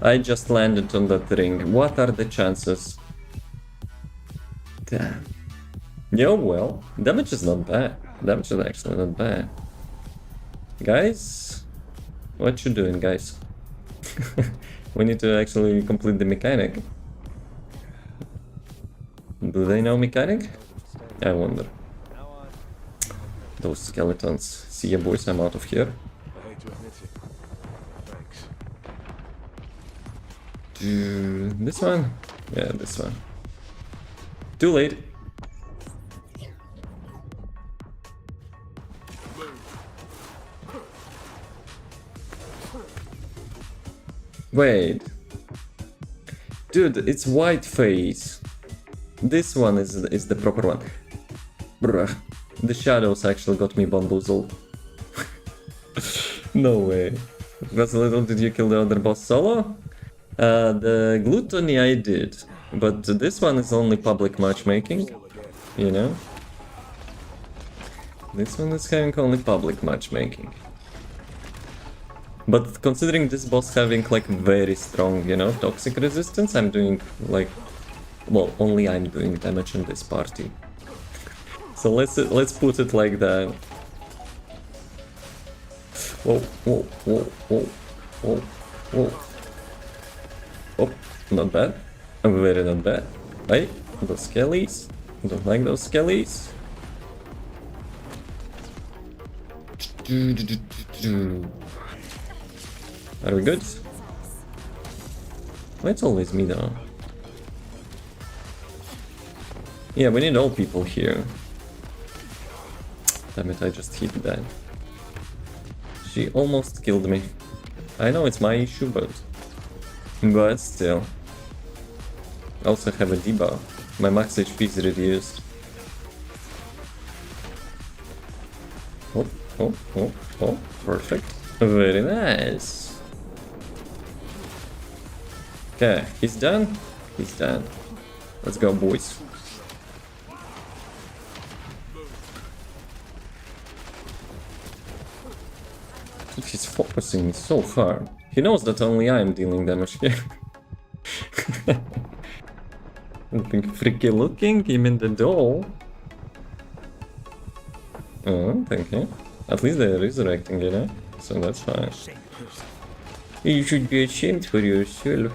I just landed on that ring. What are the chances? Damn. Yeah, well, damage is not bad. Damage is actually not bad. Guys, what you doing, guys? We need to actually complete the mechanic. Do they know mechanic? I wonder. those skeletons. See ya, boys, I'm out of here. I hate to admit it. Thanks. This one? Yeah, this one. Too late. Wait. Dude, it's white face. This one is the proper one. Bruh. The shadows actually got me bamboozled. No way. That's a little. Did you kill the other boss solo? The gluttony I did. But this one is only public matchmaking. You know? This one is having only public matchmaking. But considering this boss having like very strong, you know, toxic resistance, I'm doing like, well, only I'm doing damage in this party. So let's put it like that. Whoa, whoa, whoa, whoa, whoa, whoa. Oh, not bad. Very not bad. Hey, those skellies. Don't like those skellies. Are we good? Well, it's always me though. Yeah, we need all people here. Damn it, I just hit that. She almost killed me. I know it's my issue, but still. I also have a debuff. My max HP is reduced. Oh, oh, oh, oh, perfect. Very nice. Okay, he's done. He's done. Let's go, boys. He's focusing so hard. He knows that only I am dealing damage here. Something freaky looking, him in the doll. Oh, thank you. At least they're resurrecting, you know? So that's fine. You should be ashamed for yourself.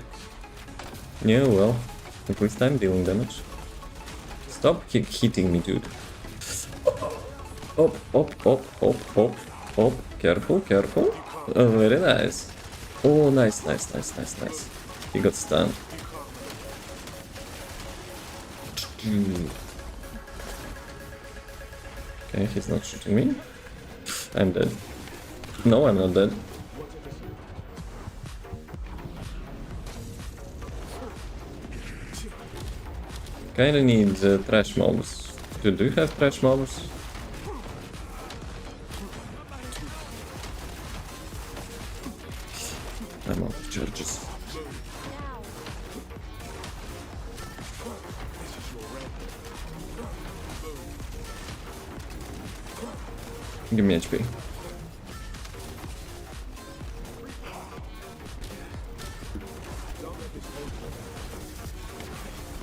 Yeah, well, at least I'm dealing damage. Stop hitting me, dude. Up, up, up, up, up, up. Careful, careful. Oh, very nice. Oh, nice, nice, nice, nice, nice. He got stunned. Okay, he's not shooting me. I'm dead. No, I'm not dead. Kinda need trash mobs. Do you have trash mobs? I'm out of charges. Give me HP.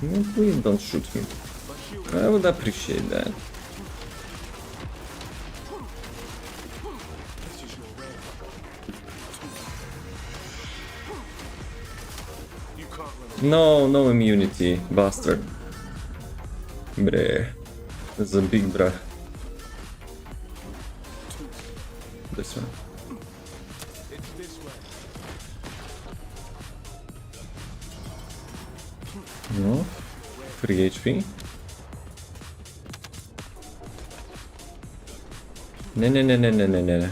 No, please don't shoot me. I would appreciate that. No, no immunity, bastard. Bruh. That's a big bruh. This one. No. 3 HP. No.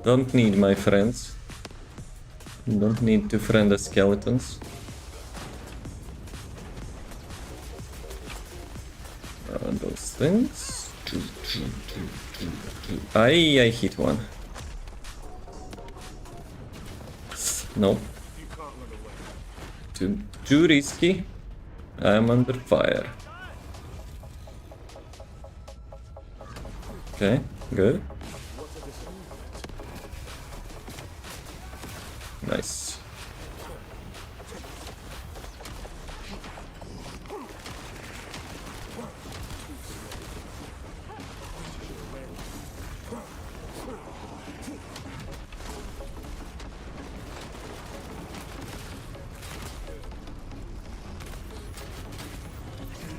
Don't need my friends. Don't need to friend the skeletons. Those things. I hit one. Nope. Too risky. I'm under fire. Okay, good. Nice.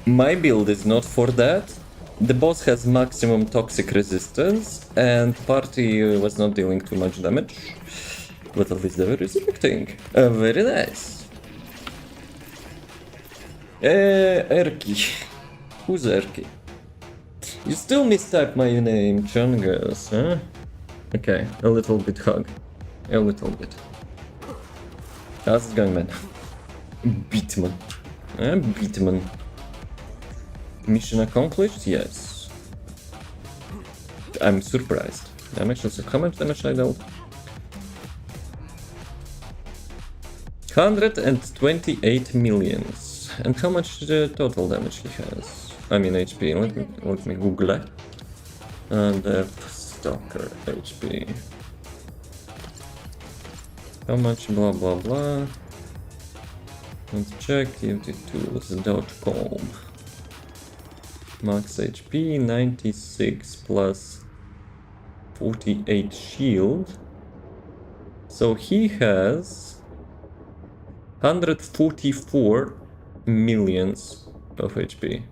My build is not for that, The boss has maximum toxic resistance, and party was not dealing too much damage. But at least they were resurrecting. Very nice. Erky. Who's Erky? You still mistype my name, Chungus, huh? Okay, a little bit hug. A little bit. How's it going, man? Beatman. Beatman. Mission accomplished? Yes. I'm surprised. I'm actually so how much damage I dealt? 128 millions. And how much total damage he has? I mean HP. Let me Google it. Depth Stalker HP. How much blah blah blah. Let's check tools.com. Max HP 96 plus 48 shield. So he has 144 millions of HP.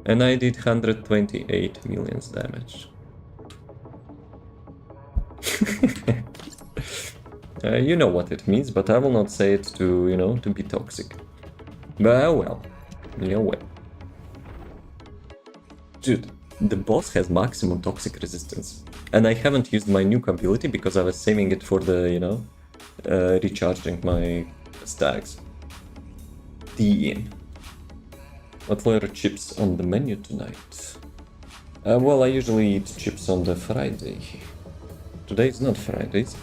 And I did 128 millions damage. You know what it means, but I will not say it to, you know, to be toxic. But oh well. Yeah, well. Dude, the boss has maximum toxic resistance. And I haven't used my nuke ability because I was saving it for the, you know, recharging my stacks. Damn. What were chips on the menu tonight? Well, I usually eat chips on the Friday. Today is not Friday, is it?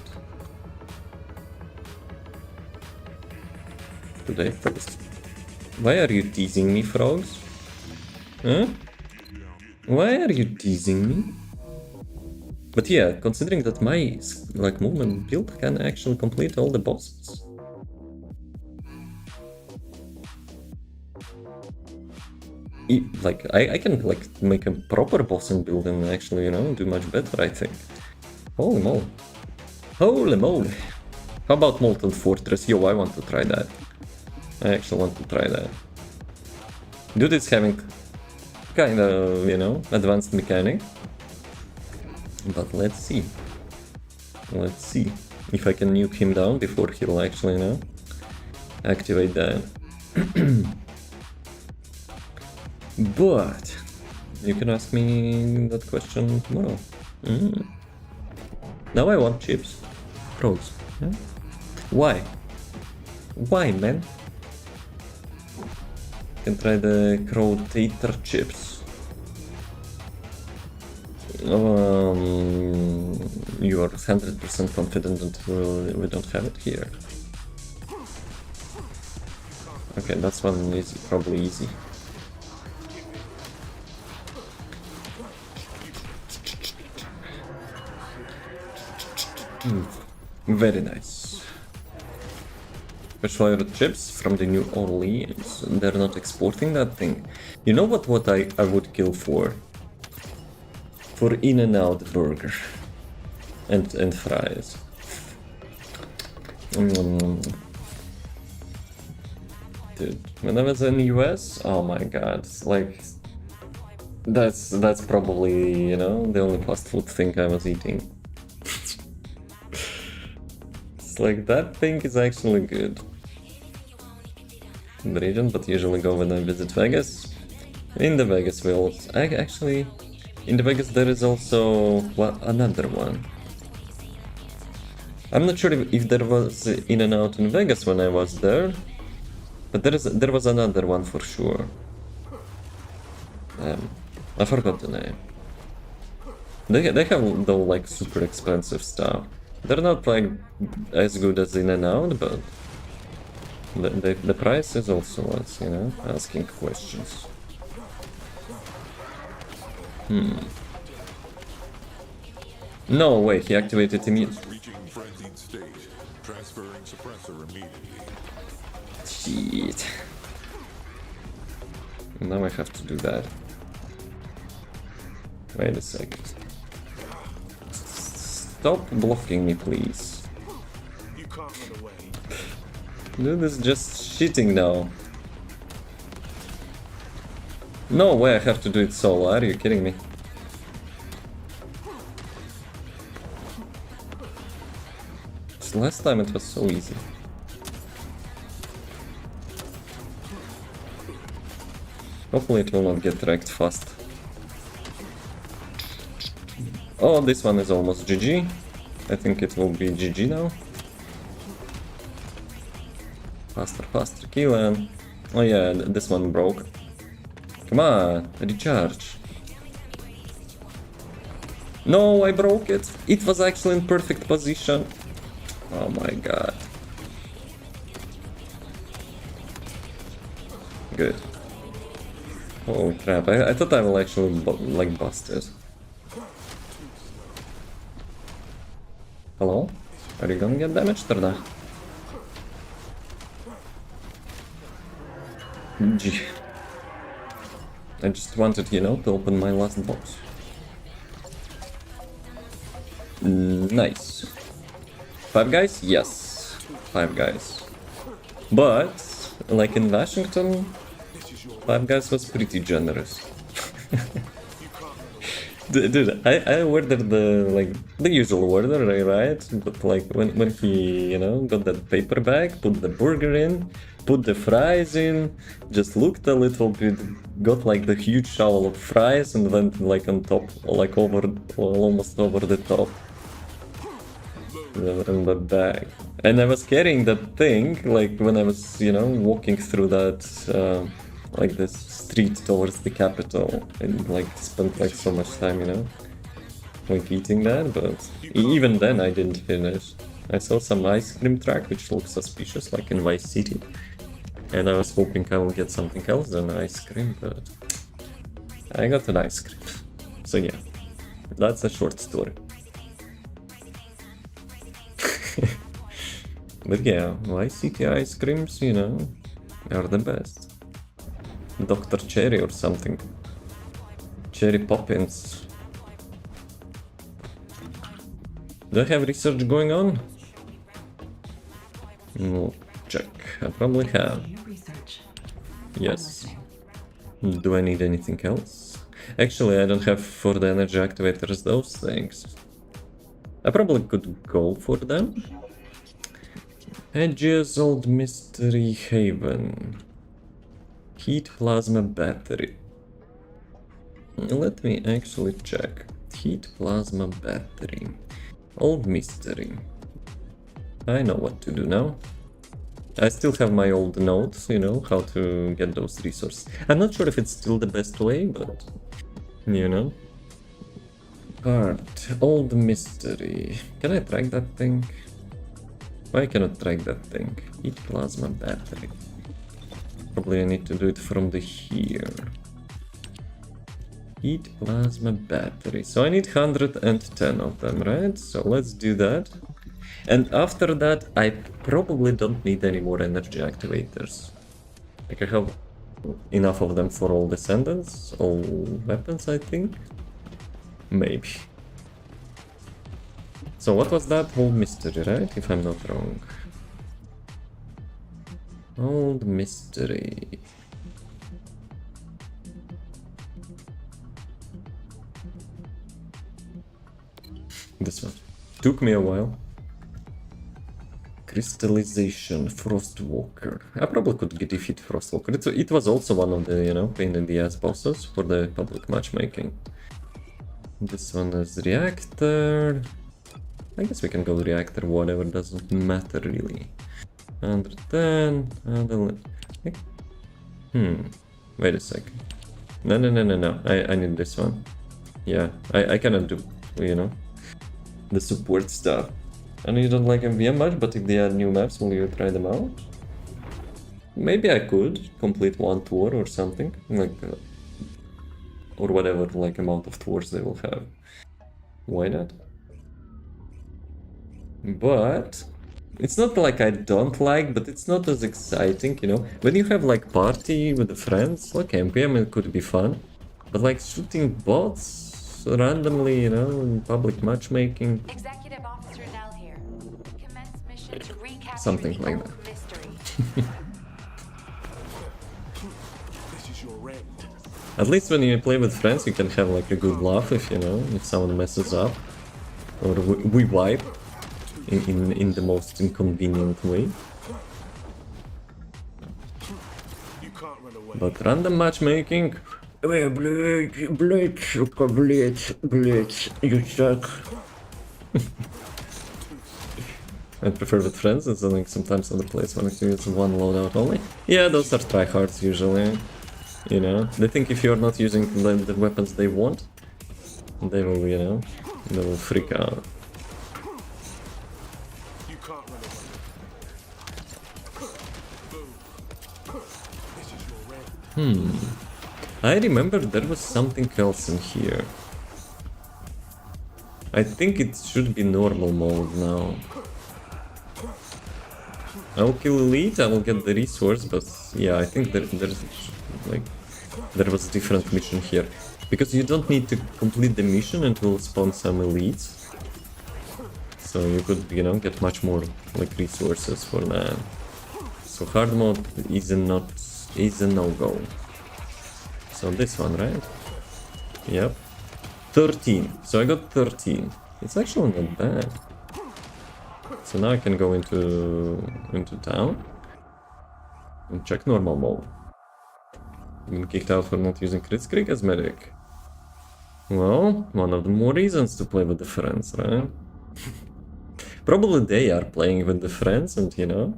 Today first. Why are you teasing me, frogs? Huh? Why are you teasing me? But yeah, considering that my like movement build can actually complete all the bosses. Like I can like make a proper bossing build and actually, you know, do much better, I think. Holy moly. Holy moly. How about Molten Fortress? Yo, I want to try that. I actually want to try that. Dude is having kind of, you know, advanced mechanic. But let's see. Let's see if I can nuke him down before he'll actually, you know, activate that. But you can ask me that question tomorrow. Now I want chips. Pros. Yeah? Why? Why, man? Can try the Crow-tater chips. You are 100% confident that we don't have it here. Okay, that's one is probably easy. Very nice. Special chips from the New Orleans. They're not exporting that thing. You know what I would kill for? For In-N-Out burger. And fries. Dude, when I was in the US, oh my god, like that's probably, you know, the only fast food thing I was eating. It's like that thing is actually good. In the region, but usually go when I visit Vegas. In the Vegas will actually in the Vegas there is also another one. I'm not sure if there was In-N-Out in Vegas when I was there, but there was another one for sure. I forgot the name. They have though like super expensive stuff. They're not like as good as In-N-Out, but the price is also what's, you know, asking questions. No way, he activated immediately. Reaching frenzied state. Transferring suppressor immediately. Shit. Now I have to do that. Wait a second. Stop blocking me, please. You can't run away. Dude is just shitting now. No way I have to do it solo, are you kidding me? Last time it was so easy. Hopefully it will not get wrecked fast. Oh, this one is almost GG. I think it will be GG now. Faster, faster, kill and... Oh yeah, this one broke. Come on, recharge. No, I broke it. It was actually in perfect position. Oh my god. Good. Holy crap, I thought I will actually like bust it. Hello? Are you gonna get damaged or not? Gee. I just wanted, you know, to open my last box. Nice. 5 guys? Yes. 5 guys. But, like in Washington, 5 guys was pretty generous. Dude, I ordered the usual order, right? But like when he, you know, got that paper bag, put the burger in, put the fries in, just looked a little bit, got like the huge shovel of fries and went like on top, like over, almost over the top. In the bag. And I was carrying that thing, like when I was, you know, walking through that, like this street towards the capital, and like spent like so much time, you know, like eating that, but even then I didn't finish. I saw some ice cream truck which looked suspicious, like in Vice City, and I was hoping I will get something else than ice cream, but I got an ice cream. So yeah, that's a short story. But yeah, Vice City ice creams, you know, are the best. Dr. Cherry or something. Cherry Poppins. Do I have research going on? No, check. I probably have. Yes. Do I need anything else? Actually, I don't have for the energy activators those things. I probably could go for them. Edge's Old Mystery Haven. Heat plasma battery. Let me actually check. Heat plasma battery. Old mystery. I know what to do now. I still have my old notes, you know, how to get those resources. I'm not sure if it's still the best way, but you know. Part. Old mystery. Can I track that thing? Why cannot track that thing? Heat plasma battery. Probably I need to do it from the here. Heat plasma battery. So I need 110 of them, right? So let's do that. And after that, I probably don't need any more energy activators. Like I have enough of them for all descendants, all weapons, I think. Maybe. So what was that? Old mystery, right? If I'm not wrong. Old mystery. This one. Took me a while. Crystallization, Frostwalker. I probably could defeat Frostwalker. It was also one of the, you know, pain in the ass bosses for the public matchmaking. This one is Reactor. I guess we can go Reactor, whatever, doesn't matter really. 110, wait a second. No. I need this one. Yeah, I cannot do, you know, the support stuff. I know you don't like MVM much, but if they add new maps, will you try them out? Maybe I could complete one tour or something, like, or whatever, like, amount of tours they will have. Why not? But it's not like I don't like, but it's not as exciting, you know? When you have like party with the friends, like MPM, it could be fun. But like shooting bots randomly, you know, in public matchmaking. Executive Officer Nell here. Commence mission to recapture Something the like old that. mystery. This is your end. At least when you play with friends, you can have like a good laugh if, you know, if someone messes up. Or we wipe in the most inconvenient way. You can't run away. But random matchmaking... Blitz, you suck. I prefer with friends, it's like sometimes other players want to use one loadout only. Yeah, those are tryhards usually. You know, they think if you're not using the weapons they want, they will, you know, they will freak out. You can't run away. Boom. This is your red. I remember there was something else in here. I think it should be normal mode now. I'll kill elite, I will get the resource, but yeah, I think there was a different mission here. Because you don't need to complete the mission and it will spawn some elites. So you could, you know, get much more like resources for that. So hard mode is a no-go. So this one, right? Yep. 13. So I got 13. It's actually not bad. So now I can go into town and check normal mode. Been kicked out for not using Kritzkrieg as medic. Well, one of the more reasons to play with the friends, right? Probably they are playing with the friends and, you know,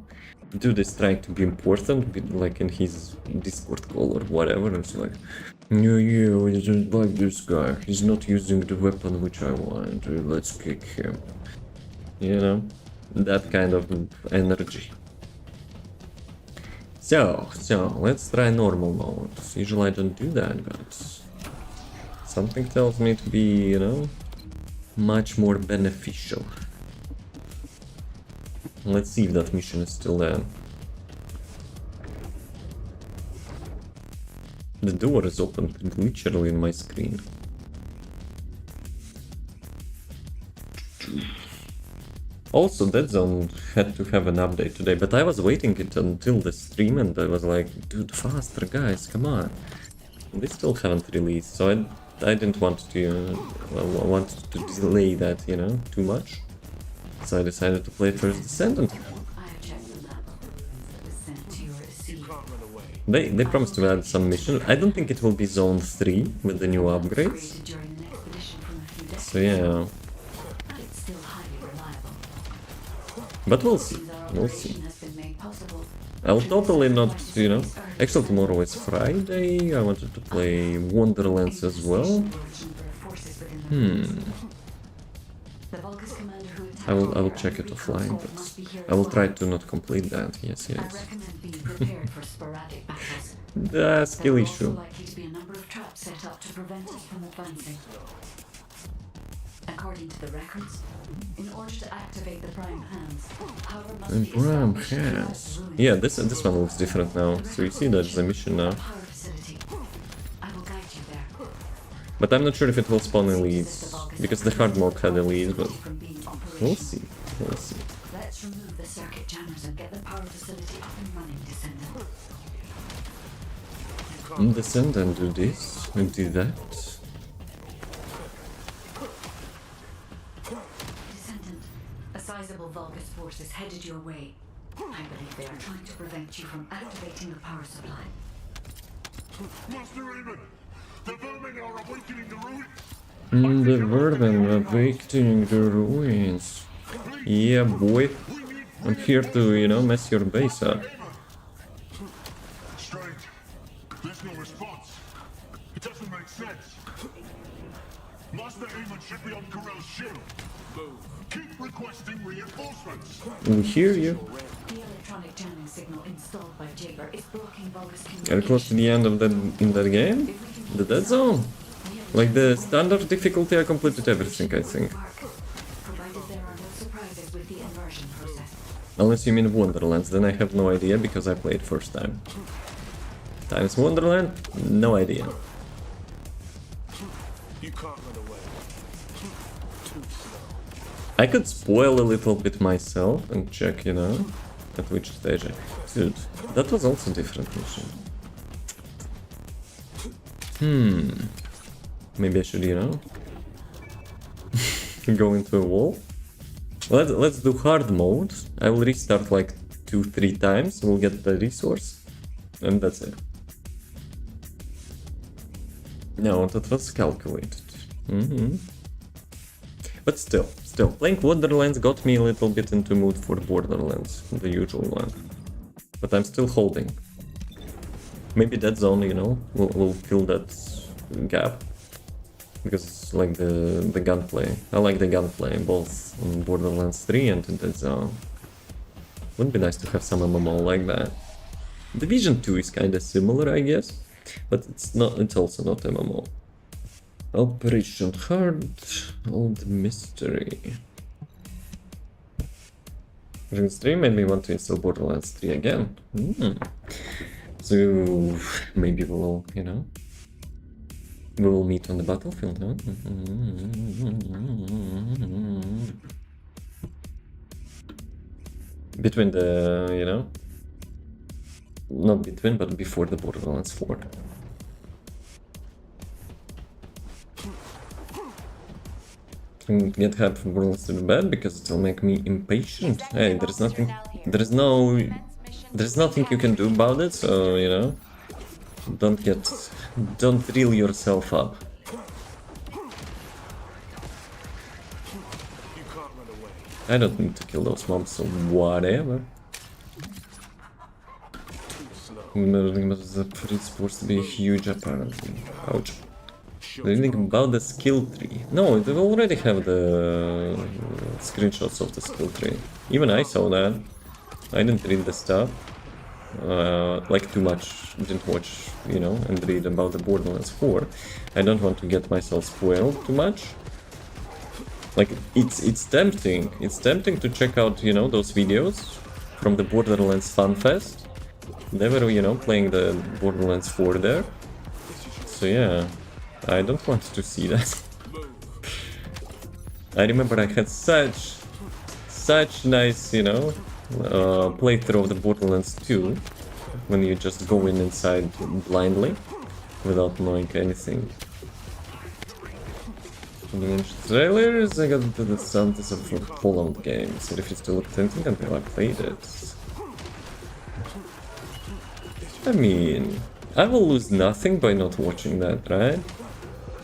dude is trying to be important, like in his Discord call or whatever, it's like, yeah, I don't like this guy, he's not using the weapon which I want, let's kick him. You know, that kind of energy. So, let's try normal mode. Usually I don't do that, but something tells me to be, you know, much more beneficial. Let's see if that mission is still there. The door is open literally in my screen. Also, that zone had to have an update today, but I was waiting it until the stream and I was like, dude, faster guys, come on. They still haven't released, so I didn't want to delay that, you know, too much. So I decided to play first Descendant. I have checked the map that was sent to your receiver. They promised to add some mission. I don't think it will be Zone 3 with the new upgrades. Created during an expedition from a few decades So yeah, but it's still highly reliable. but we'll see. Since our We'll see. operation has been made possible, I'll totally not, you know. Actually, tomorrow is Friday. I wanted to play Wonderlands as well. The Vulgus commander who attacked I will your check it every offline, console must be here but I will as try well. to not complete that. Yes, I yes. recommend being prepared for sporadic battles. The skill There are also issue. likely to be a number of traps set up to prevent us from advancing. According to the records, in order to activate the prime hands, power must be Prime established throughout hands. the ruins. Yeah, this one looks different now. So you see there's a mission now. Power facility. I will guide you there. But I'm not sure if it will spawn elites. Because the hard mode had elites, but From being we'll operational. see. We'll see. Let's remove the circuit jammers and get the power facility up and running, Descendant. Descend and do this and do that. Descendant, a sizable Vulgus force is headed your way. I believe they are trying to prevent you from activating the power supply. Master Raven, the vermin are awakening the ruins. The vermin awakening the ruins. Yeah, boy. I'm here to, you know, mess your base up. Strange. There's no response. It doesn't make sense. Master Raven should be on Corel's ship. Keep requesting reinforcements. We hear you. The electronic jamming signal installed by Jaber is blocking Vulgus Are we close to the end of that in that game? The dead zone? Like the standard difficulty, I completed everything, I think. Provided there are no surprises with the inversion process. Unless you mean Wonderlands, then I have no idea because I played first time. Times Wonderland? No idea. You can't run away. Too slow. I could spoil a little bit myself and check, you know, at which stage I... Dude, that was also a different mission. Maybe I should, you know, go into a wall. Let's do hard mode. I will restart like 2-3 times. We'll get the resource, and that's it. No, that was calculated. But still, playing Borderlands got me a little bit into mood for Borderlands, the usual one. But I'm still holding. Maybe that zone, you know, will fill that gap. Because it's like the gunplay. I like the gunplay both in Borderlands 3 and in that zone. Would be nice to have some MMO like that. Division 2 is kinda similar, I guess. But it's also not MMO. Operation Hard, Old Mystery. Version 3 made me want to install Borderlands 3 again. So maybe we'll, you know, we will meet on the battlefield, huh? Between the, you know, not between, but before the Borderlands 4. Get help from Borderlands to the bed because it'll make me impatient. Hey, there's nothing you can do about it, so you know, don't reel yourself up. I don't need to kill those mobs, so whatever. It's supposed to be huge apparently. Ouch. Reading about the skill tree. No, they already have the screenshots of the skill tree. Even I saw that. I didn't read the stuff. Like too much, didn't watch, you know, and read about the Borderlands 4. I don't want to get myself spoiled too much. Like, it's tempting. It's tempting to check out, you know, those videos from the Borderlands Fan Fest. They were, you know, playing the Borderlands 4 there. So yeah. I don't want to see that. I remember I had such nice, you know, playthrough of the Borderlands 2, when you just go inside blindly, without knowing anything. Trailers, I got the sounds of Poland games, if it still looked tempting until I played it. I mean, I will lose nothing by not watching that, right?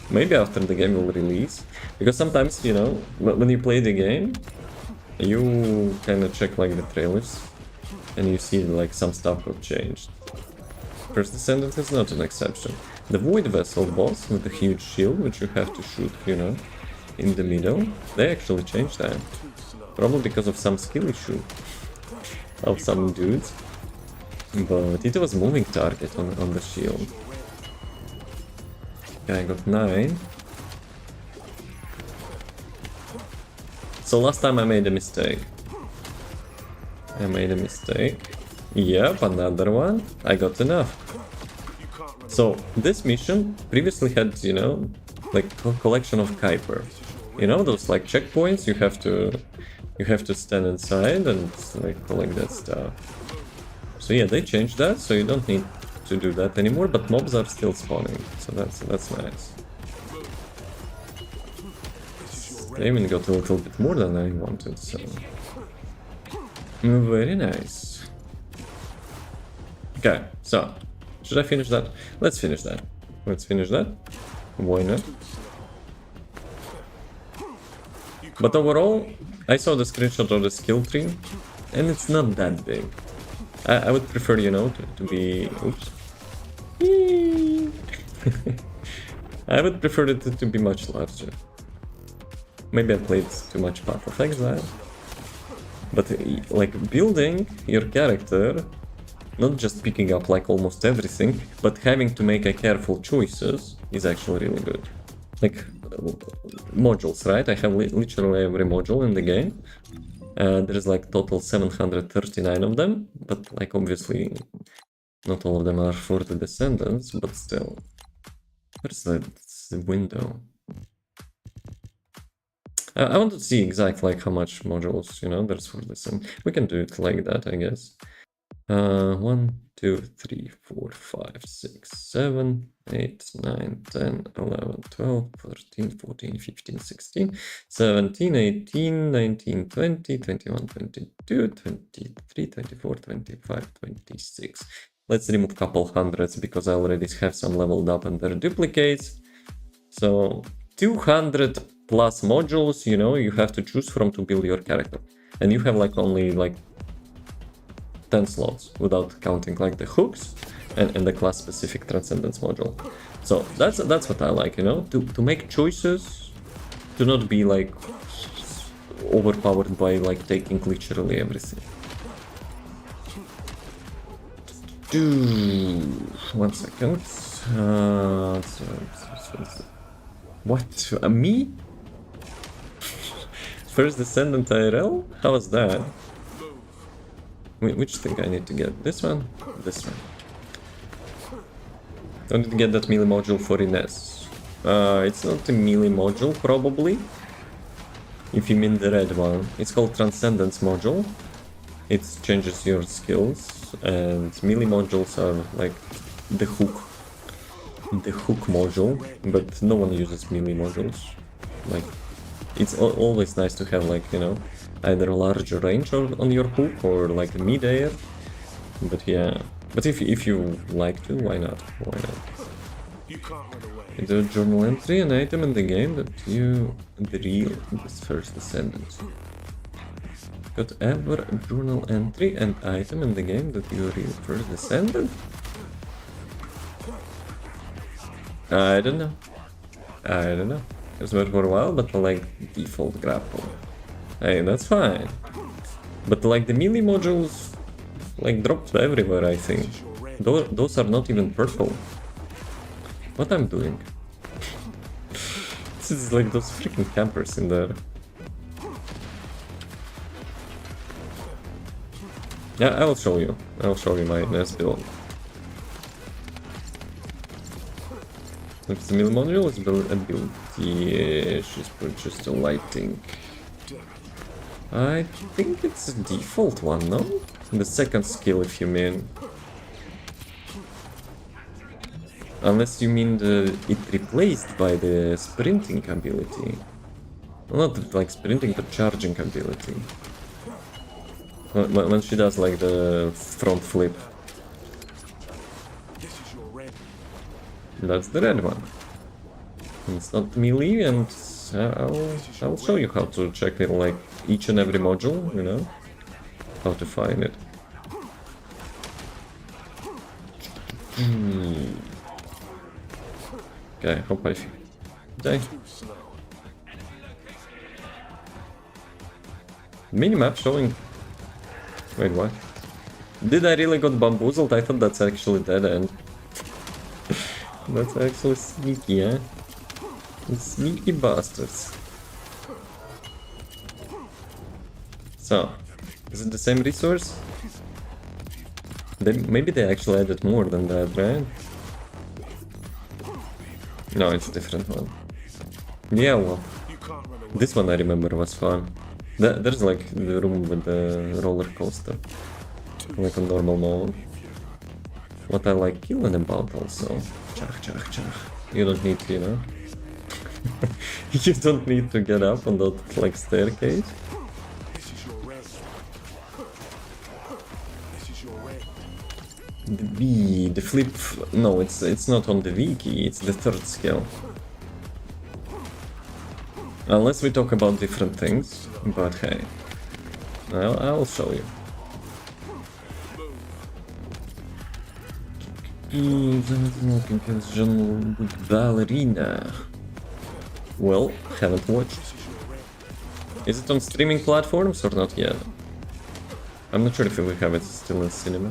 Maybe after the game will release, because sometimes, you know, when you play the game, you kind of check like the trailers, and you see like some stuff got changed. First Descendant is not an exception. The Void Vessel boss with the huge shield, which you have to shoot, you know, in the middle, they actually changed that. Probably because of some skill issue of some dudes. But it was moving target on the shield. Okay, I got 9. So last time I made a mistake. Yep, another one. I got enough. So this mission previously had, you know, like a collection of Kuiper. You know, those like checkpoints you have to stand inside and like collect that stuff. So yeah, they changed that, so you don't need to do that anymore, but mobs are still spawning, so that's nice. They even got a little bit more than I wanted, so very nice. Okay, so should I finish that? Let's finish that. Why not? But overall, I saw the screenshot of the skill tree, and it's not that big. I would prefer, you know, to be... Oops. I would prefer it to be much larger. Maybe I played too much Path of Exile. But, like, building your character, not just picking up, like, almost everything, but having to make a careful choices is actually really good. Like, modules, right? I have literally every module in the game. There's like total 739 of them, but like obviously not all of them are for the Descendants, but still. Where's the window? I want to see exactly like how much modules, you know, there's for this, and we can do it like that, I guess. 1, 2, 3, 4, 5, 6, 7, 8, 9, 10, 11, 12, 13, 14, 15, 16, 17, 18, 19, 20, 21, 22, 23, 24, 25, 26. Let's remove couple hundreds because I already have some leveled up and their duplicates. So 200 plus modules, you know, you have to choose from to build your character. And you have like only like 10 slots without counting like the hooks and the class specific transcendence module. So that's what I like, you know, to make choices, to not be like overpowered by like taking literally everything. 1 second. What? Me? First Descendant IRL? How was that? Which thing I need to get? This one? This one. I need to get that melee module for Ines. It's not a melee module, probably. If you mean the red one. It's called Transcendence module. It changes your skills, and melee modules are like the hook. The hook module, but no one uses melee modules. Like, it's always nice to have, like, you know, either a larger range on your hook or like mid-air. But yeah, but if you like to, why not? Why not? You can't run away. Do a journal entry, an item in the game that you real this first descendant. Got ever a journal entry and item in the game that you real first descendant? I don't know. I don't know. It's been for a while, but I like default grapple. Hey, that's fine. But like the melee modules, like dropped everywhere, I think. Those are not even purple. What I'm doing? This is like those freaking campers in there. Yeah, I will show you. I will show you my next build. If the melee module is build ability, she's purchased a lighting. I think it's a default one, no? The second skill, if you mean. Unless you mean it replaced by the sprinting ability. Well, not like sprinting, but charging ability. When she does like the front flip. That's the red one. It's not melee, and I'll show you how to check it, like each and every module, you know, how to find it. Okay, hope I die. Minimap showing. Wait, what? Did I really got bamboozled? I thought that's actually dead end. That's actually sneaky, eh? Sneaky bastards. So, is it the same resource? Maybe they actually added more than that, right? No, it's a different one. Yeah, well, this one I remember was fun. There's like the room with the roller coaster, like a normal mode. What I like killing about also. Chach, chach, chach. You don't need to, you know? You don't need to get up on that like staircase. The flip, no, it's not on the V key, it's the third skill. Unless we talk about different things, but hey, I'll show you. Ballerina. Well, haven't watched. Is it on streaming platforms or not yet? I'm not sure if we have it still in cinema.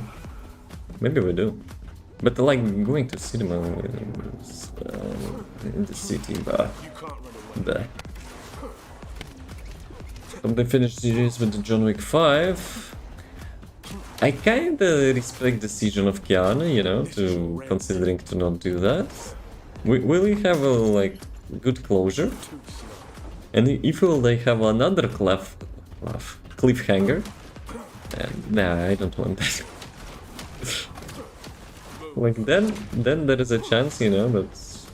Maybe we do. But like going to cinema in the city, but they finished series with the John Wick 5. I kinda respect the decision of Keanu, you know, to considering to not do that. Will we have a like good closure? And if will they have another cliffhanger? Nah, I don't want that. Like then there is a chance, you know, that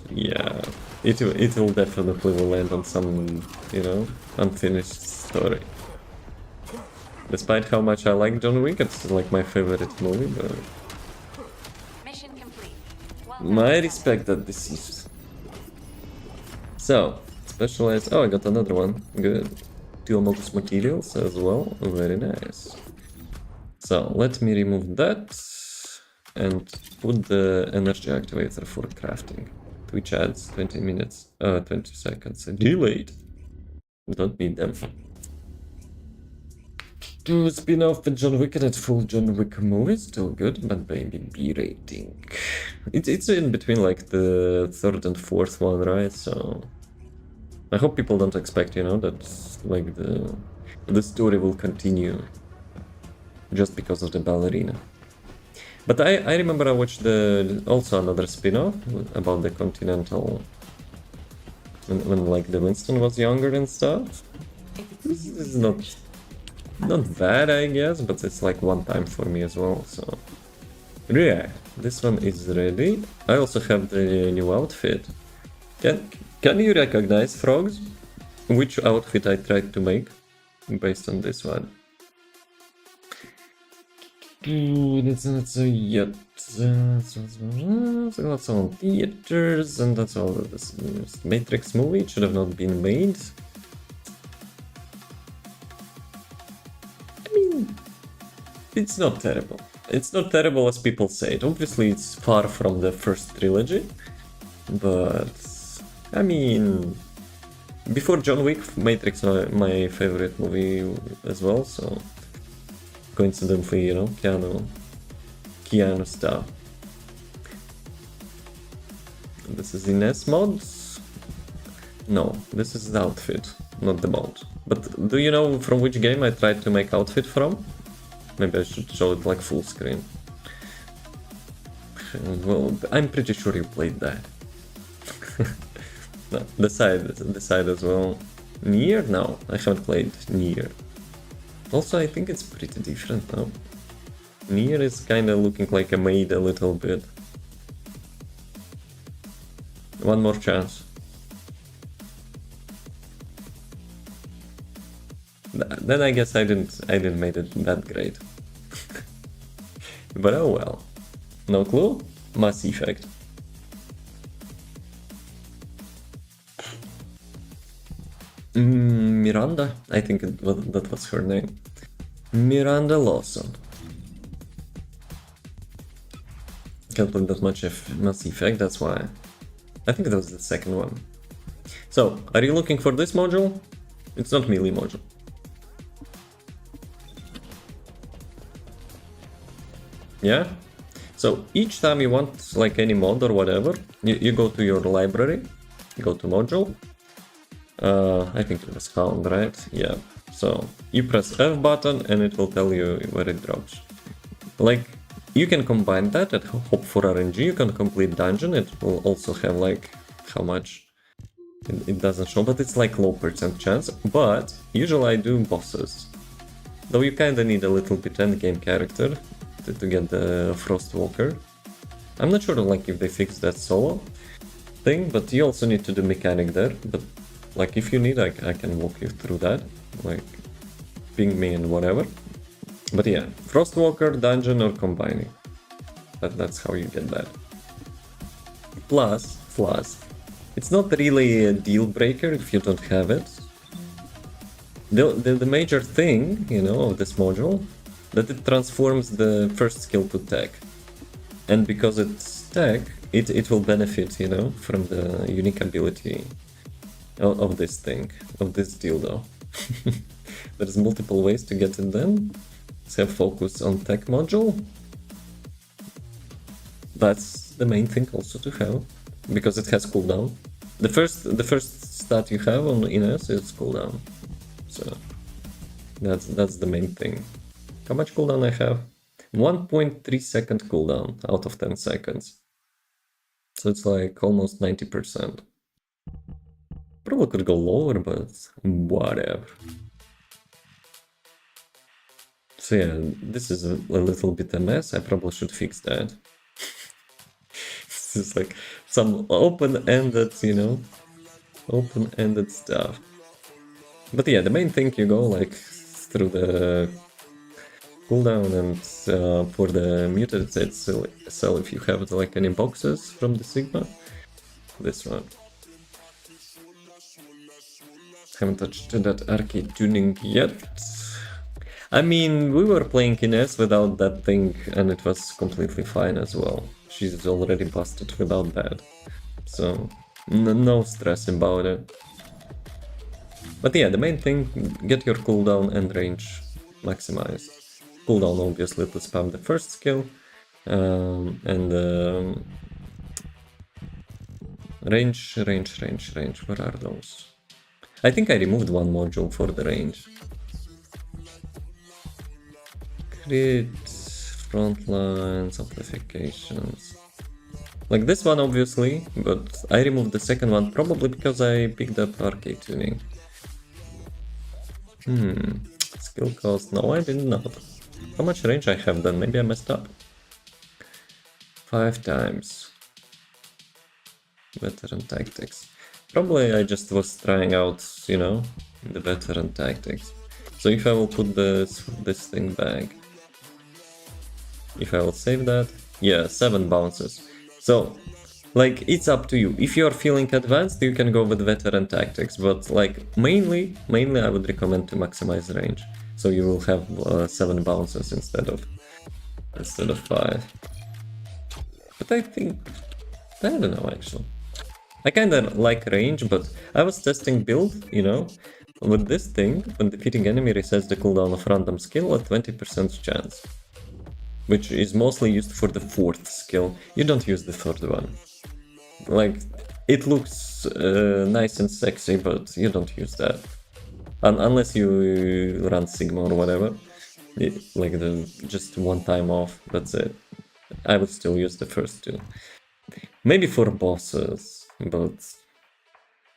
yeah, it will definitely will end on some, you know, unfinished story. Despite how much I like John Wick, it's like my favorite movie, but Mission complete. Well done, my Detective. respect that this is. So, specialized. Oh, I got another one. Good. 2 modus materials as well. Very nice. So, let me remove that and put the energy activator for crafting, which adds 20 minutes, 20 seconds. Delayed. Don't need them. To spin off the John Wick and full John Wick movie, still good, but maybe B rating. It's in between like the 3rd and 4th one, right? So I hope people don't expect, you know, that like the story will continue just because of the ballerina. But I remember I watched also another spin-off about the Continental when like the Winston was younger and stuff. This is not bad, I guess, but it's like one time for me as well, so yeah, this one is ready. I also have the new outfit. Can you recognize, frogs, which outfit I tried to make based on this one? That's not so yet. So that's all theaters, and that's all of this Matrix movie. It should have not been made. I mean, it's not terrible. It's not terrible as people say it. Obviously, it's far from the first trilogy, but I mean, before John Wick, Matrix was my favorite movie as well, so coincidentally, you know, Keanu stuff. This is in S mods? No, this is the outfit, not the mod. But do you know from which game I tried to make outfit from? Maybe I should show it like full screen. Well, I'm pretty sure you played that. No, the side as well. Nier? No, I haven't played Nier. Also, I think it's pretty different now. Nier is kinda looking like a maid a little bit. One more chance. Then I guess I didn't make it that great. But oh well. No clue? Mass Effect. Miranda? I think that was her name. Miranda Lawson. Can't play that much of Mass Effect, that's why. I think that was the second one. So, are you looking for this module? It's not melee module. Yeah? So, each time you want like any mod or whatever, you go to your library, go to module. I think it was found, right? Yeah. So you press F button and it will tell you where it drops. Like, you can combine that and hope for RNG, you can complete dungeon, it will also have like how much it doesn't show, but it's like low % chance. But usually I do bosses. Though you kinda need a little bit endgame character to get the Frostwalker. I'm not sure like if they fixed that solo thing, but you also need to do mechanic there. But like if you need, I can walk you through that. Like ping me and whatever. But yeah, Frostwalker, dungeon or combining. That's how you get that. Plus, it's not really a deal breaker if you don't have it. The major thing, you know, of this module, that it transforms the first skill to tech. And because it's tech, it will benefit, you know, from the unique ability of this thing, of this dildo. There's multiple ways to get it done. Let's have focus on tech module. That's the main thing also to have, because it has cooldown. The first stat you have on Ines is cooldown. So that's the main thing. How much cooldown I have? 1.3 second cooldown out of 10 seconds. So it's like almost 90%. Probably could go lower, but whatever. So yeah, this is a little bit a mess. I probably should fix that. This is like some open-ended, you know, open-ended stuff. But yeah, the main thing, you go like through the cooldown, and for the Mutated cell, if you have like any boxes from the Sigma, this one. Haven't touched that arcade tuning yet. I mean, we were playing Ines without that thing, and it was completely fine as well. She's already busted without that, so no stress about it. But yeah, the main thing, get your cooldown and range maximized. Cooldown obviously to spam the first skill, and range, where are those? I think I removed one module for the range. Crit, frontlines, amplifications. Like this one obviously, but I removed the second one probably because I picked up arcade tuning. Skill cost, no, I didn't know. How much range I have then? Maybe I messed up. 5 times. Veteran tactics. Probably I just was trying out, you know, the veteran tactics. So if I will put this thing back, if I will save that, yeah, 7 bounces. So, like, it's up to you. If you're feeling advanced, you can go with veteran tactics, but like mainly I would recommend to maximize range. So you will have 7 bounces instead of 5. But I think, I don't know actually. I kinda like range, but I was testing build, you know, with this thing, when defeating enemy resets the cooldown of random skill at 20% chance. Which is mostly used for the 4th skill. You don't use the 3rd one. Like, it looks nice and sexy, but you don't use that. Unless you run Sigma or whatever. Like just one time off, that's it. I would still use the first 2. Maybe for bosses, but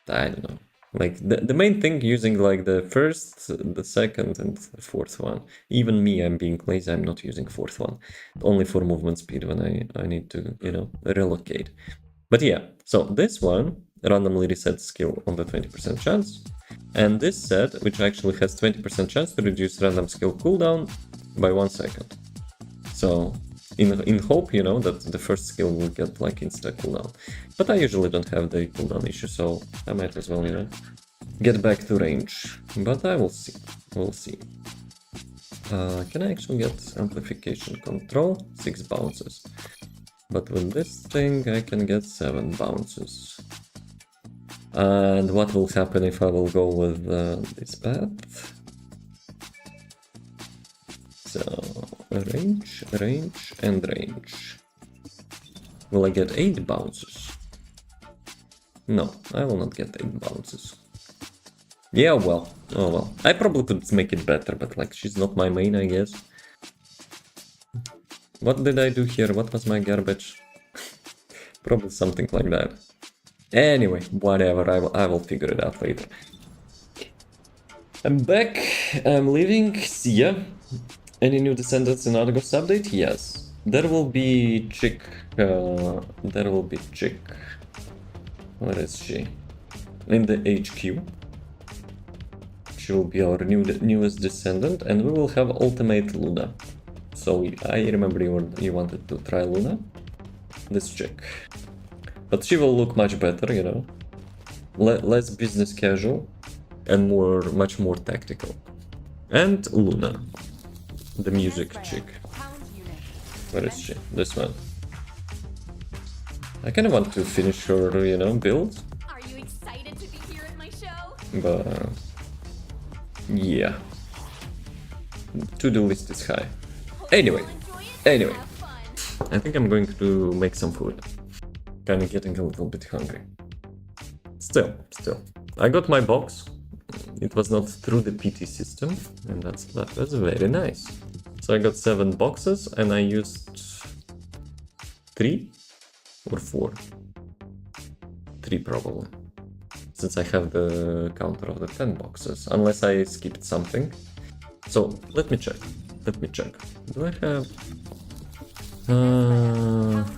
I don't know. Like the main thing, using like the 1st, the 2nd, and the 4th one. Even me, I'm being lazy, I'm not using 4th one. Only for movement speed when I need to, you know, relocate. But yeah, so this one randomly resets skill on the 20% chance. And this set, which actually has 20% chance to reduce random skill cooldown by 1 second. So in hope, you know, that the first skill will get like insta cooldown. But I usually don't have the cooldown issue, so I might as well, you know, get back to range. But I will see. We'll see. Can I actually get amplification control? 6 bounces. But with this thing I can get 7 bounces. And what will happen if I will go with this path? So, range, and range. Will I get 8 bounces? No, I will not get 8 bounces. Yeah, well, oh well. I probably could make it better, but like, she's not my main, I guess. What did I do here? What was my garbage? Probably something like that. Anyway, whatever, I will figure it out later. I'm back, I'm leaving, see ya. Any new descendants in Argos update? Yes. There will be Chick. Where is she? In the HQ. She will be our newest descendant, and we will have Ultimate Luna. So I remember you wanted to try Luna. This chick. But she will look much better, you know. Less business casual and much more tactical. And Luna. The music chick. Where is she? This one. I kind of want to finish her, you know, build. Are you excited to be here at my show? But yeah. To-do list is high. Anyway. I think I'm going to make some food. Kind of getting a little bit hungry. Still. I got my box. It was not through the PT system, and that was very nice. So I got 7 boxes, and I used 3 or 4. 3 probably. Since I have the counter of the 10 boxes, unless I skipped something. So let me check. Do I have...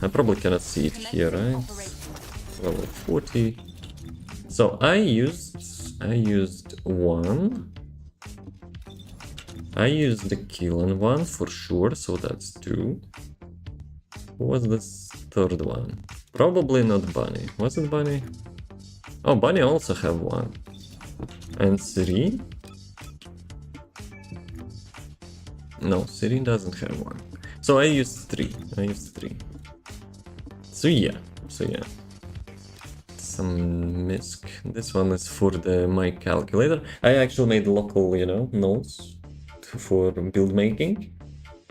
I probably cannot see it here, right? Level 40. So I used one. I used the killing one for sure, so that's 2. Who was this third one? Probably not Bunny. Was it Bunny? Oh, Bunny also have 1. And 3? No, 3 doesn't have 1. So I used 3. So yeah. Some misc. This one is for my calculator. I actually made local, nodes for build making.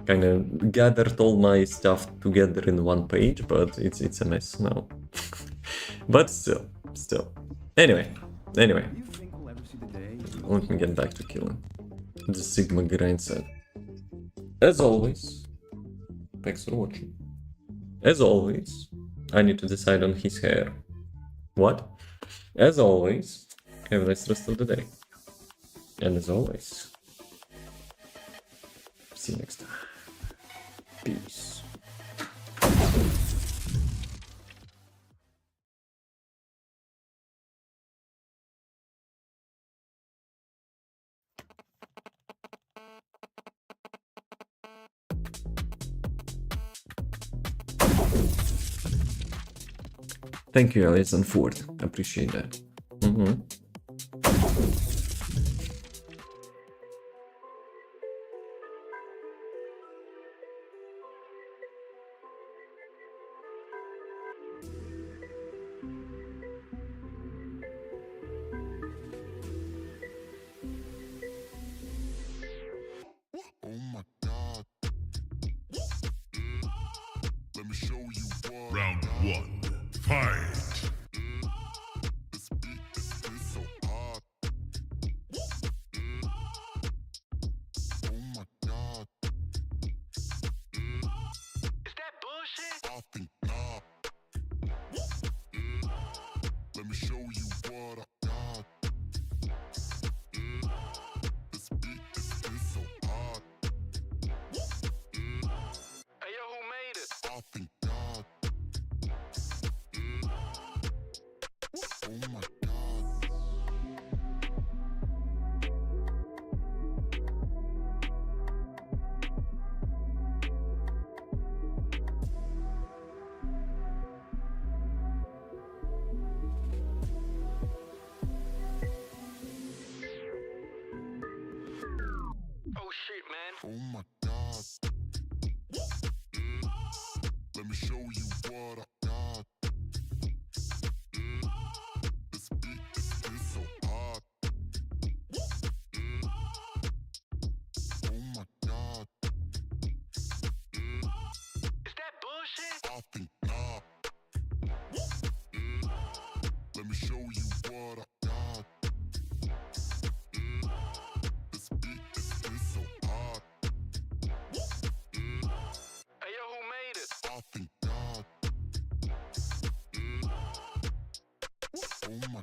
Kind of gathered all my stuff together in one page, but it's a mess now. But still. Anyway. Let me get back to killing. The Sigma grind set. As always, thanks for watching. As always, I need to decide on his hair. What? As always, have a nice rest of the day. And as always, see you next time. Peace. Thank you, Alison Ford. Appreciate that. Oh my god. Let me show you what. Round 1. Fight. This beat is so hard. Oh my god. Is that bullshit? I think not. Let me show you what I got. This beat is so hard. Hey, yo, who made it? I think God. Oh my god. Oh, shit, man. Oh my god. Let me show you what I got. This beat is so hard. Oh my god. Is that bullshit? I think not. Let me show you what I got. This beat is so hard. Hey, yo, who made it? I think God. Oh my